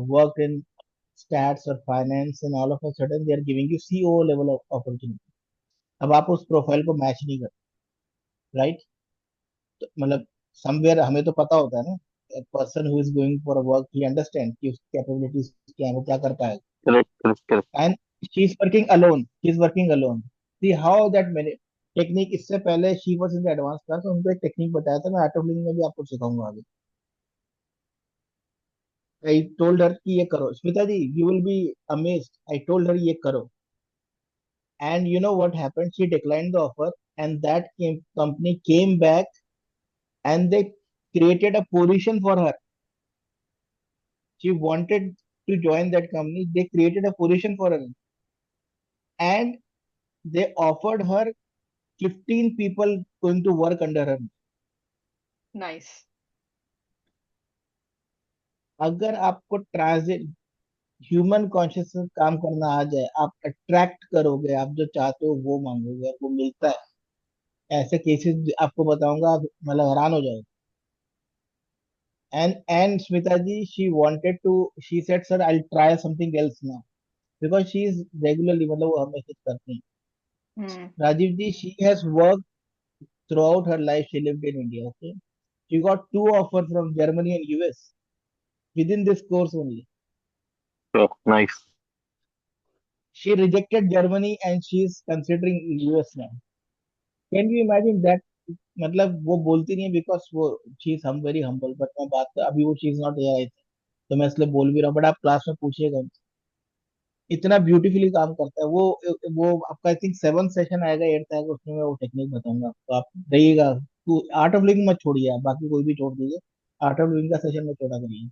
worked in stats or finance, and all of a sudden they are giving you CEO level of opportunity. अब आप उस profile को match नहीं करते, right? मतलब somewhere हमें तो पता होता है ना. Person who is going for a work, he understand कि उसकी कैपेबिलिटीज क्या है, वो क्या कर पाएगा. Correct. And she is working alone. She is working alone. See how that many technique. इससे पहले she was in the advanced class, तो उनको एक टेक्निक बताया था. मैं आर्ट ऑफ लिविंग में भी आपको सिखाऊंगा आगे. I told her कि ये करो. स्मिता जी, you will be amazed. I told her ये करो. And you know what happened? She declined the offer, and that company came back, and they created a position for her. She wanted to join that company. They created a position for her, and they offered her 15 people going to work under her. Nice. अगर आपको transit human consciousness काम करना आ जाए, आप attract करोगे, आप जो चाहते हो वो मांगोगे, वो मिलता है. ऐसे केसेस आपको बताऊंगा, आप मतलब हैरान हो जाओगे. And Smita ji, she wanted to, she said, sir, I'll try something else now. Because she is regularly, मतलब वो हमेशा करती है. Hmm. Rajiv ji, she has worked throughout her life. She lived in India. Okay, she got 2 offers from Germany and US within this course only. Oh, nice. She rejected Germany and she is considering US now. Can you imagine that? मतलब वो बोलती नहीं है because वो she is हम very humble, but मैं बात कर, अभी वो she is not here I think, तो मैं इसलिए बोल भी रहा हूँ, बट आप क्लास में पूछिएगा उनसे. इतना ब्यूटीफुली काम करता है वो आपका आई थिंक 7th सेशन आएगा, 8th आएगा, उसमें मैं वो टेक्निक बताऊंगा आपको, आप रहिएगा. तो आर्ट ऑफ लिविंग मत छोड़िए, आप बाकी कोई भी छोड़ दीजिए, आर्ट ऑफ लिविंग का सेशन में छोड़ा करिए.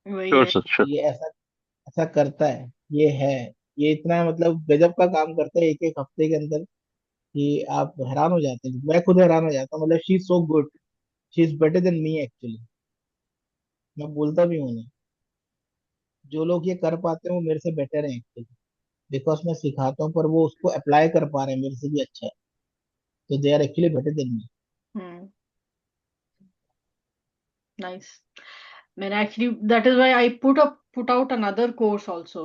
वही Sure, है. sir, sure. ये ऐसा ऐसा करता है, ये है, ये इतना मतलब गजब का काम करता है एक एक हफ्ते के अंदर कि आप हैरान हो जाते हैं. मैं खुद हैरान हो जाता हूँ, मतलब she is so good, she is better than me actually. मैं बोलता भी हूँ उन्हें, जो लोग ये कर पाते हैं वो मेरे से बेटर है एक्चुअली, बिकॉज मैं सिखाता हूँ, पर वो उसको अप्लाई कर पा रहे हैं मेरे से भी अच्छा है, तो they are actually better than me. Hmm. Nice. Man, actually, that is why I put out another course also,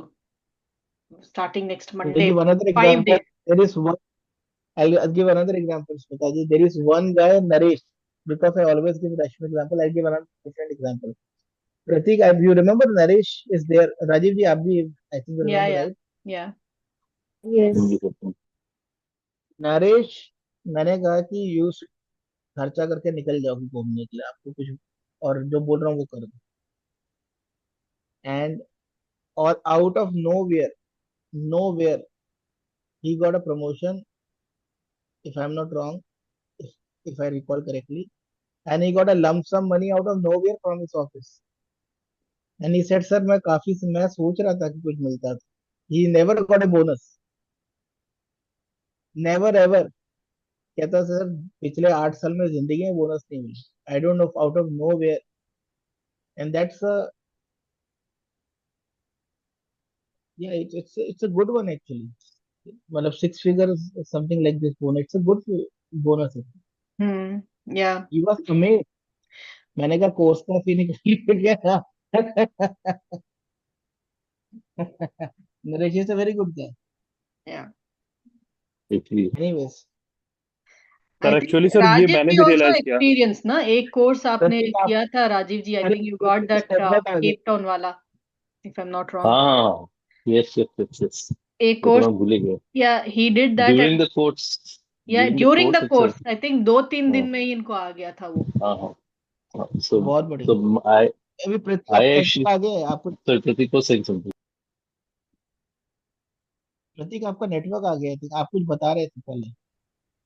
starting next To give Monday, another 5 days. example, there is one. I'll give another example, Smitaji. There is one guy, Naresh. Because I always give Rashmi example, I'll give another different example. Pratik, you remember Naresh is there? Rajiv ji, aap bhi, I think you Yeah, remember, yeah, right? yeah. Yes. Naresh, मैंने कहा कि you खर्चा करके निकल जाओगे घूमने के लिए, आपको कुछ और जो बोल रहा हूँ वो कर दो. एंड और out of nowhere he got a promotion, if I am not wrong, if I recall correctly, and he got a lump sum money out of nowhere from his office. And he said, sir मैं सोच रहा था कि कुछ मिलता था. He never got a bonus, never ever. कहता sir पिछले 8 साल में जिंदगी में बोनस नहीं मिली. I don't know, out of nowhere. And that's a, yeah, it's a good one actually. मतलब 6 figures something like this bonus, it's a good bonus. Hmm. Yeah. He was amazed. मैंने कहा course का फी निकल गया. Naresh is a very good guy. Yeah. Actually, anyways, I sir think actually sir ये Rajiv मैंने ji भी also realise किया. experienced ना, एक कोर्स आपने प्रतीक आप, किया था राजीव जी. I अरे think you got Prateek that step आ गए. Cape Town वाला, if I'm not wrong. ah, yes, yes, yes, yes. एक वो तो कोर्स, मैं भूल ही गया. yeah, he did that at, During the course, yeah, during the during course the itself. course. I think 2-3 दिन हाँ, में ही इनको आ गया था वो. हाँ, हाँ. So, बहुत बढ़िया. so I, अभी प्रतीक I आपका नेटवर्क actually, आ गया है आपको. so Pratik was saying something. प्रतीक आपका नेटवर्क आ गया है, आप कुछ बता रहे थे पहले,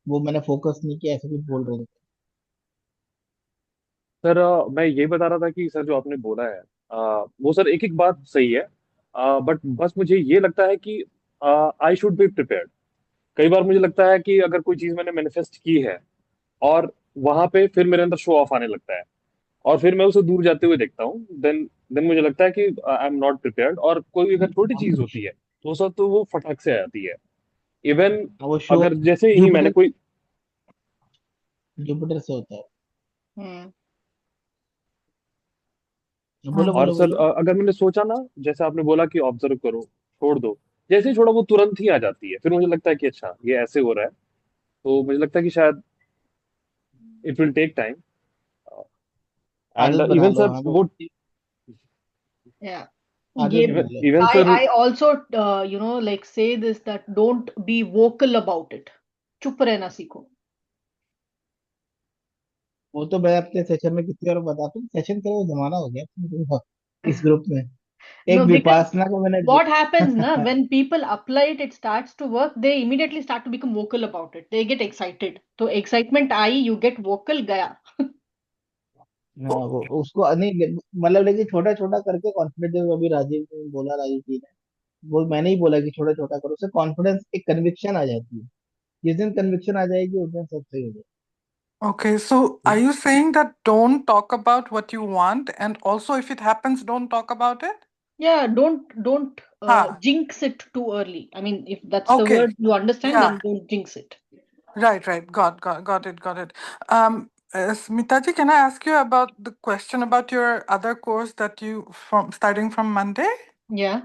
वो मैंने फोकस नहीं किया, ऐसे कुछ बोल रहे थे. सर मैं यही बता रहा था कि सर जो आपने बोला है वो सर एक एक बात सही है. बट बस मुझे ये लगता है कि आई शुड बी प्रिपेयर्ड. कई बार मुझे लगता है कि अगर कोई चीज मैंने मैनिफेस्ट की है और वहां पे फिर मेरे अंदर शो ऑफ आने लगता है और फिर मैं उसे दूर जाते हुए देखता हूँ, देन मुझे लगता है कि आई एम नॉट प्रिपेयर्ड. और कोई अगर छोटी चीज होती है तो सर तो वो फटक से आ जाती है. इवन वो शो अगर जैसे ही मैंने जुपिटर कोई, जुपिटर से होता है. Hmm. बोलो और बोलो सर बोलो. अगर मैंने सोचा ना, जैसे आपने बोला कि ऑब्जर्व करो, छोड़ दो, जैसे ही छोड़ा वो तुरंत ही आ जाती है. फिर मुझे लगता है कि अच्छा ये ऐसे हो रहा है, तो मुझे लगता है कि शायद it will take time. And आदत बना इवन लो, सर हाँ वो, Yeah. आदत ये बना लो. Even I sir, I also like say this, that don't be vocal about it. चुप रहना सीखो. वो तो मैं अपने सेशन में कितनी बार बताता हूँ, सेशन का वो जमाना हो गया इस ग्रुप में. एक No, because विपासना को मैंने what happens na, when people apply it, it starts to work, they immediately start to become vocal about it. They get excited. So excitement I, you get vocal, गया. हाँ, वो उसको नहीं मतलब, लेकिन छोटा छोटा करके कॉन्फिडेंस, अभी राजीव ने बोला, राजीव जी ने, वो मैंने ही बोला कि छोटा छोटा करो, उससे कॉन्फिडेंस, एक कन्विक्शन आ जाती है. जिस दिन कन्विक्शन आ जाएगी उस दिन सब सही हो जाएगा. Okay, so are you saying that don't talk about what you want, and also if it happens, don't talk about it? Yeah, don't Ha. jinx it too early. I mean, if that's the Okay. word you understand, Yeah. then don't jinx it. Right. Got it. Smitaji, can I ask you about the question about your other course that you starting from Monday? Yeah.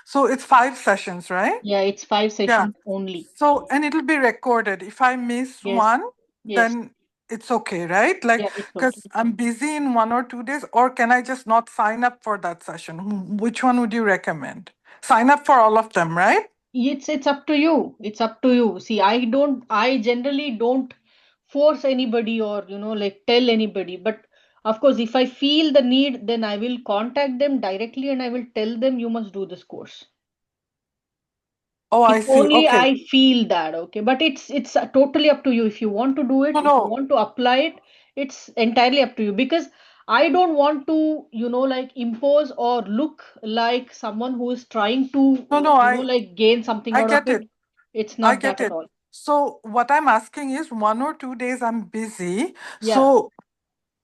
So it's 5 sessions, right? Yeah, it's 5 Yeah. sessions only. So, and it'll be recorded. If I miss Yes. one, Yes. then it's okay, right? Like, Yeah, it's because okay. I'm busy in 1 or 2 days, or can I just not sign up for that session? Which one would you recommend? Sign up for all of them, right? It's up to you. It's up to you. See, I generally don't force anybody or, like tell anybody. But of course, if I feel the need, then I will contact them directly and I will tell them you must do this course. Oh, I If see. only Okay. I feel that, okay. But it's totally up to you. If you want to do it, No, if you no, want to apply it, it's entirely up to you. Because I don't want to, like impose or look like someone who is trying to, no, like gain something I out of get it. it. It's I not get that at it. all. So what I'm asking is 1 or 2 days I'm busy. Yeah. So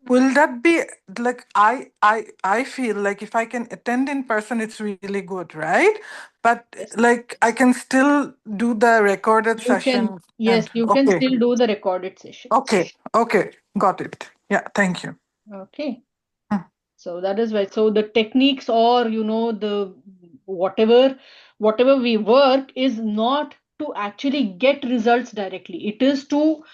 will that be like I feel like if I can attend in person, it's really good, right? But Yes. like I can still do the recorded You can, session yes, and you can okay, still do the recorded session. okay, got it. Yeah, thank you. Okay. Hmm. So that is why. So the techniques or the whatever we work is not to actually get results directly. It is to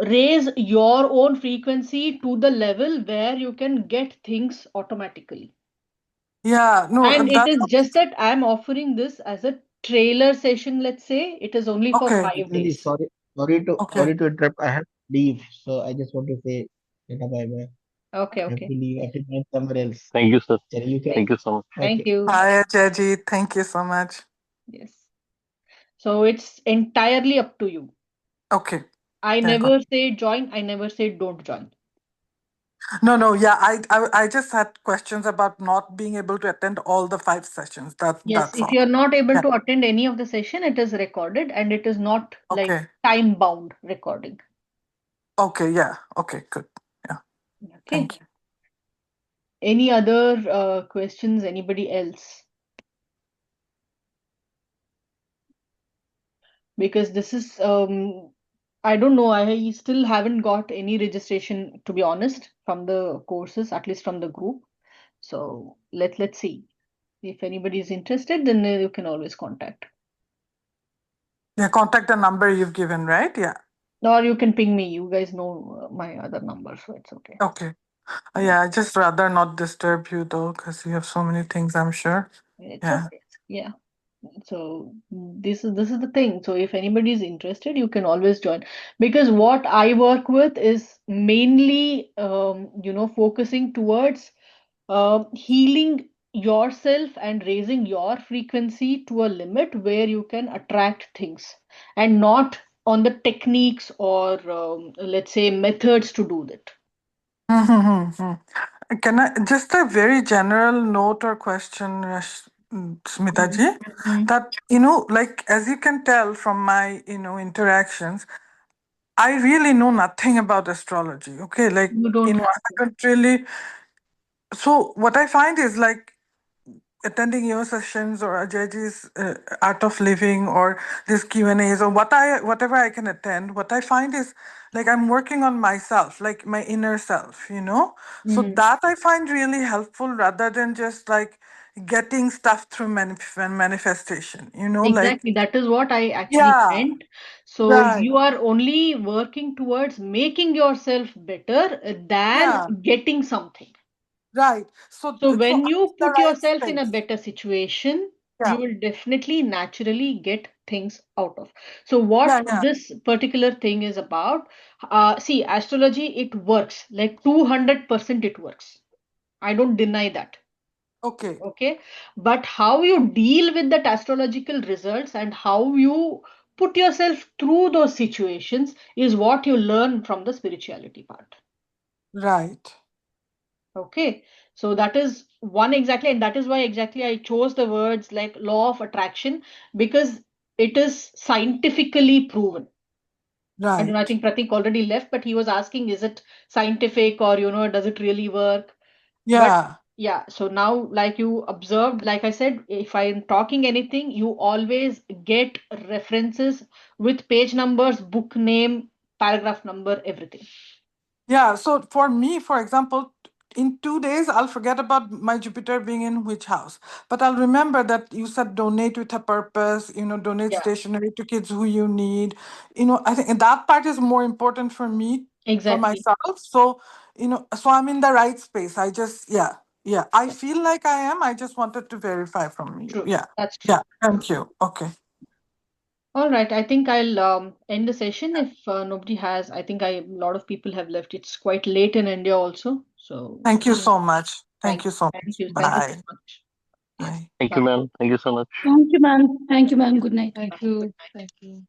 raise your own frequency to the level where you can get things automatically. Yeah, no, And it that's is just that I'm offering this as a trailer session, let's say. It is only for okay, 5 days. okay. Sorry to interrupt. I have to leave, so I just want to say, bye bye. Okay, I have to okay. leave. I have to join somewhere else. Thank you, sir. Chalo, you can. Thank you so much. Thank Okay. you. Hi, Ajayji. Thank you so much. Yes. So it's entirely up to you. Okay. I Yeah, never say join, I never say don't join. no, yeah. I just had questions about not being able to attend all the 5 sessions. Yes, That's if all. you're not able Yeah. to attend any of the session, it is recorded and it is not like Okay. time bound recording. Okay. Yeah. Okay. Good. Yeah. Okay. Thank you. Any other questions? Anybody else? Because this is I don't know. I still haven't got any registration, to be honest, from the courses, at least from the group. So let's see. If anybody is interested, then you can always contact. Yeah. Contact the number you've given, right? Yeah. Or you can ping me. You guys know my other number, so it's okay. Okay. Yeah. I just rather not disturb you though, because you have so many things, I'm sure. It's Yeah. okay. Yeah. So this is the thing. So if anybody is interested, you can always join. Because what I work with is mainly focusing towards healing yourself and raising your frequency to a limit where you can attract things, and not on the techniques or let's say methods to do that. Can I just a very general note or question, Smita ji, Mm. that like as you can tell from my interactions, I really know nothing about astrology. Okay, like You don't have I to. don't really. So what I find is like attending your sessions or Ajayji's Art of Living or this Q&As or whatever I can attend, what I find is like I'm working on myself, like my inner self, So Mhm. that I find really helpful rather than just like getting stuff through manifestation, like, Exactly, that is what I actually yeah, meant. So right, you are only working towards making yourself better than yeah, getting something. right. So, So so when I'm in you the put right yourself in a space. better situation, you Yeah, will definitely naturally get things out of. So yeah, what yeah. this particular thing is about, see, astrology, it works like 200% it works. I don't deny that. Okay, Okay, but how you deal with that astrological results and how you put yourself through those situations is what you learn from the spirituality part. right, Okay, so that is one exactly, and that is why exactly I chose the words like law of attraction, because it is scientifically proven. I don't know, I right. think Pratik already left, but he was asking, is it scientific or, does it really work? But Yeah. yeah, so now, like you observed, like I said, if I'm talking anything, you always get references with page numbers, book name, paragraph number, everything. Yeah, so for me, for example, in 2 days, I'll forget about my Jupiter being in which house. But I'll remember that you said donate with a purpose, donate Yeah, stationery to kids who you need. I think that part is more important for me, for exactly. myself. So, so I'm in the right space. I just, yeah. I feel like I am. I just wanted to verify from you. True. Yeah, That's true. yeah. Thank you. Okay. All right. I think I'll end the session if nobody has. I think a lot of people have left. It's quite late in India also. So Thank you so much. thank Thank you so thank much. you. Thank you so Bye. much. Yes. Bye. Thank you, Bye. ma'am. Thank you so much. Thank you, ma'am. Thank you, ma'am. Good night. Thank you. Thank you.